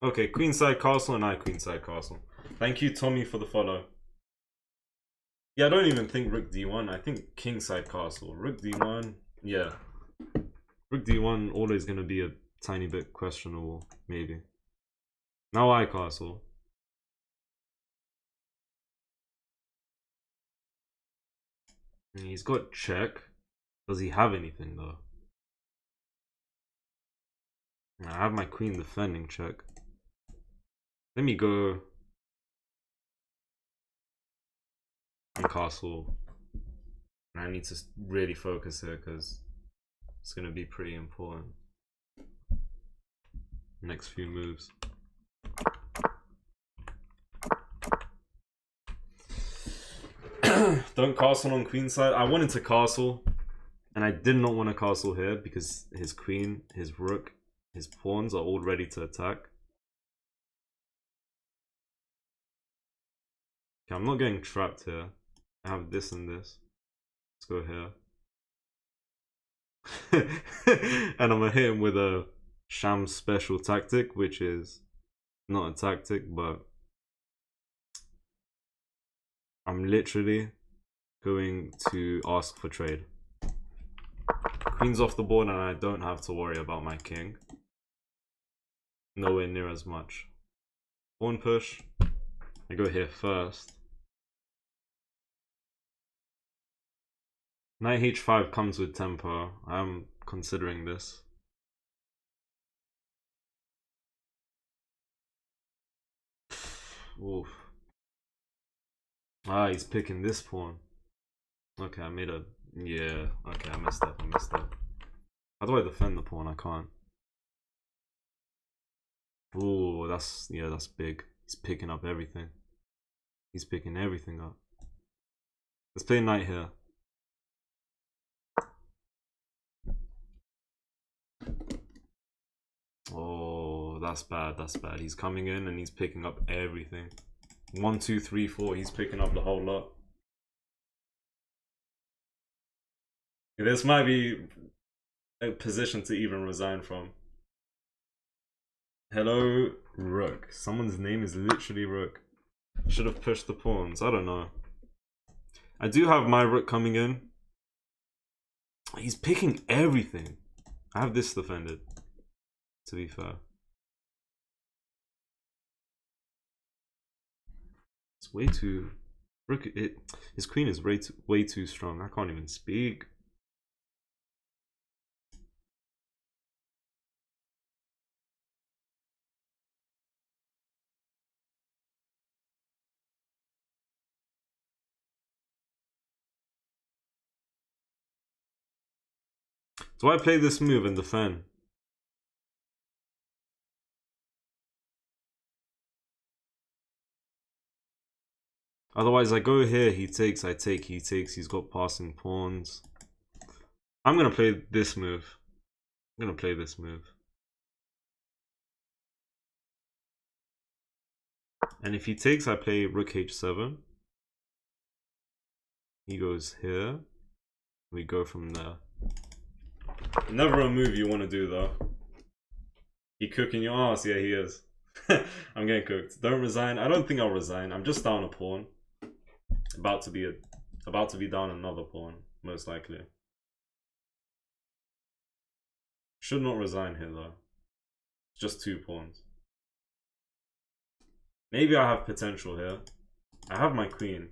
Okay, queenside castle and I queenside castle. Thank you, Tommy, for the follow. Yeah, I don't even think rook d1. I think kingside castle. Rook d1, yeah. Rook d1 always gonna be a tiny bit questionable, maybe. Now I castle. He's got check. Does he have anything though? I have my queen defending check. Let me go and castle. And I need to really focus here because it's going to be pretty important. Next few moves. Don't castle on queenside. I wanted to castle. And I did not want to castle here because his queen, his rook, his pawns are all ready to attack. Okay, I'm not getting trapped here. I have this and this. Let's go here. And I'm gonna hit him with a Shamz special tactic, which is not a tactic, but I'm literally going to ask for trade. Queen's off the board and I don't have to worry about my king. Nowhere near as much. Pawn push. I go here first. Knight h5 comes with tempo. I'm considering this. Oof. Ah, he's picking this pawn. Okay, I made a... Yeah, okay, I messed up. How do I defend the pawn? I can't. Ooh, that's big. He's picking up everything. He's picking everything up. Let's play knight here. Oh, that's bad. He's coming in and he's picking up everything. 1, 2, 3, 4. He's picking up the whole lot. This might be a position to even resign from. Hello, Rook. Someone's name is literally Rook. Should have pushed the pawns. I don't know. I do have my Rook coming in. He's picking everything. I have this defended, to be fair. It's way too... Rook, his queen is way too strong. I can't even speak. Do I play this move and defend? Otherwise, I go here, he takes, I take, he takes. He's got passing pawns. I'm going to play this move. I'm going to play this move. And if he takes, I play rook h7. He goes here. We go from there. Never a move you want to do though. He cooking your ass, yeah he is. I'm getting cooked. Don't resign. I don't think I'll resign. I'm just down a pawn. About to be down another pawn, most likely. Should not resign here though. Just 2 pawns. Maybe I have potential here. I have my queen.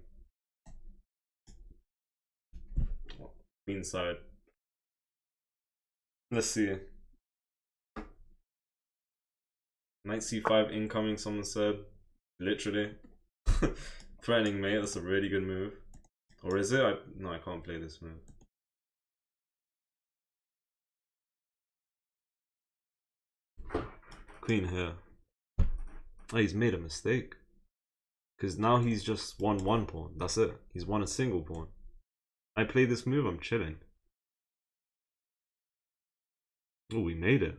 Queen side. Let's see. Knight c5 incoming, someone said. Literally. Threatening mate, that's a really good move. Or is it? No, I can't play this move. Queen here. Oh, he's made a mistake. Because now he's just won 1 pawn. That's it. He's won a single pawn. I play this move, I'm chilling. Oh, we made it.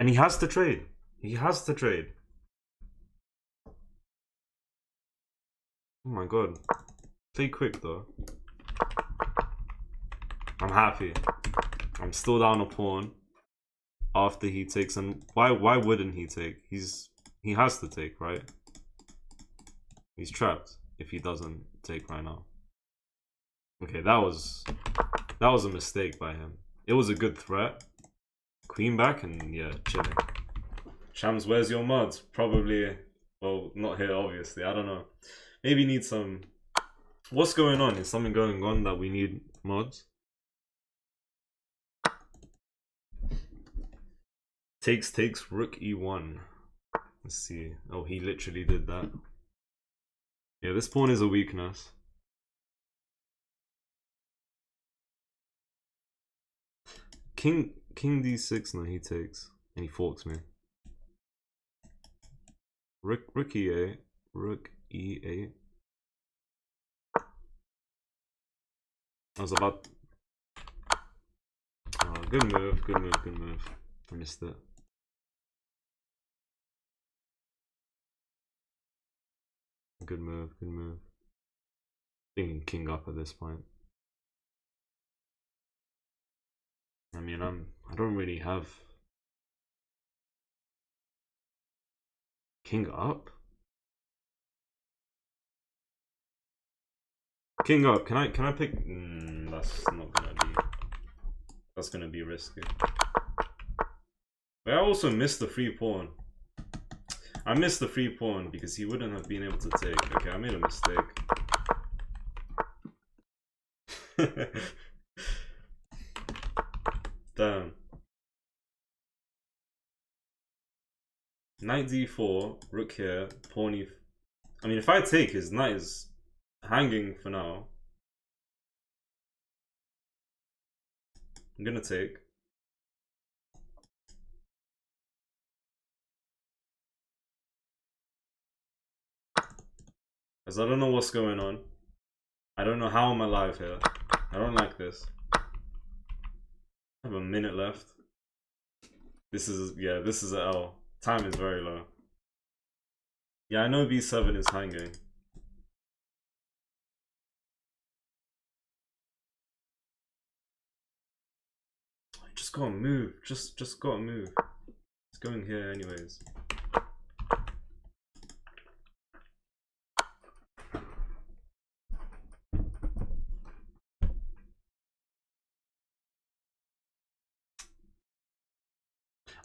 And he has to trade. He has to trade. Oh my god. Play quick though. I'm happy. I'm still down a pawn. After he takes, and why wouldn't he take? He has to take, right? He's trapped if he doesn't take right now. Okay, that was a mistake by him. It was a good threat. Queen back and yeah, chilling. Shams, where's your mods? Probably, well, not here obviously. I don't know. Maybe need some. What's going on? Is something going on that we need mods? Takes rook e1. Let's see. Oh, he literally did that. Yeah, this pawn is a weakness. King d6. No, he takes and he forks me. Rook e8. Rook e8. I was about. Oh, good move. Good move. Good move. I missed it. Good move, good move. Thinking king up at this point. I mean, I don't really have king up. King up. Can I pick? That's not gonna be. That's gonna be risky. But I also missed the free pawn. I missed the free pawn because he wouldn't have been able to take. Okay, I made a mistake. Damn. Knight d4, rook here, pawn e. I mean, if I take, his knight is hanging for now. I'm gonna take. Because I don't know what's going on. I don't know how I'm alive here. I don't like this. I have a minute left. This is, yeah, this is an L. Time is very low. Yeah, I know b7 is hanging. I just gotta move. Just gotta move. It's going here anyways.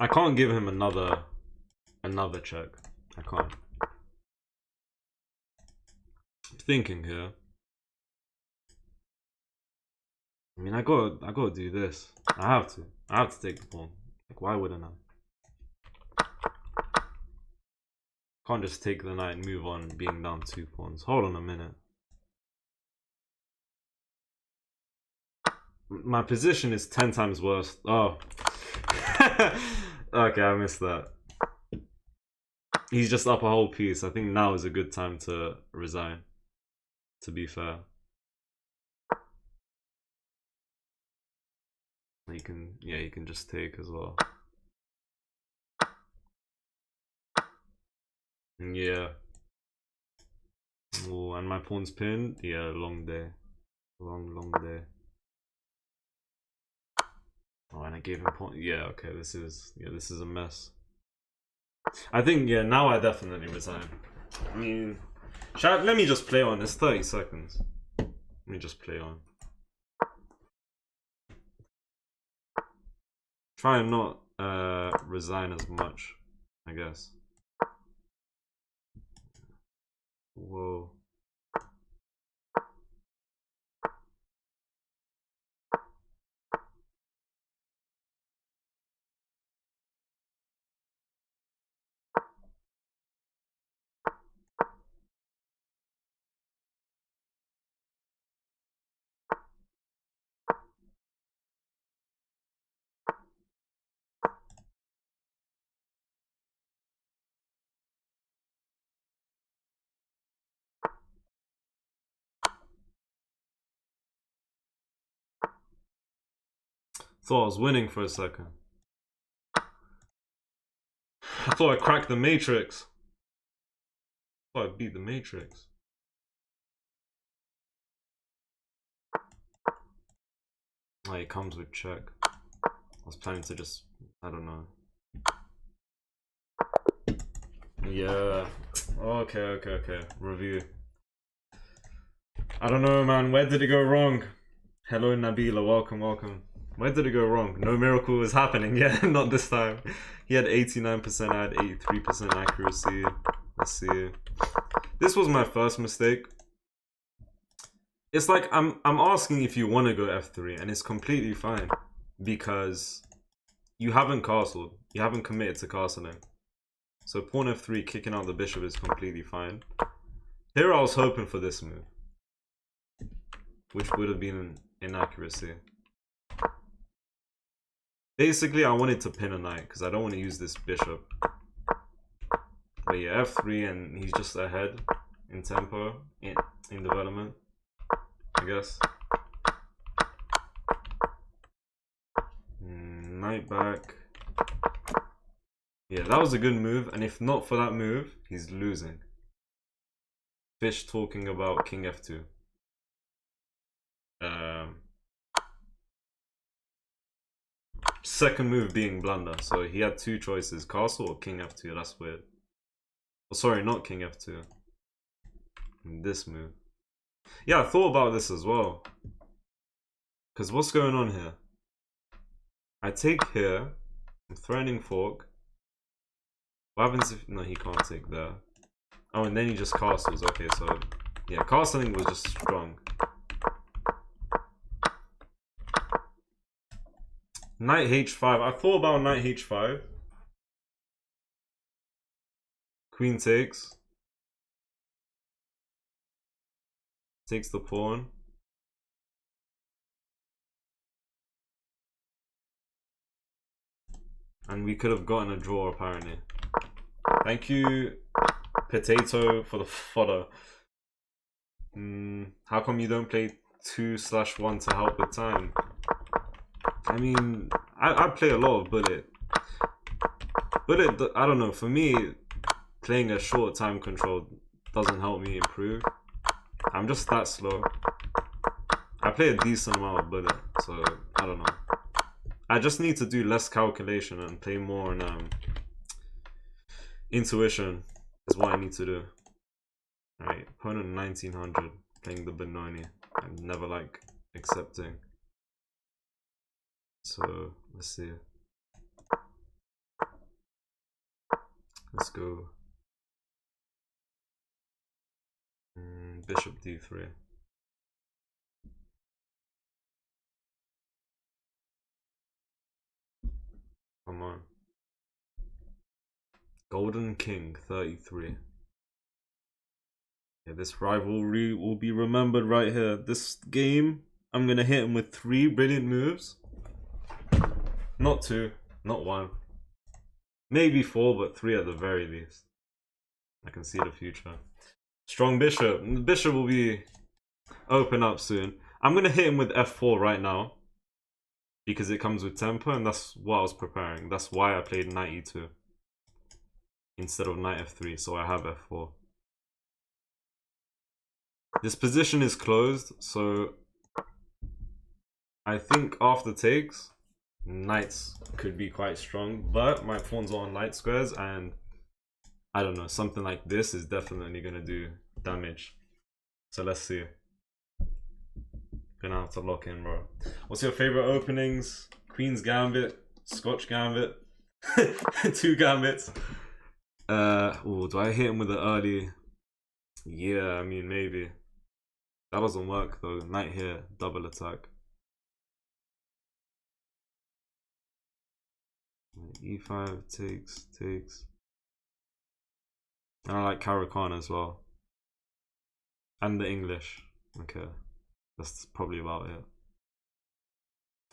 I can't give him another check. I can't. I'm thinking here. I mean, I gotta do this. I have to take the pawn. Like, why wouldn't I? Can't just take the knight and move on being down 2 pawns. Hold on a minute. My position is 10 times worse. Oh. Okay, I missed that. He's just up a whole piece. I think now is a good time to resign, to be fair. You can just take as well. Yeah. Oh, and my pawn's pinned. Yeah, long day. Long day. I gave him point. Yeah, okay, this is a mess. I think now I definitely resign. I mean, let me just play on. It's 30 seconds. Let me just play on. Try and not resign as much, I guess. Whoa. Thought I was winning for a second. I thought I cracked the Matrix. I thought I beat the Matrix. Oh, it comes with check. I was planning to just, I don't know. Yeah. Okay. Review. I don't know, man. Where did it go wrong? Hello, Nabila. Welcome. Where did it go wrong? No miracle is happening. Yeah, not this time. He had 89%, I had 83% accuracy. Let's see. This was my first mistake. It's like I'm asking if you want to go f3, and it's completely fine because you haven't castled. You haven't committed to castling. So pawn f3, kicking out the bishop is completely fine. Here I was hoping for this move, which would have been an inaccuracy. Basically, I wanted to pin a knight because I don't want to use this bishop. But yeah, f3, and he's just ahead in tempo, in development, I guess. Knight back. Yeah, that was a good move, and if not for that move, he's losing. Fish talking about king f2. Second move being blunder, so he had two choices, castle or king f2. That's weird. Oh, sorry, not king f2. This move. Yeah, I thought about this as well. Because what's going on here? I take here, I'm threatening fork. What happens if... No, he can't take there. Oh, and then he just castles. Okay, so... Yeah, castling was just strong. Knight h5. I thought about knight h5. Queen takes. Takes the pawn. And we could have gotten a draw, apparently. Thank you, Potato, for the fodder. How come you don't play 2/1 to help with time? I mean, I play a lot of bullet. Bullet, I don't know, for me, playing a short time control doesn't help me improve. I'm just that slow. I play a decent amount of bullet, so I don't know. I just need to do less calculation and play more on intuition is what I need to do. Alright, opponent 1900, playing the Benoni. I never like accepting. So, let's see. Let's go. Bishop d3. Come on. Golden King 33. Yeah, this rivalry will be remembered right here. This game, I'm gonna hit him with 3 brilliant moves. Not 2, not 1. Maybe 4, but 3 at the very least. I can see the future. Strong bishop. The bishop will be open up soon. I'm gonna hit him with f4 right now, because it comes with tempo, and that's what I was preparing. That's why I played knight e2 instead of knight f3, so I have f4. This position is closed, so I think after takes, knights could be quite strong, but my pawns are on light squares, and I don't know, something like this is definitely gonna do damage. So let's see. Gonna have to lock in, bro. What's your favorite openings? Queen's Gambit, Scotch Gambit, 2 gambits. Oh, do I hit him with an early? Yeah, I mean maybe. That doesn't work though. Knight here, double attack. E5 takes. And I like Caracan as well. And the English. Okay. That's probably about it.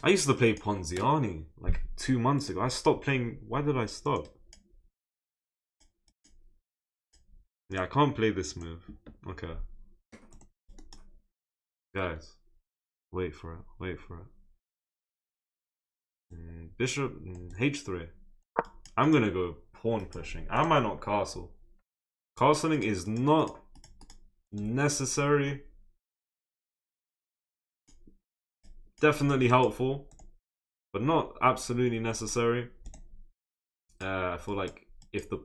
I used to play Ponziani like 2 months ago. I stopped playing. Why did I stop? Yeah, I can't play this move. Okay. Guys. Wait for it. Wait for it. Bishop H3. I'm gonna go pawn pushing. I might not castle. Castling is not necessary. Definitely helpful, but not absolutely necessary. I feel like if the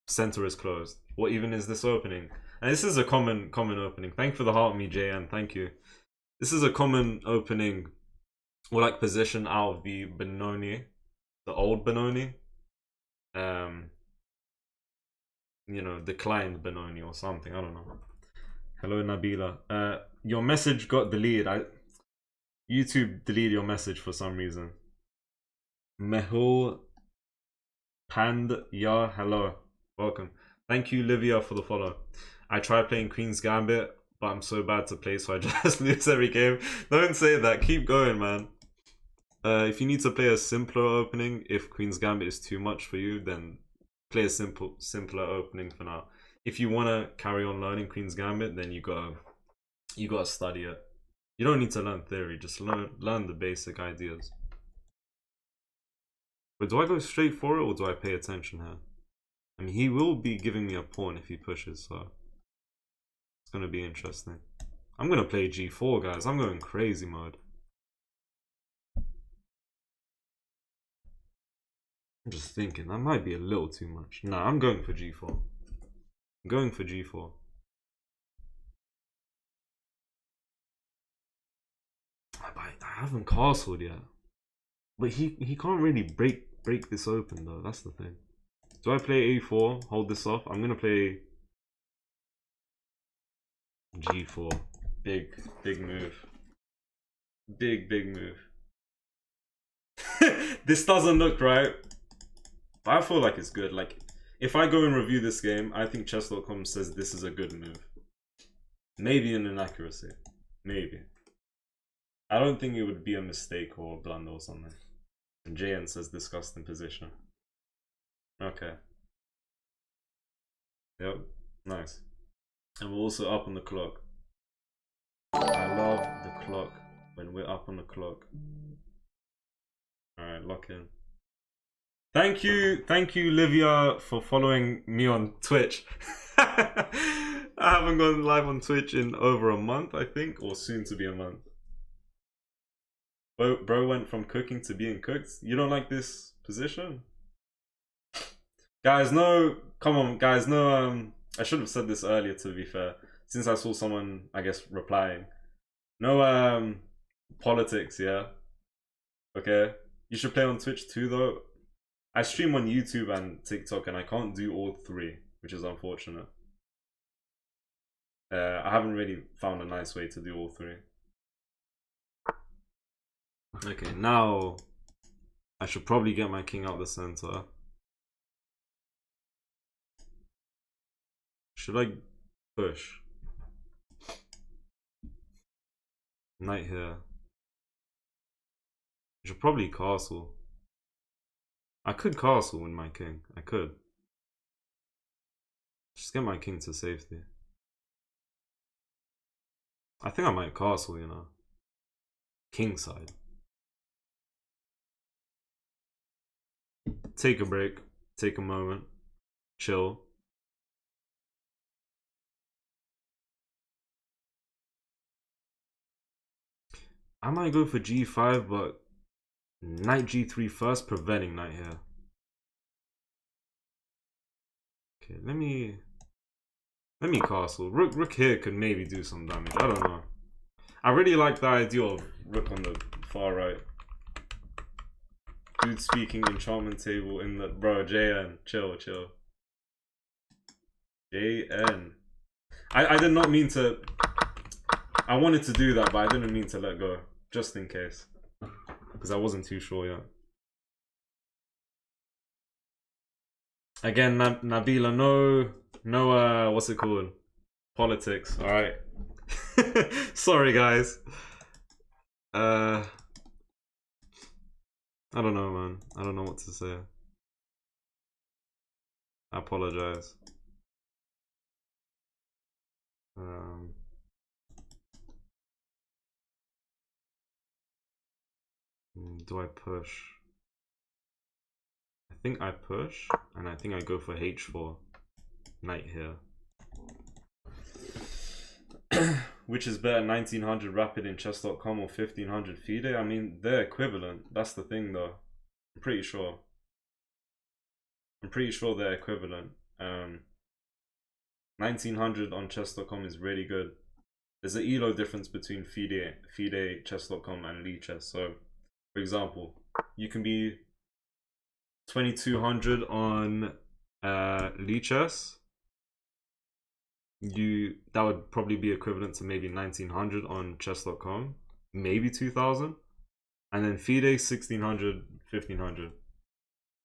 center is closed, what even is this opening? And this is a common opening. Thank you for the heart, me JN. Thank you. This is a common opening, or like position out of the Benoni, the old Benoni. You know, declined Benoni or something. I don't know. Hello, Nabila. Your message got deleted. YouTube deleted your message for some reason. Mehul Pand Ya, hello. Welcome. Thank you, Livia, for the follow. I tried playing Queen's Gambit, but I'm so bad to play, so I just lose every game. Don't say that. Keep going, man. If you need to play a simpler opening, if Queen's Gambit is too much for you, then play a simpler opening for now. If you want to carry on learning Queen's Gambit, then you gotta study it. You don't need to learn theory, just learn the basic ideas. But do I go straight for it or do I pay attention here? I mean, he will be giving me a pawn if he pushes, so it's gonna be interesting. I'm gonna play G4, guys. I'm going crazy mode. I'm just thinking, that might be a little too much. Nah, I'm going for G4. I'm going for G4. I haven't castled yet. But he can't really break this open though, that's the thing. Do I play A4, hold this off? I'm gonna play G4. Big move. Big move. This doesn't look right. But I feel like it's good. Like, if I go and review this game, I think chess.com says this is a good move. Maybe an inaccuracy. Maybe. I don't think it would be a mistake or a blunder or something. And JN says disgusting position. Okay. Yep. Nice. And we're also up on the clock. I love the clock when we're up on the clock. Alright, lock in. Thank you, Livia, for following me on Twitch. I haven't gone live on Twitch in over a month, I think, or soon to be a month. Bro went from cooking to being cooked. You don't like this position? Guys, no, come on, guys, no, I should have said this earlier, to be fair, since I saw someone, I guess, replying. No, politics, yeah? Okay? You should play on Twitch too, though. I stream on YouTube and TikTok, and I can't do all 3, which is unfortunate. I haven't really found a nice way to do all 3. Okay, now I should probably get my king out the center. Should I push? Knight here. I should probably castle. I could castle with my king. I could. Just get my king to safety. I think I might castle, you know. King side. Take a break. Take a moment. Chill. I might go for G5, but Knight g3 first, preventing knight here. Okay, let me castle. Rook here could maybe do some damage. I don't know. I really like the idea of rook on the far right. Dude speaking enchantment table in the bro. JN, chill. JN. I did not mean to. I wanted to do that, but I didn't mean to let go, just in case, because I wasn't too sure yet. Again, Nabila, no, what's it called? Politics. All right. Sorry, guys. I don't know, man. I don't know what to say. I apologize. Do I push? I think I push, and I think I go for h4. Knight here. Which is better, 1900 rapid in chess.com or 1500 FIDE? I mean, they're equivalent. That's the thing, though. I'm pretty sure. They're equivalent. 1900 on chess.com is really good. There's an ELO difference between FIDE chess.com and Lee Chess. So, for example, you can be 2200 on Lee Chess. That would probably be equivalent to maybe 1900 on chess.com, maybe 2000, and then FIDE 1600, 1500.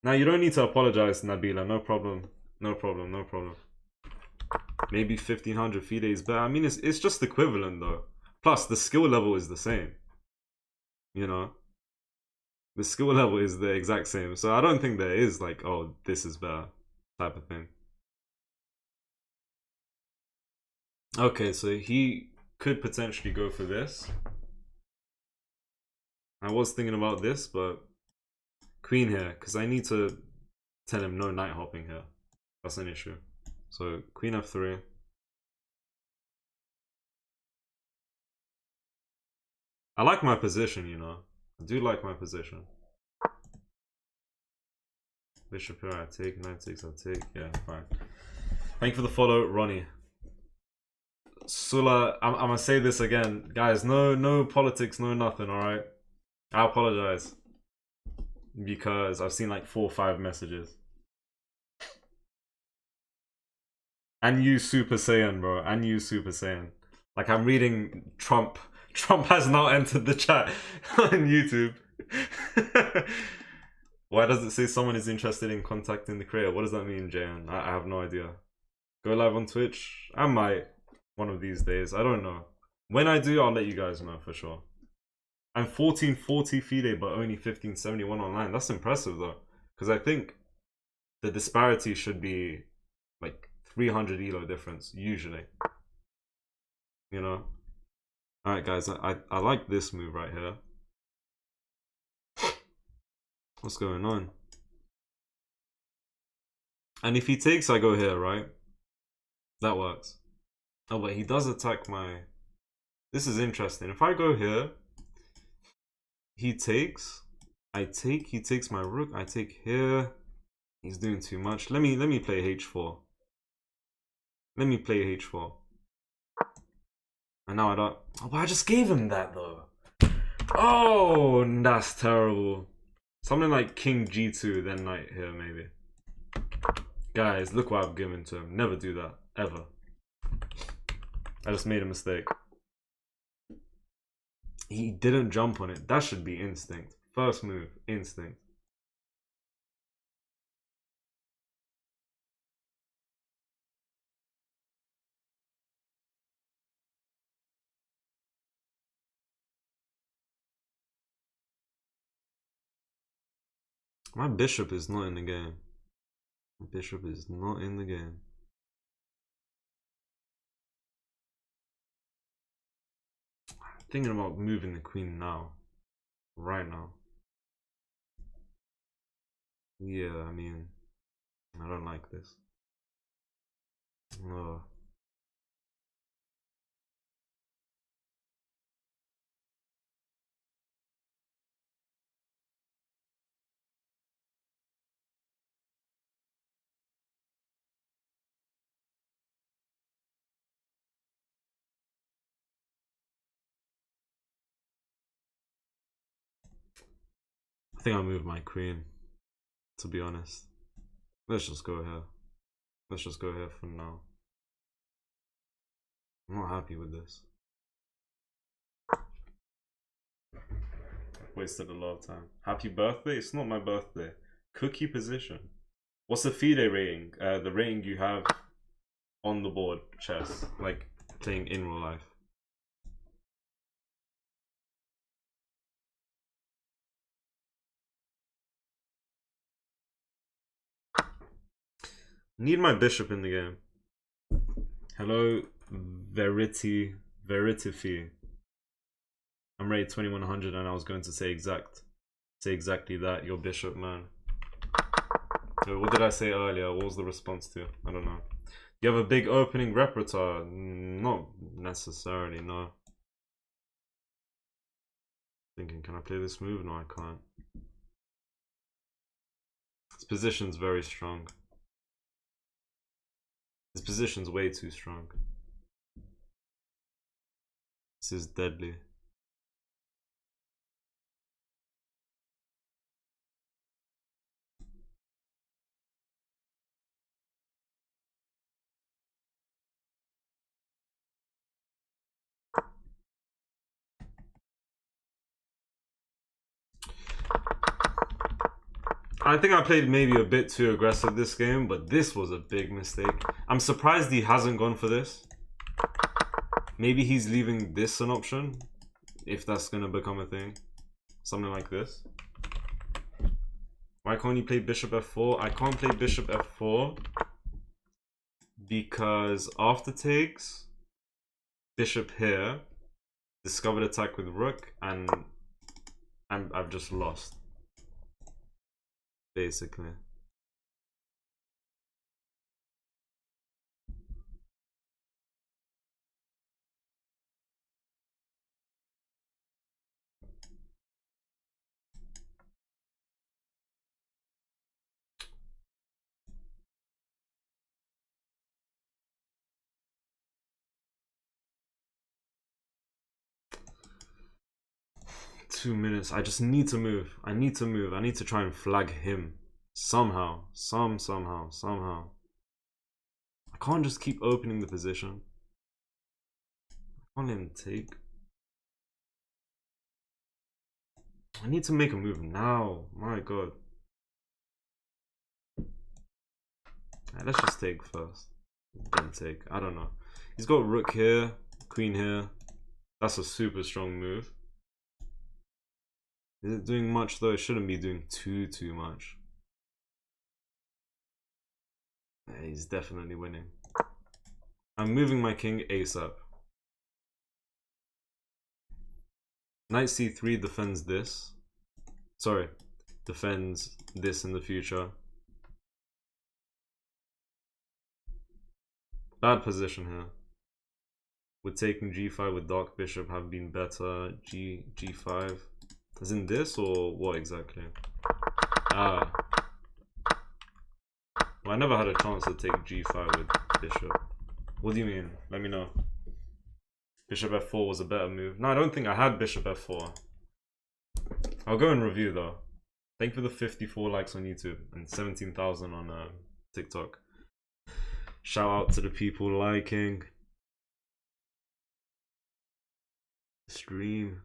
Now you don't need to apologize, Nabila. No problem. Maybe 1500 FIDE is better. I mean, it's just equivalent though. Plus, the skill level is the same. You know, the skill level is the exact same. So I don't think there is like, oh, this is better type of thing. Okay, so he could potentially go for this. I was thinking about this, but queen here, because I need to tell him no knight hopping here. That's an issue. So queen f3. I like my position, you know. I do like my position. Bishop here, I take. Knight takes, I take. Yeah, fine. Thank you for the follow, Ronnie. Sula, I'm gonna say this again, guys. No politics, no nothing. All right, I apologize because I've seen like 4 or 5 messages. And you Super Saiyan, bro. And you Super Saiyan. Like I'm reading Trump. Trump has now entered the chat on YouTube. Why does it say someone is interested in contacting the creator? What does that mean, Jayan? I have no idea. Go live on Twitch? I might. One of these days. I don't know. When I do, I'll let you guys know for sure. I'm 1440 FIDE, but only 1571 online. That's impressive though. Because I think the disparity should be like 300 elo difference, usually. You know? Alright guys, I like this move right here. What's going on? And if he takes, I go here, right? That works. Oh, but he does attack my... This is interesting. If I go here, he takes, I take, he takes my rook, I take here. He's doing too much. Let me play h4. Let me play h4. And now I don't... Oh, but I just gave him that though. Oh, that's terrible. Something like king g2, then knight here maybe. Guys, look what I've given to him. Never do that, ever. I just made a mistake. He didn't jump on it. That should be instinct. First move, instinct. My bishop is not in the game. My bishop is not in the game. I'm thinking about moving the queen now. Right now. Yeah, I mean, I don't like this. Oh. I think I'll move my queen, to be honest. Let's just go here. Let's just go here for now. I'm not happy with this. Wasted a lot of time. Happy birthday? It's not my birthday. Cookie position. What's the FIDE rating? The rating you have on the board, chess. Like playing in real life. Need my bishop in the game. Hello, Veritify. I'm rated 2100 and I was going to say exactly that. Your bishop, man. What did I say earlier? What was the response to? I don't know. You have a big opening repertoire? Not necessarily, no. Thinking, can I play this move? No, I can't. This position's very strong. This position's way too strong. This is deadly. I think I played maybe a bit too aggressive this game, but this was a big mistake. I'm surprised he hasn't gone for this. Maybe he's leaving this an option, if that's gonna become a thing. Something like this. Why can't you play bishop f4? I can't play bishop f4 because after takes, bishop here, discovered attack with rook, and I've just lost. Basically. Two minutes. I just need to move. I need to move. I need to try and flag him. Somehow. Somehow. I can't just keep opening the position. I can't let him take. I need to make a move now. My god. Right, let's just take first. Then take. I don't know. He's got rook here. Queen here. That's a super strong move. Is it doing much though? It shouldn't be doing too much. Yeah, he's definitely winning. I'm moving my king ASAP. Knight c3 defends this. Sorry, defends this in the future. Bad position here. Would taking g5 with dark bishop have been better? G5. As in this or what exactly? Ah. Well, I never had a chance to take g5 with bishop. What do you mean? Let me know. Bishop f4 was a better move. No, I don't think I had bishop f4. I'll go and review though. Thank you for the 54 likes on YouTube and 17,000 on TikTok. Shout out to the people liking the stream.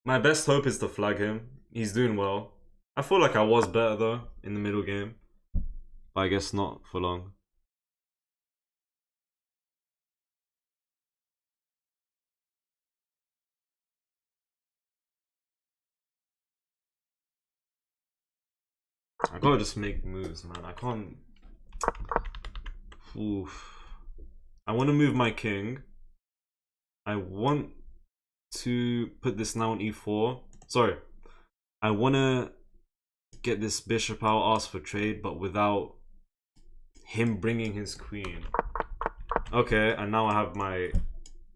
My best hope is to flag him. He's doing well. I feel like I was better though in the middle game. But I guess not for long. I gotta just make moves, man. I can't. Oof. I want to move my king. I want to put this now on e4. Sorry. I want to get this bishop out, ask for trade, but without him bringing his queen. Okay, and now I have my...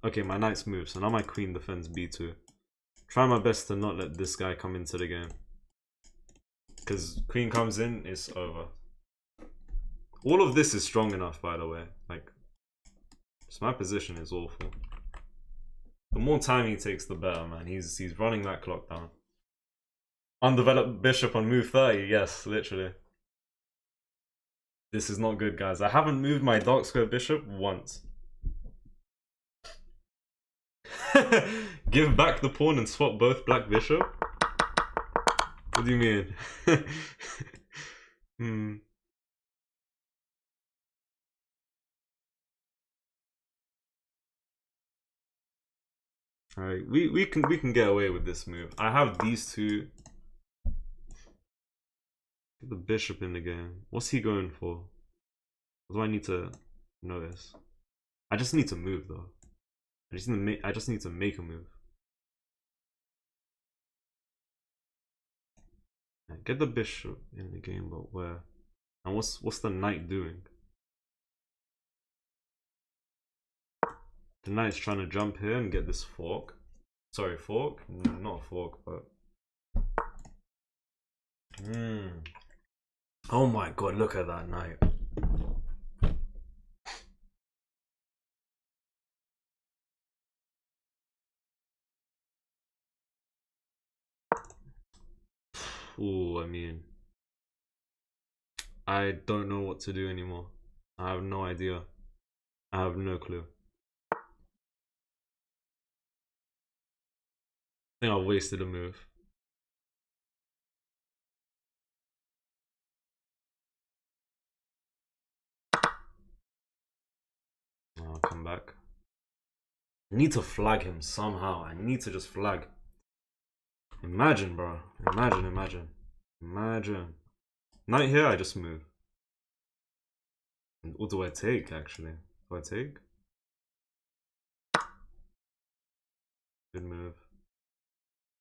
Okay, my knight's moved, so now my queen defends b2. Try my best to not let this guy come into the game. Because queen comes in, it's over. All of this is strong enough, by the way. Like, just my position is awful. The more time he takes, the better, man. He's running that clock down. Undeveloped bishop on move 30. Yes, literally. This is not good, guys. I haven't moved my dark square bishop once. Give back the pawn and swap both black bishop? What do you mean? Alright, we can get away with this move. I have these two. Get the bishop in the game. What's he going for? What do I need to notice? I just need to move though. I just need to make a move. Get the bishop in the game, but where? And what's the knight doing? The knight's trying to jump here and get this fork. Sorry, fork? No, not a fork, but... Oh my god, look at that knight. Ooh, I mean... I don't know what to do anymore. I have no idea. I have no clue. I think I wasted a move. I'll come back. I need to flag him somehow. I need to just flag. Imagine, bro. Imagine. Knight here, I just move. What do I take, actually? Do I take? Good move.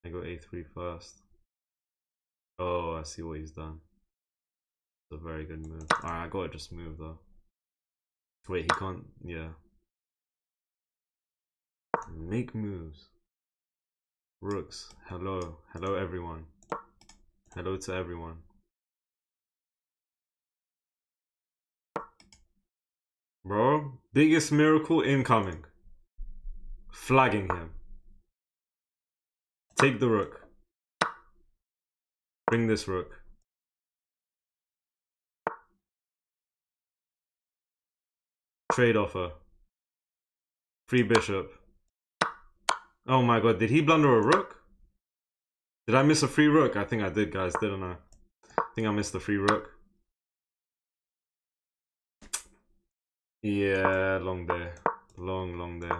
I go a3 first. Oh, I see what he's done. It's a very good move. Alright, I gotta just move though. Wait, he can't. Yeah. Make moves. Rooks. Hello. Hello, everyone. Hello to everyone. Bro, biggest miracle incoming. Flagging him. Take the rook. Bring this rook. Trade offer. Free bishop. Oh my god, did he blunder a rook? Did I miss a free rook? I think I did, guys, didn't I? I think I missed the free rook. Yeah, long day. Long day.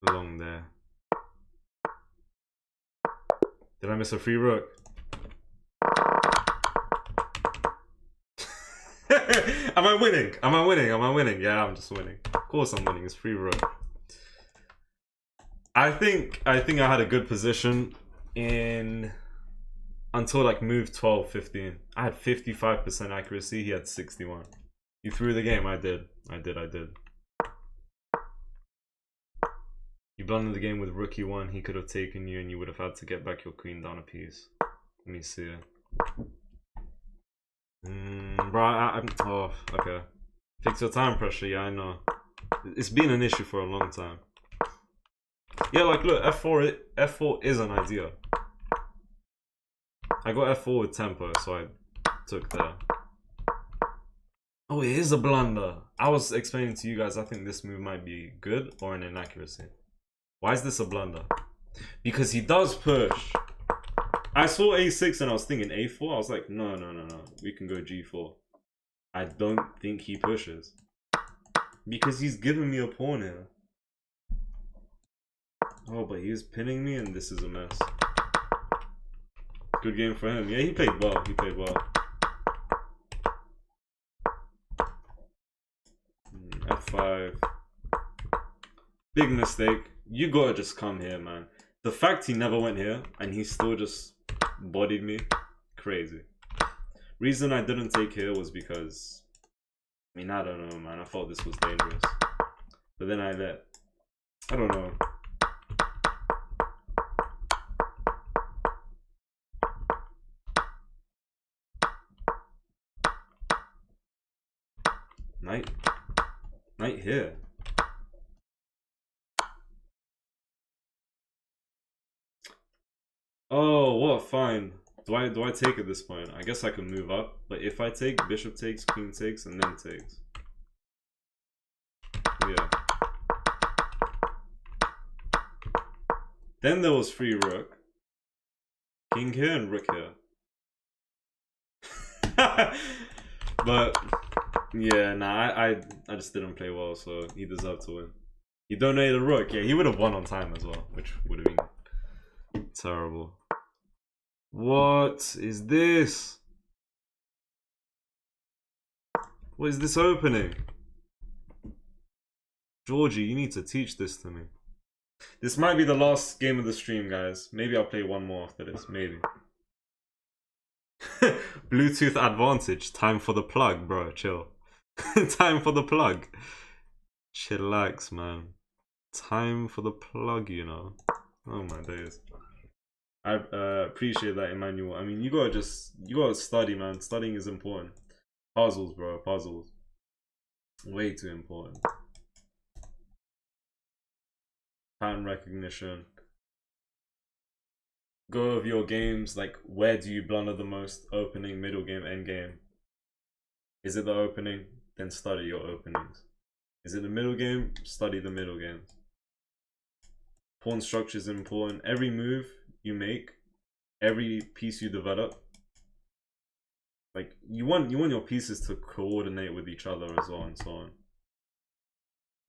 Long day. Did I miss a free rook? Am I winning? Am I winning? Yeah, I'm just winning. Of course I'm winning. It's free rook. I think I had a good position in until like move 12, 15. I had 55% accuracy. He had 61. You threw the game. I did. You blundered the game with rook e1. He could have taken you, and you would have had to get back your queen down a piece. Let me see. Bro, oh, okay. Fix your time pressure. Yeah, I know. It's been an issue for a long time. Yeah, like look, f4 is an idea. I got f4 with tempo, so I took that. Oh, it is a blunder. I was explaining to you guys, I think this move might be good or an inaccuracy. Why is this a blunder? Because he does push. I saw a6 and I was thinking a4. I was like, no. We can go g4. I don't think he pushes. Because he's giving me a pawn here. Oh, but he is pinning me and this is a mess. Good game for him. Yeah, he played well. F5. Big mistake. You gotta just come here, man. The fact he never went here and he still just bodied me, crazy. Reason I didn't take here was because, I mean, I don't know, man. I thought this was dangerous. But then I don't know. Knight here. Oh, what? Fine. Do I take at this point? I guess I can move up. But if I take, bishop takes, queen takes, and then takes. Yeah. Then there was free rook. King here and rook here. But yeah, nah, I just didn't play well, so he deserved to win. He donated a rook. Yeah, he would have won on time as well, which would have been terrible. What is this? What is this opening? Georgie, you need to teach this to me. This might be the last game of the stream, guys. Maybe I'll play one more after this. Maybe. Bluetooth advantage. Time for the plug, bro. Chill. Time for the plug. Chillax, man. Time for the plug, you know. Oh my days. I appreciate that, Emmanuel. I mean, you gotta study, man. Studying is important. Puzzles, bro. Puzzles. Way too important. Pattern recognition. Go of your games, like where do you blunder the most? Opening, middle game, end game. Is it the opening? Then study your openings. Is it the middle game? Study the middle games. Pawn structure is important. Every move you make, every piece you develop, like you want your pieces to coordinate with each other as well and so on.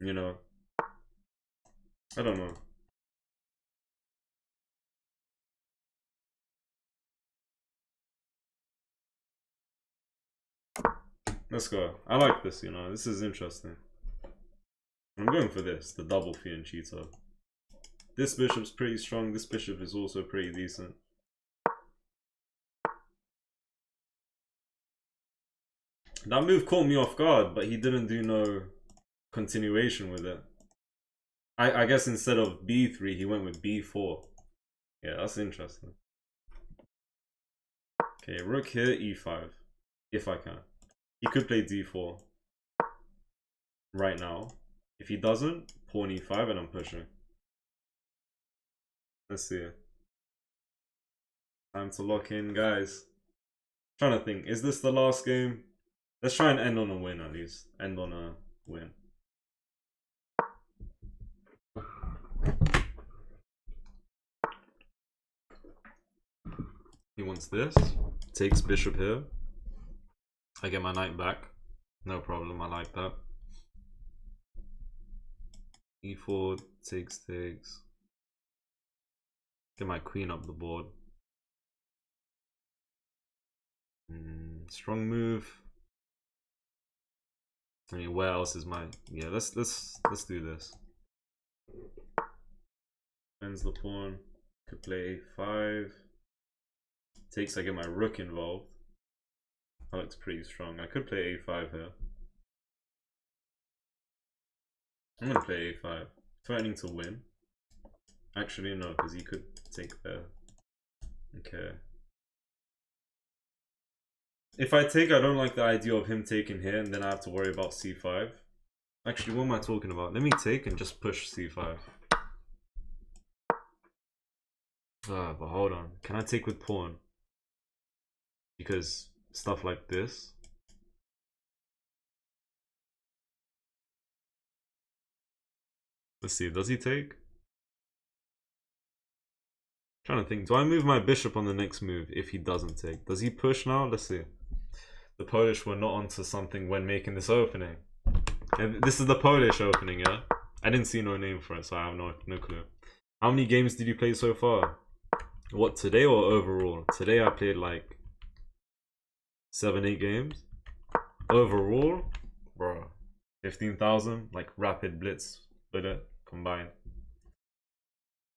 You know? I don't know. Let's go. I like this, you know. This is interesting. I'm going for this, the double fianchetto. This bishop's pretty strong. This bishop is also pretty decent. That move caught me off guard, but he didn't do no continuation with it. I guess instead of b3, he went with b4. Yeah, that's interesting. Okay, rook here, e5. If I can. He could play d4 right now. If he doesn't, pawn e5 and I'm pushing. Let's see. Time to lock in, guys. I'm trying to think, is this the last game? Let's try and end on a win at least. End on a win. He wants this. Takes bishop here. I get my knight back. No problem, I like that. e4 takes. Get my queen up the board. Strong move. I mean, where else is my... Yeah, let's do this. Ends the pawn. Could play a5. Takes, I get my rook involved. That looks pretty strong. I could play a5 here. I'm gonna play a5. Threatening to win. Actually, no, because he could take there. Okay. If I take, I don't like the idea of him taking here, and then I have to worry about c5. Actually, what am I talking about? Let me take and just push c5. But hold on. Can I take with pawn? Because stuff like this. Let's see, does he take? Trying to think, do I move my bishop on the next move if he doesn't take? Does he push now? Let's see. The Polish were not onto something when making this opening. And this is the Polish opening, yeah? I didn't see no name for it, so I have no clue. How many games did you play so far? What, today or overall? Today I played like 7-8 games. Overall, bro, 15,000, like rapid blitz with it combined.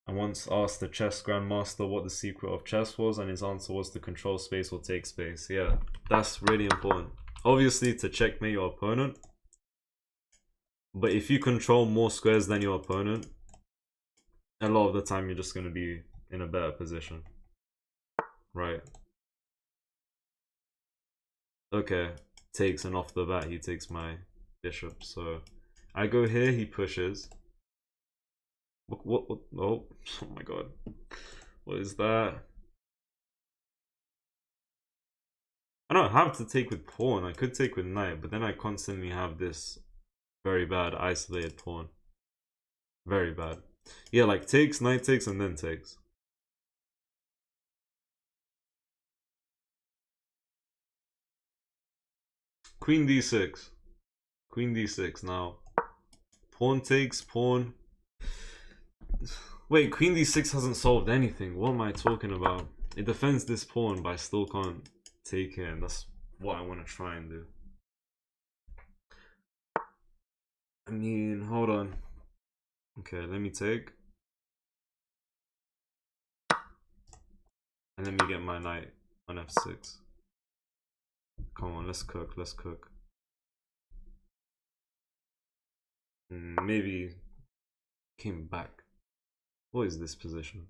I once asked the chess grandmaster what the secret of chess was, and his answer was to control space or take space. Yeah, that's really important. Obviously to checkmate your opponent, but if you control more squares than your opponent, a lot of the time you're just going to be in a better position. Right. Okay, takes, and off the bat he takes my bishop. So I go here, he pushes. What oh my god, what is that? don't have to take with pawn. I could take with knight, but then I constantly have this very bad isolated pawn. Very bad. Yeah, like takes, knight takes, and then takes. Queen d6. Queen d6 now. Pawn takes, pawn. Wait, queen d6 hasn't solved anything. What am I talking about? It defends this pawn, but I still can't take it, and that's what I want to try and do. I mean, hold on. Okay, let me take. And let me get my knight on f6. Come on, let's cook, let's cook. Maybe came back. What is this position?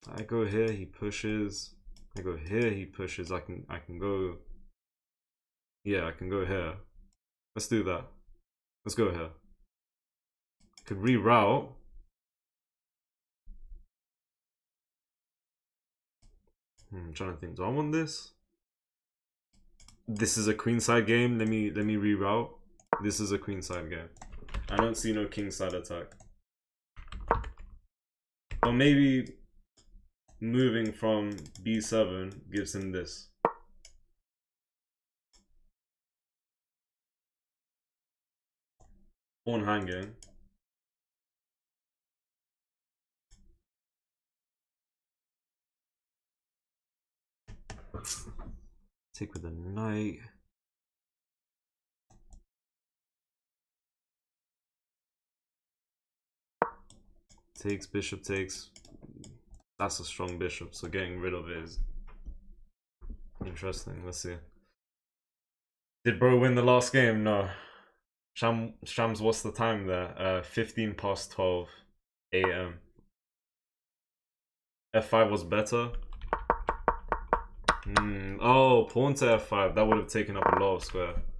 I go here, he pushes. I go here, he pushes. I can go. Yeah, I can go here. Let's do that. Let's go here. I could reroute. I'm trying to think. Do I want this? This is a queenside game. Let me reroute. This is a queenside game. I don't see no kingside attack. Or maybe moving from b7 gives him this. Pawn hanging. Take with the knight. Takes, bishop takes. That's a strong bishop, so getting rid of it is interesting. Let's see. Did bro win the last game? No. Shams, what's the time there? 15 past 12 a.m. F5 was better. Oh, pawn to f5. That would have taken up a lot of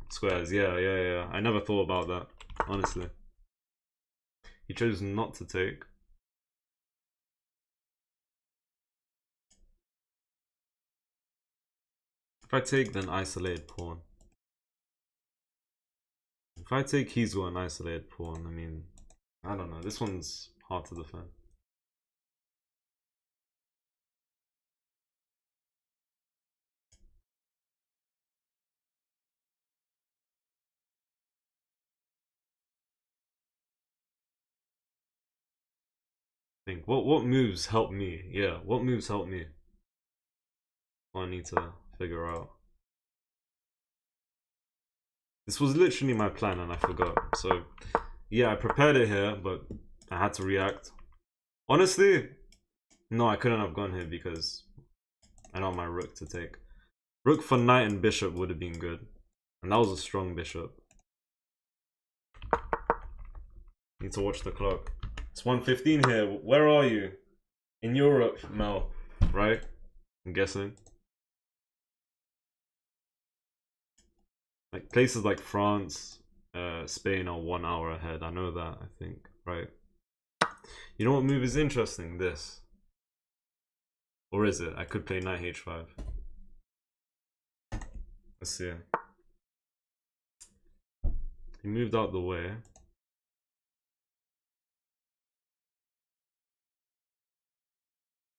squares. Yeah. I never thought about that, honestly. He chose not to take. If I take, then isolated pawn. If I take, he's got an isolated pawn. I mean, I don't know. This one's hard to defend. Think what moves help me? Yeah, what moves help me? I need to figure out. This was literally my plan and I forgot. So yeah, I prepared it here, but I had to react. Honestly, no, I couldn't have gone here because I don't have my rook to take. Rook for knight and bishop would have been good. And that was a strong bishop. Need to watch the clock. It's 1:15 here. Where are you? In Europe, Mel, right? I'm guessing. Like places like France, Spain are 1 hour ahead. I know that, I think, right? You know what move is interesting? This. Or is it? I could play knight h5. Let's see. He moved out the way.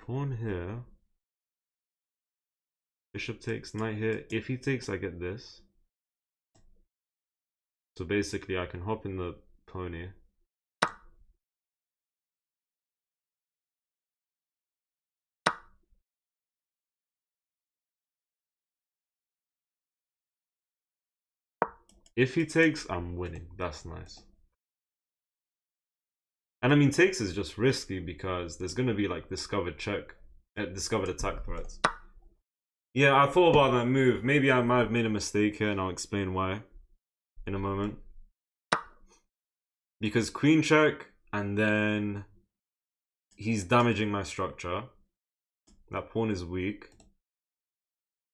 Pawn here. Bishop takes, knight here. If he takes, I get this. So basically I can hop in the pony. If he takes, I'm winning. That's nice. And I mean, takes is just risky because there's going to be like discovered attack threats. Yeah, I thought about that move. Maybe I might have made a mistake here and I'll explain why in a moment. Because queen check and then he's damaging my structure. That pawn is weak.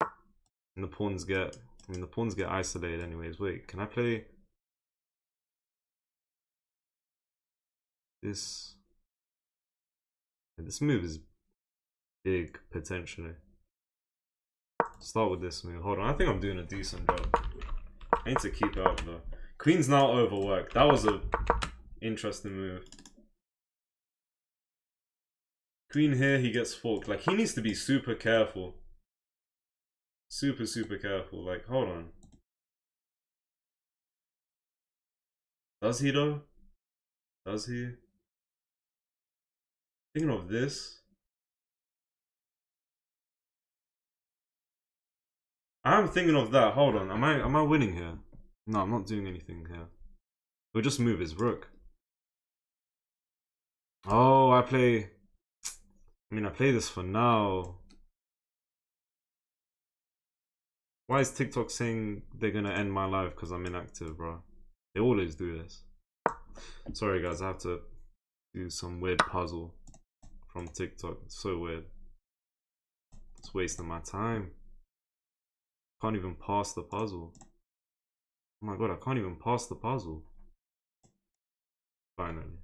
And the pawns get isolated anyways. Wait, can I play? This move is big potentially. Start with this move. Hold on, I think I'm doing a decent job. I need to keep it up though. Queen's now overworked. That was a interesting move. Queen here, he gets forked. Like, he needs to be super careful. Super careful. Like, hold on. Does he though? Does he? Thinking of this. I'm thinking of that. Hold on. Am I winning here? No, I'm not doing anything here. We'll just move his rook. Oh, I play this for now. Why is TikTok saying they're gonna end my life because I'm inactive, bro? They always do this. Sorry guys, I have to do some weird puzzle from TikTok. It's so weird. It's wasting my time. Can't even pass the puzzle. Oh my god, I can't even pass the puzzle. Finally.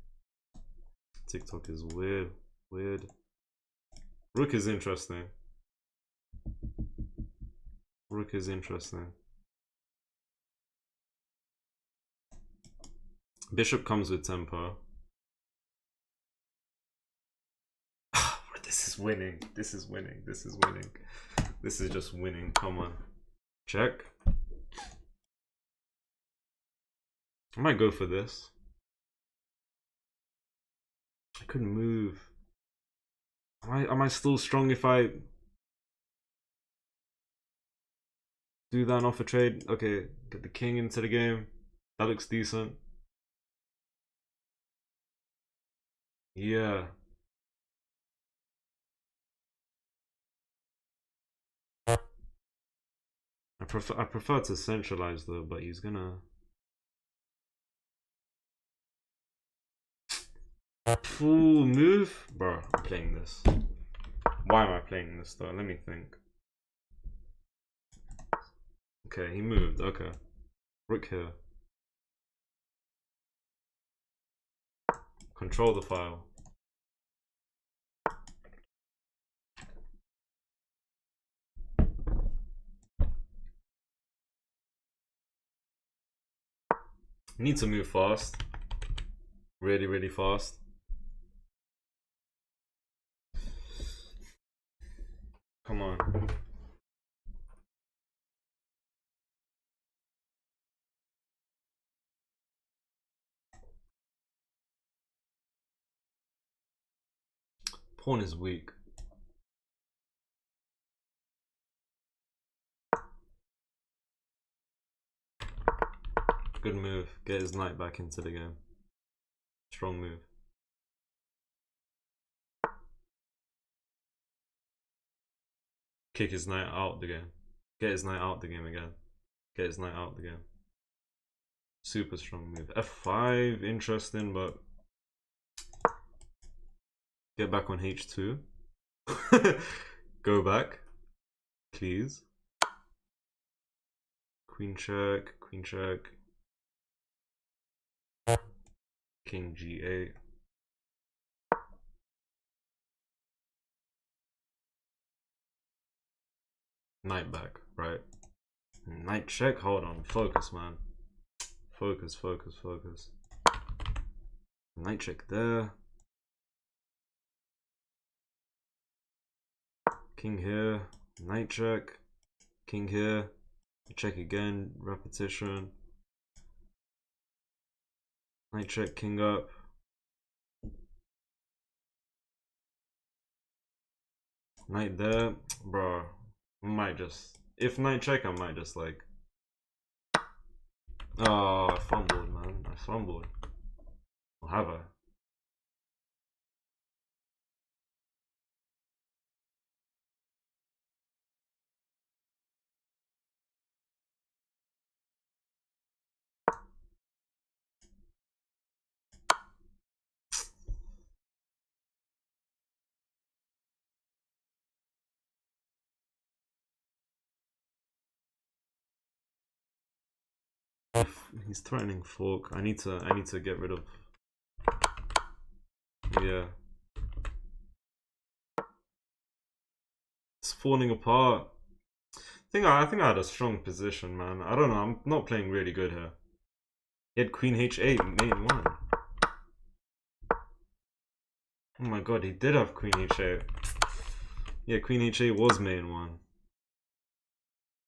TikTok is weird. Rook is interesting. Bishop comes with tempo. This is winning. This is just winning. Come on. Check. I might go for this. I couldn't move. Am I still strong if I do that off a trade? Okay, get the king into the game. That looks decent. Yeah. I prefer to centralize though, but he's gonna full move. Bro, I'm playing this. Why am I playing this though? Let me think. Okay, he moved. Okay. Rook here. Control the file. Need to move fast. Really fast. Come on. Pawn is weak. Good move. Get his knight back into the game. Strong move. Kick his knight out the game. Get his knight out the game again. Get his knight out the game. Super strong move. F5, interesting, but get back on H2. Go back, please. Queen check, queen check. King G8. Knight back, right? Knight check, hold on, focus man. Focus. Knight check there. King here, knight check. King here, check again, repetition. Knight check, king up. Knight there, bro. I might just, if knight check, I might just like. Oh, I fumbled, man. I fumbled. Or have I? He's threatening fork. I need to get rid of. Yeah. It's falling apart. I think I had a strong position, man. I don't know. I'm not playing really good here. He had Queen H8, main one. Oh my god, he did have Queen H8. Yeah, Queen H8 was main one.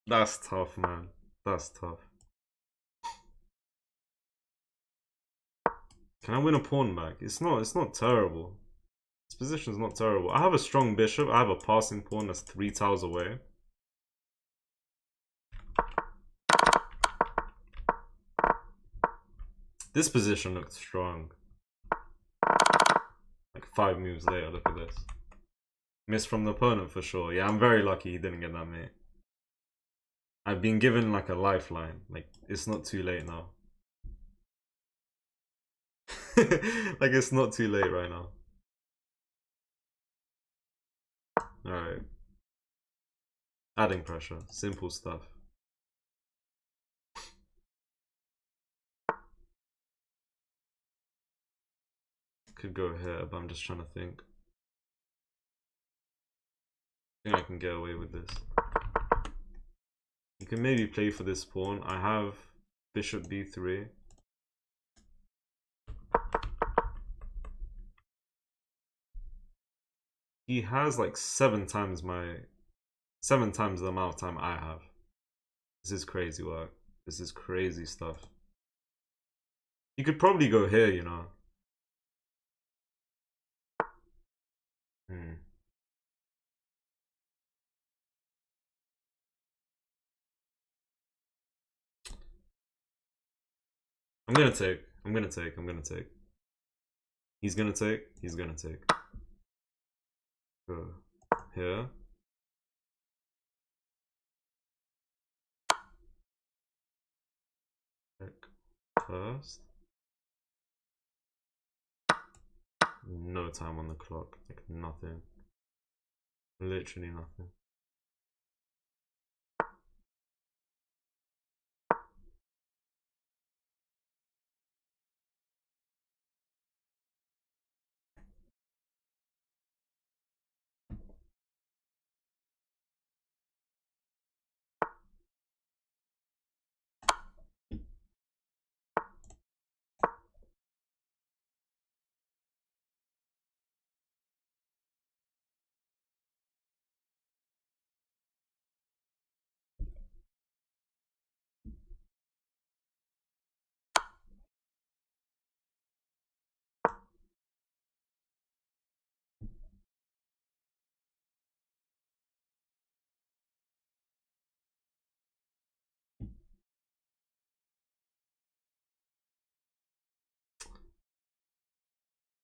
That's tough, man. That's tough. Can I win a pawn back? It's not terrible. This position's not terrible. I have a strong bishop. I have a passing pawn that's 3 tiles away. This position looks strong. Like 5 moves later, look at this. Miss from the opponent for sure. Yeah, I'm very lucky he didn't get that mate. I've been given like a lifeline. Like, it's not too late now. Like, it's not too late right now. Alright. Adding pressure. Simple stuff. Could go here, but I'm just trying to think. I think I can get away with this. You can maybe play for this pawn. I have bishop b3. He has like 7 times the amount of time I have. This is crazy work. This is crazy stuff. You could probably go here, you know. I'm gonna take. He's gonna take. Go here. Check first. No time on the clock. Like nothing. Literally nothing.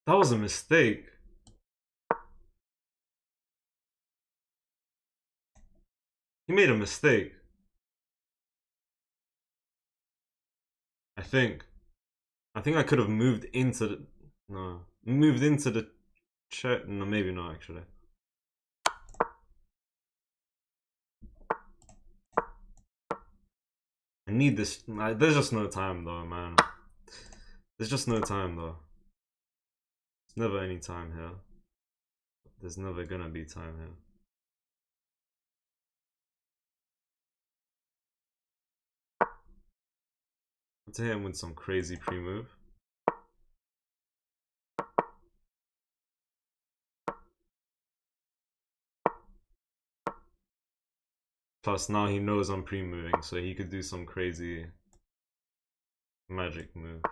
That was a mistake. He made a mistake. I think. I think I could have moved into the... No. Moved into the check. No, maybe not actually. I need this. There's just no time though, man. There's just no time though. There's never any time here. There's never gonna be time here. To hit him with some crazy pre-move. Plus now he knows I'm pre-moving, so he could do some crazy magic move.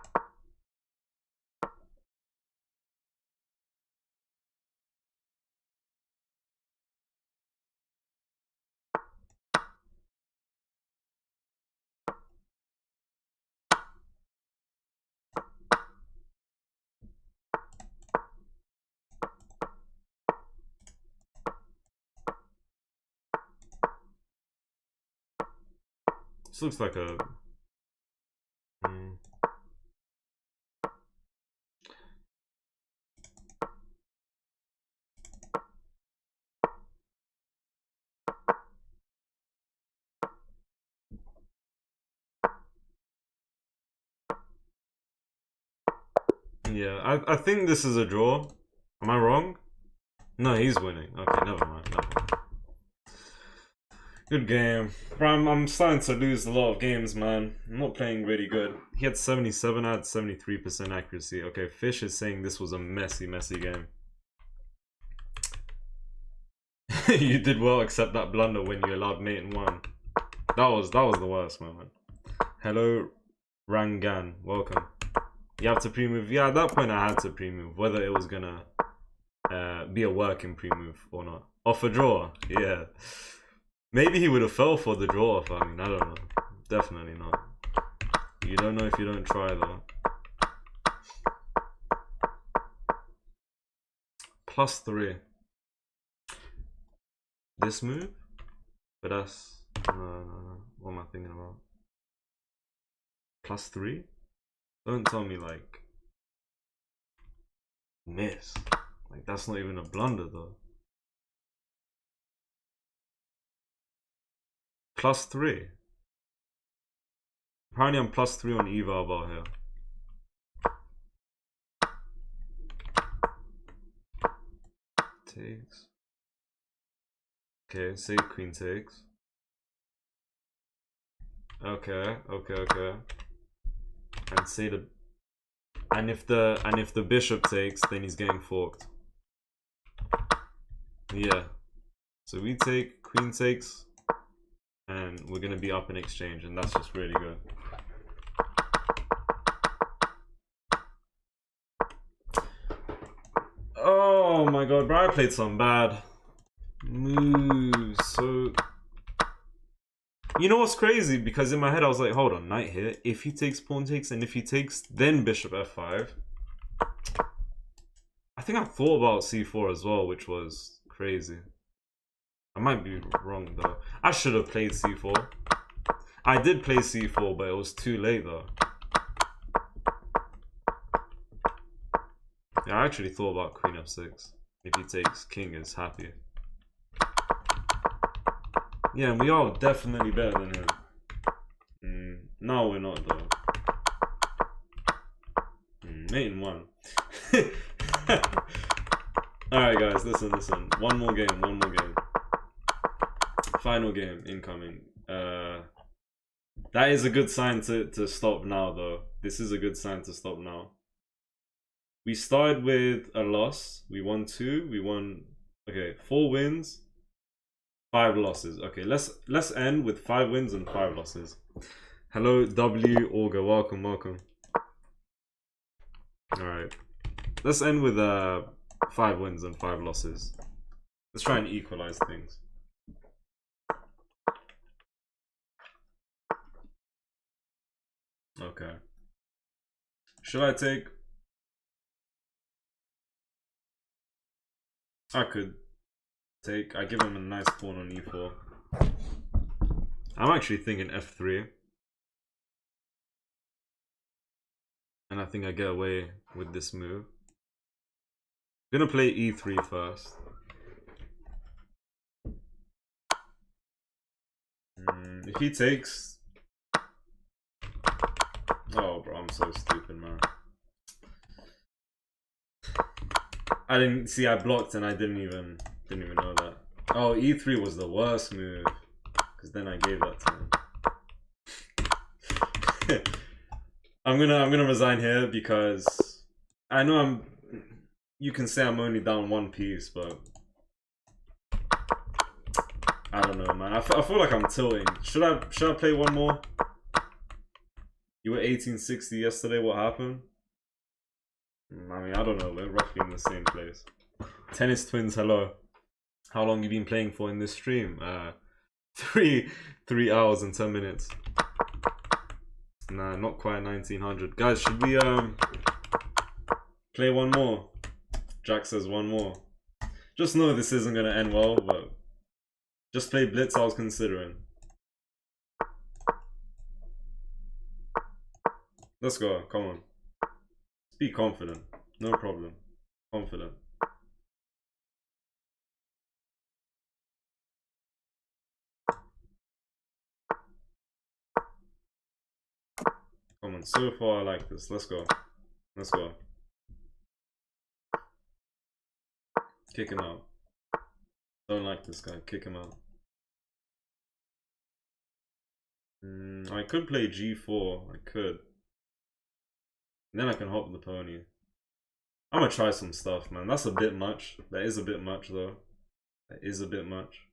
This looks like a... Yeah, I think this is a draw. Am I wrong? No, he's winning. Okay, never mind. Never mind. Good game. Bro, I'm starting to lose a lot of games, man. I'm not playing really good. He had 77, I had 73% accuracy. Okay, Fish is saying this was a messy, messy game. You did well, except that blunder when you allowed mate and one. That was the worst moment. Hello, Rangan. Welcome. You have to pre-move. Yeah, at that point I had to pre-move, whether it was gonna be a working pre-move or not. Off a draw, yeah. Maybe he would have fell for the draw off. I mean, I don't know. Definitely not. You don't know if you don't try, though. +3. This move? But that's... No. What am I thinking about? +3? Don't tell me, like... Miss. Like, that's not even a blunder, though. +3. Apparently I'm +3 on eval about here. Takes. Okay, say queen takes. Okay. And say the... And if the bishop takes, then he's getting forked. Yeah. So we take, queen takes, and we're gonna be up in exchange, and that's just really good. Oh my god, bro, I played some bad moves. So you know what's crazy? Because in my head I was like, hold on, knight here. If he takes, pawn takes, and if he takes, then bishop f5. I think I thought about c4 as well, which was crazy. I might be wrong though. I should have played c4. I did play c4, but it was too late though. Yeah, I actually thought about queen f6. If he takes, king is happy. Yeah, we are definitely better than him. No, we're not though. Mate in one. Alright guys, listen. One more game. Final game incoming. That is a good sign to stop now though. This is a good sign to stop now. We started with a loss. We won 2. We won 4 wins, 5 losses. Okay, let's end with 5 wins and 5 losses. Hello W Olga, welcome. Alright. Let's end with 5 wins and 5 losses. Let's try and equalize things. Okay. Should I take... I could take... I give him a nice pawn on e4. I'm actually thinking f3. And I think I get away with this move. I'm gonna play e3 first. If he takes... Oh, bro, I'm so stupid, man. I didn't see. I blocked and I didn't even know that. Oh, e3 was the worst move because then I gave that to him. I'm gonna resign here because I know you can say I'm only down 1 piece, but I don't know, man. I feel like I'm tilting. Should I play one more? You were 1860 yesterday. What happened? I mean, I don't know. We're roughly in the same place. Tennis Twins, hello. How long you been playing for in this stream? 3 hours and 10 minutes. Nah, not quite 1900. Guys, should we play one more? Jack says one more. Just know this isn't gonna end well, but just play Blitz. I was considering. Let's go. Come on. Just be confident. No problem. Confident. Come on. So far, I like this. Let's go. Kick him out. Don't like this guy. Kick him out. I could play G4. I could. And then I can hop the pony. I'm gonna try some stuff, man. That's a bit much. That is a bit much, though. That is a bit much.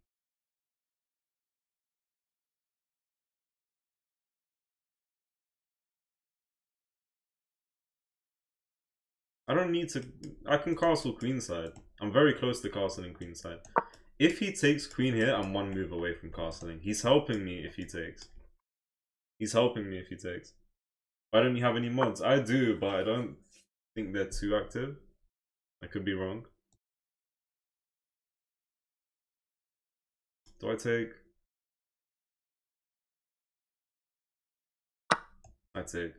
I don't need to... I can castle queenside. I'm very close to castling queenside. If he takes queen here, I'm one move away from castling. He's helping me if he takes. He's helping me if he takes. Why don't you have any mods? I do, but I don't think they're too active. I could be wrong. Do I take? I take.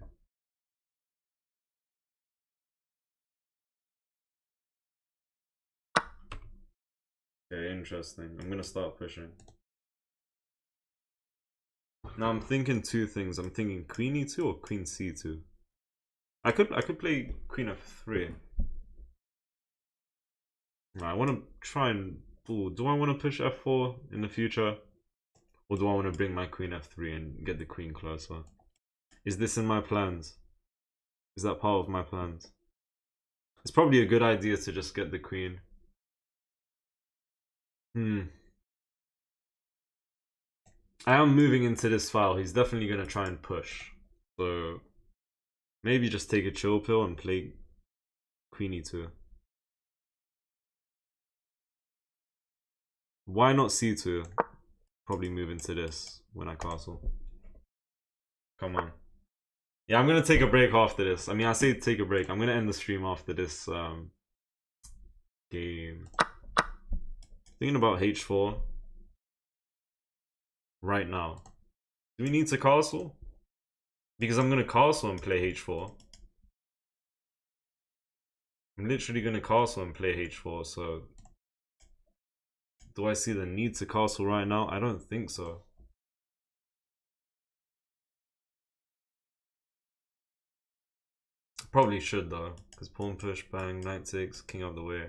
Okay, interesting. I'm gonna start pushing. Now I'm thinking two things. I'm thinking queen e2 or queen c2. I could play queen f3. I want to try and... Ooh, do I want to push f4 in the future? Or do I want to bring my queen f3 and get the queen closer? Is this in my plans? Is that part of my plans? It's probably a good idea to just get the queen. I am moving into this file. He's definitely going to try and push. So maybe just take a chill pill and play queen e2. Why not c2? Probably move into this when I castle. Come on. Yeah, I'm going to take a break after this. I mean, I say take a break. I'm going to end the stream after this game. Thinking about h4 right now. Do we need to castle? Because I'm going to castle and play h4. I'm literally going to castle and play h4, so... Do I see the need to castle right now? I don't think so. Probably should though, because pawn push, bang, knight takes, king out the way.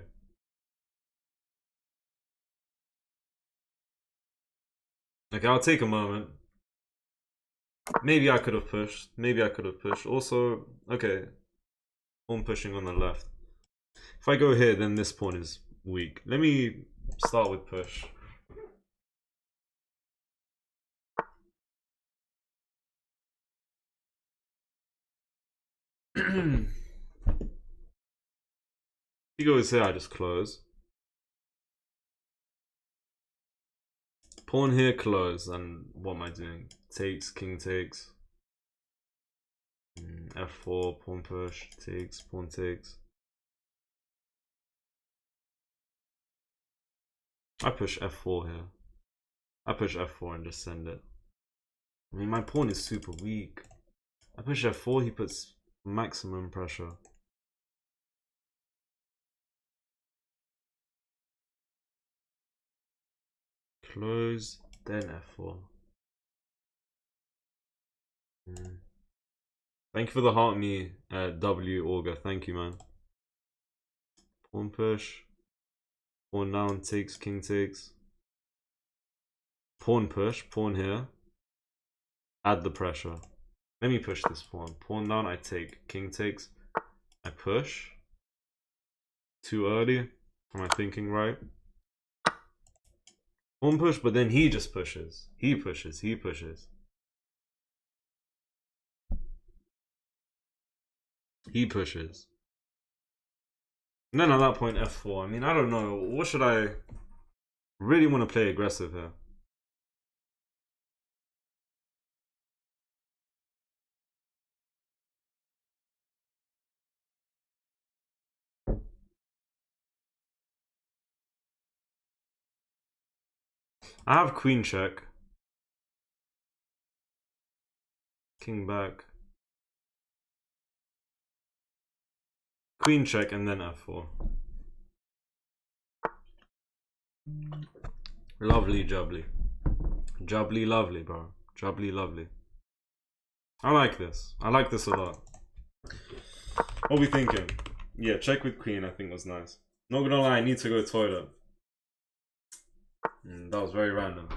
Okay, I'll take a moment. Maybe I could have pushed. Maybe I could have pushed. Also, okay, pawn pushing on the left. If I go here, then this pawn is weak. Let me start with push. If he goes here, I just close. Pawn here, close, and what am I doing? Takes, king takes. F4, pawn push, takes, pawn takes. I push f4 here. I push f4 and just send it. I mean, my pawn is super weak. I push f4, he puts maximum pressure. Close, then f4. Thank you for the heart me, W Auger. Thank you, man. Pawn push. Pawn down, takes, king takes. Pawn push, pawn here. Add the pressure. Let me push this pawn. Pawn down, I take. King takes. I push. Too early. Am I thinking right? Pawn push, but then he just pushes. He pushes, he pushes. He pushes. And then at that point, f4. I mean, I don't know. What should I... Really want to play aggressive here. I have queen check. King back. Queen check and then f4. Lovely jubbly. Jubbly lovely, bro. Jubbly lovely. I like this. I like this a lot. What are we thinking? Yeah, check with queen I think was nice. Not gonna lie, I need to go toilet. That was very random.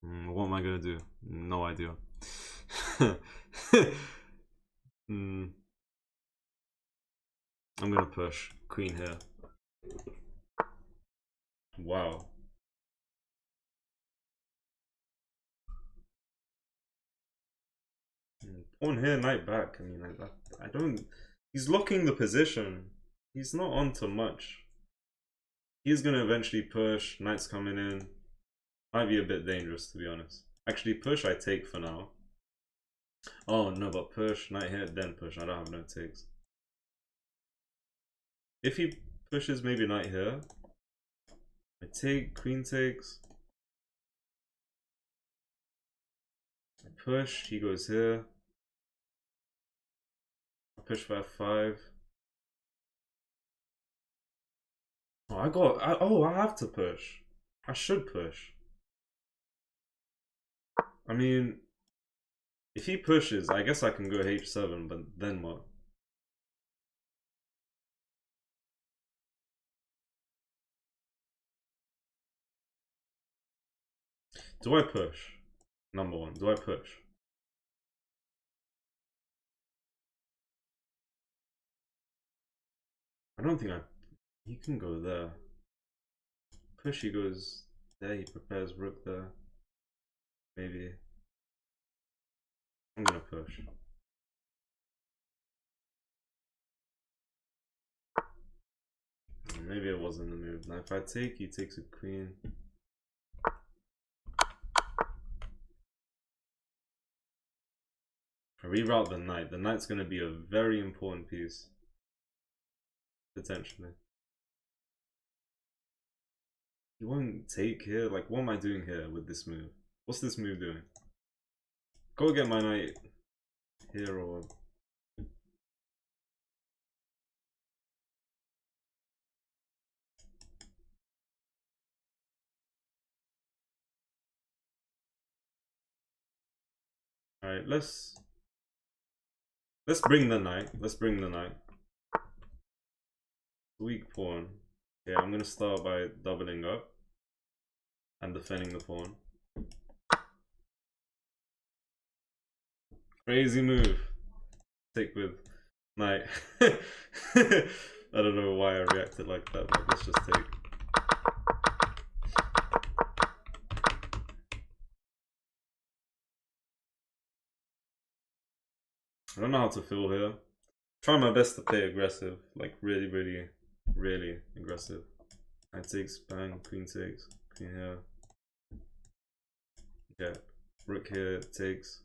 What am I gonna do? No idea. I'm gonna push queen here. Wow. Pawn here, knight back. I mean, I don't. He's locking the position. He's not onto much. He's gonna eventually push. Knight's coming in. Might be a bit dangerous, to be honest. Actually, push I take for now. Oh no, but push, knight here, then push. I don't have no takes. If he pushes maybe knight here, I take, queen takes. I push, he goes here. I push for f5. Oh, I have to push. I should push. I mean, if he pushes, I guess I can go h7, but then what? Do I push? Number one, do I push? I don't think he can go there. Push, he goes there, he prepares rook there. Maybe. I'm gonna push. Maybe it wasn't the move. Now if I take, he takes a queen. I reroute the knight. The knight's gonna be a very important piece. Potentially. He won't take here. Like, what am I doing here with this move? What's this move doing? Go get my knight here or... Alright, let's bring the knight. Let's bring the knight. Weak pawn. Okay, I'm gonna start by doubling up and defending the pawn. Crazy move. Take with knight. I don't know why I reacted like that, but let's just take. I don't know how to feel here. Try my best to play aggressive, like really, really, really aggressive. Knight takes, bang, queen takes, queen here. Yeah, rook here takes.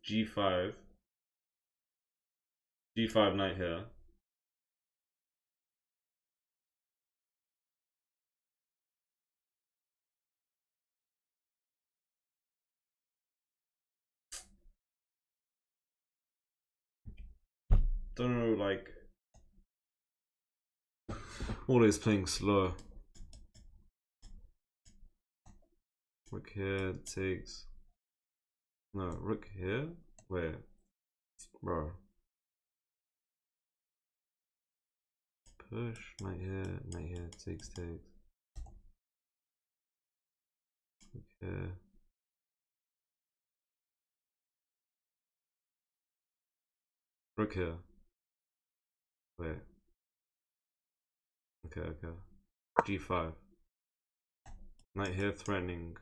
G5. G5 knight here. Don't know, like, always playing slow. Rook here takes. No, rook here? Wait, bro. Push, knight here, takes. Okay. Rook here. Wait. Okay. G5. Knight here threatening.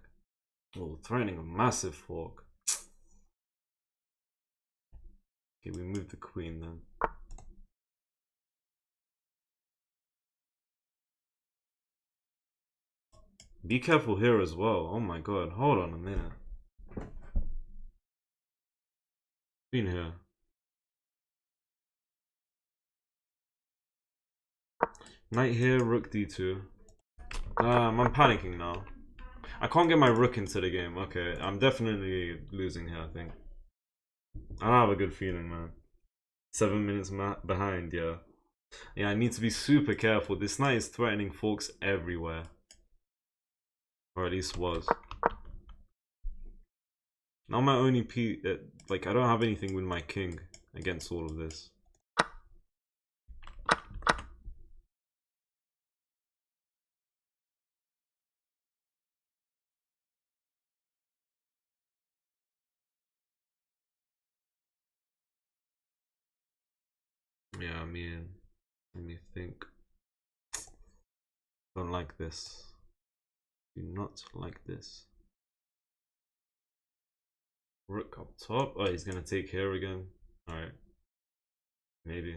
Oh, threatening a massive fork. Okay, we move the queen then. Be careful here as well. Oh my god, hold on a minute. Queen here. Knight here, rook d2. I'm panicking now. I can't get my rook into the game. Okay, I'm definitely losing here, I think. I don't have a good feeling, man. 7 minutes behind, yeah. Yeah, I need to be super careful. This knight is threatening forks everywhere. Or at least was. Now my only like I don't have anything with my king against all of this. Yeah, I mean, let me think. Don't like this. Do not like this. Rook up top. Oh, he's gonna take here again. Alright. Maybe.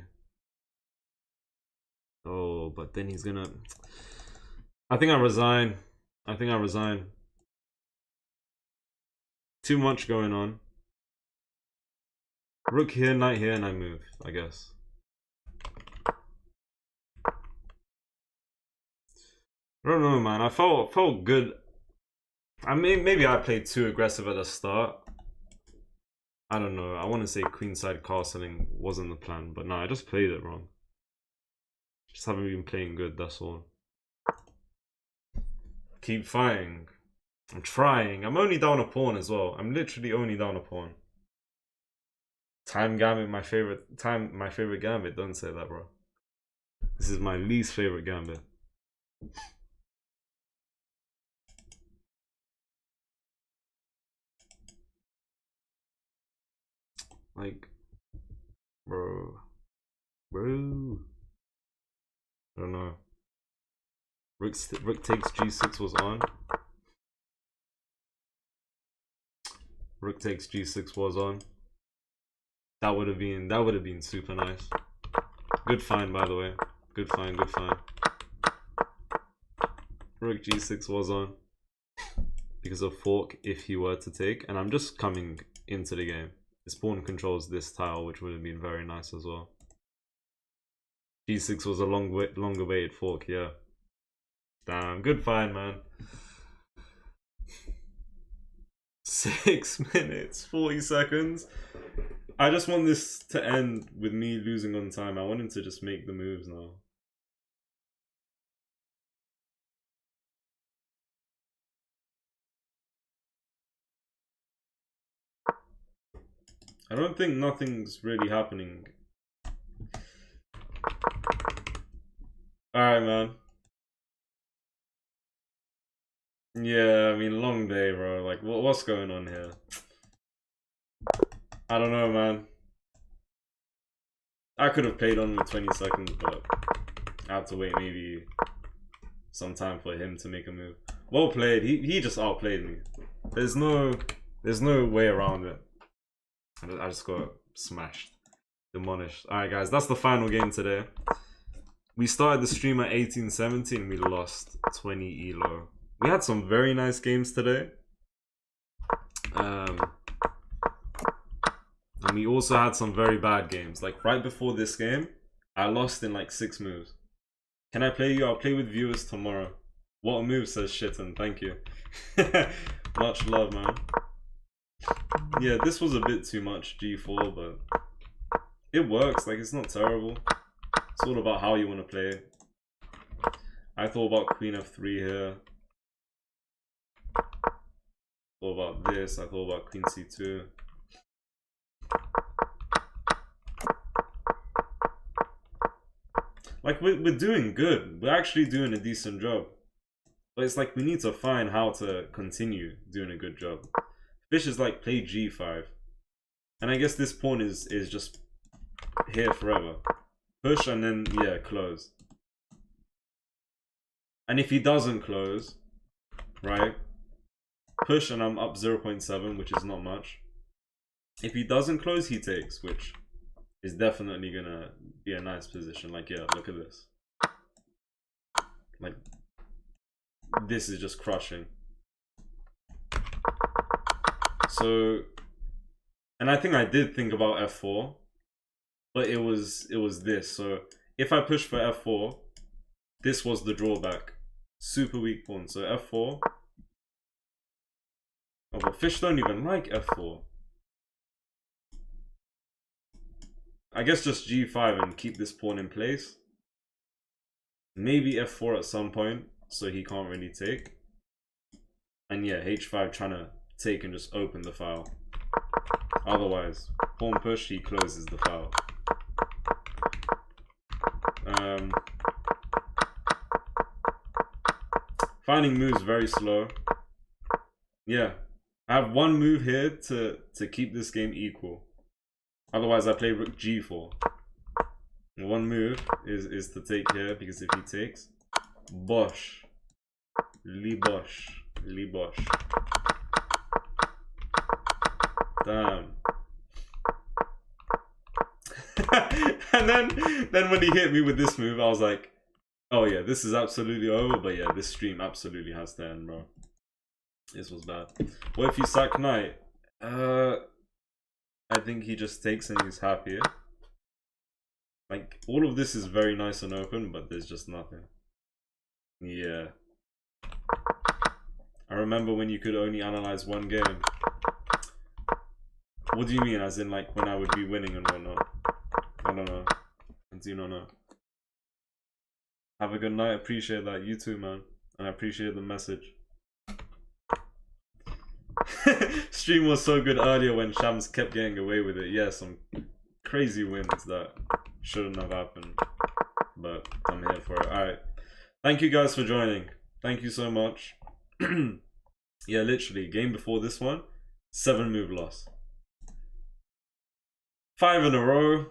Oh, but then he's gonna... I think I resign. I think I resign. Too much going on. Rook here, knight here, and I move, I guess. I don't know, man. I felt good. I mean, maybe I played too aggressive at the start. I don't know. I want to say queenside castling wasn't the plan, but no, I just played it wrong. Just haven't been playing good, that's all. Keep fighting. I'm trying. I'm only down a pawn as well. I'm literally only down a pawn. Time gambit, my favorite gambit. Don't say that, bro. This is my least favorite gambit. Like, bro. I don't know. Rook takes g6 was on. Rook takes g6 was on. That would have been super nice. Good find, by the way. Good find, good find. Rook g6 was on because of fork if he were to take, and I'm just coming into the game. This pawn controls this tile, which would have been very nice as well. g6 was a long awaited fork, yeah. Damn, good find, man. 6 minutes, 40 seconds. I just want this to end with me losing on time. I want him to just make the moves now. I don't think nothing's really happening. Alright, man. Yeah, I mean, long day, bro. Like, what's going on here? I don't know, man. I could have played on with 20 seconds, but I had to wait maybe some time for him to make a move. Well played. He just outplayed me. There's no way around it. I just got smashed, demolished. Alright, guys, that's the final game today. We started the stream at 18-17. We lost 20 elo. We had some very nice games today. And we also had some very bad games. Like right before this game, I lost in like 6 moves. Can I play you? I'll play with viewers tomorrow. What a move, says Shitten. Thank you. Much love, man. Yeah, this was a bit too much, G4, but it works. Like, it's not terrible. It's all about how you want to play. I thought about Queen F3 here. Thought about this. I thought about Queen C2. Like, we're doing good. We're actually doing a decent job. But it's like we need to find how to continue doing a good job. Fish is like, play G5. And I guess this pawn is just here forever. Push and then, yeah, close. And if he doesn't close, right? Push and I'm up 0.7, which is not much. If he doesn't close, he takes, which is definitely gonna be a nice position. Like, yeah, look at this. Like, this is just crushing. So, and I think I did think about f4, but it was this. So if I push for f4, this was the drawback. Super weak pawn. So f4. Oh, but fish don't even like f4. I guess just g5 and keep this pawn in place. Maybe f4 at some point, so he can't really take. And yeah, h5 trying to take and just open the file. Otherwise, pawn push, he closes the file. Finding moves very slow. Yeah, I have one move here to keep this game equal. Otherwise, I play rook g4. One move is to take here, because if he takes, bosh, bosh, bosh. Damn. And then when he hit me with this move, I was like, oh yeah, this is absolutely over. But yeah, this stream absolutely has to end, bro. This was bad. What if you sack knight? I think he just takes and he's happy. Like, all of this is very nice and open, but there's just nothing. Yeah. I remember when you could only analyze one game. What do you mean? As in, like, when I would be winning and whatnot? I don't know. I do not know. Have a good night. Appreciate that. You too, man. And I appreciate the message. Stream was so good earlier when Shams kept getting away with it. Yeah, some crazy wins that shouldn't have happened. But I'm here for it. Alright. Thank you guys for joining. Thank you so much. Yeah, literally, game before this one, 7-move loss. 5 in a row.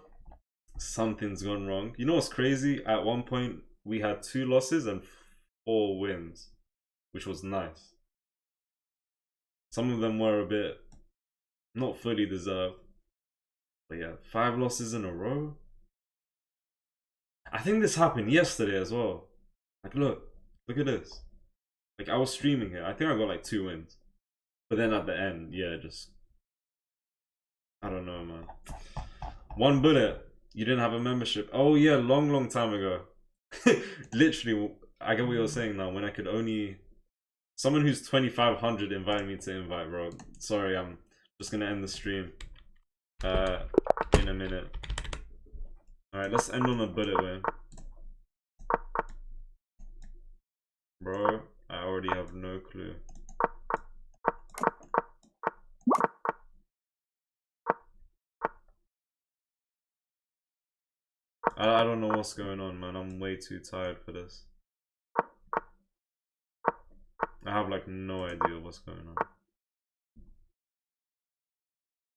Something's gone wrong. You know what's crazy? At one point, we had 2 losses and 4 wins, which was nice. Some of them were a bit not fully deserved. But yeah, 5 losses in a row. I think this happened yesterday as well. Like, look at this. Like, I was streaming here. I think I got like 2 wins. But then at the end, yeah, just... I don't know, man. 1 bullet. You didn't have a membership. Oh yeah, long time ago. Literally, I get what you're saying now. When I could only... Someone who's 2,500 invited me to invite, bro. Sorry, I'm just gonna end the stream. In a minute. Alright, let's end on a bullet win. Bro, I already have no clue. I don't know what's going on, man. I'm way too tired for this. I have like no idea what's going on.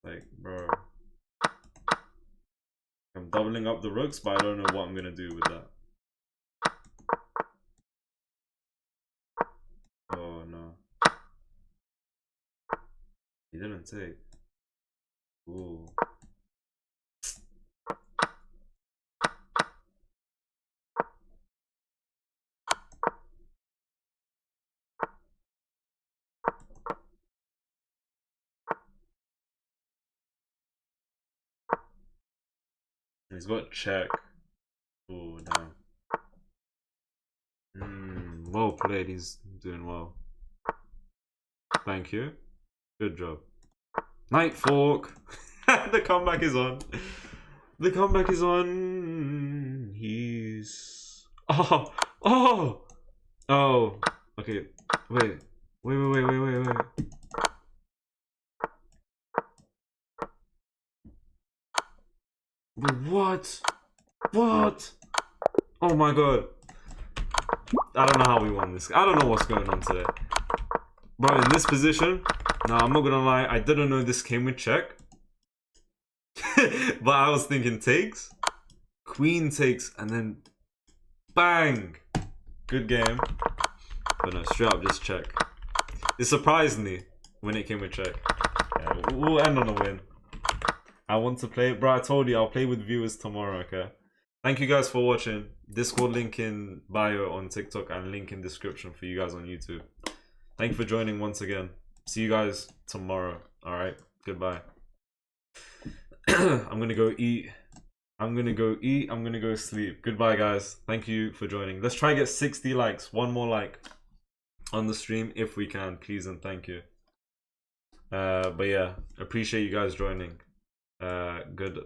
Like, bro. I'm doubling up the rooks, but I don't know what I'm gonna do with that. Oh no. He didn't take. Ooh. He's got check. Oh damn. Well played. He's doing well. Thank you. Good job. Night fork. The comeback is on. The comeback is on. He's... Oh. Okay. Wait. What? Oh my god. I don't know how we won this. I don't know what's going on today. Bro, in this position, no, I'm not gonna lie, I didn't know this came with check. But I was thinking takes, queen takes, and then bang! Good game. But no, straight up just check. It surprised me when it came with check. Yeah, we'll end on a win. I want to play. Bro, I told you I'll play with viewers tomorrow, okay? Thank you guys for watching. Discord link in bio on TikTok and link in description for you guys on YouTube. Thank you for joining once again. See you guys tomorrow. Alright, goodbye. I'm gonna go eat. I'm gonna go sleep. Goodbye, guys. Thank you for joining. Let's try to get 60 likes. 1 more like on the stream if we can, please and thank you. But yeah, appreciate you guys joining. Good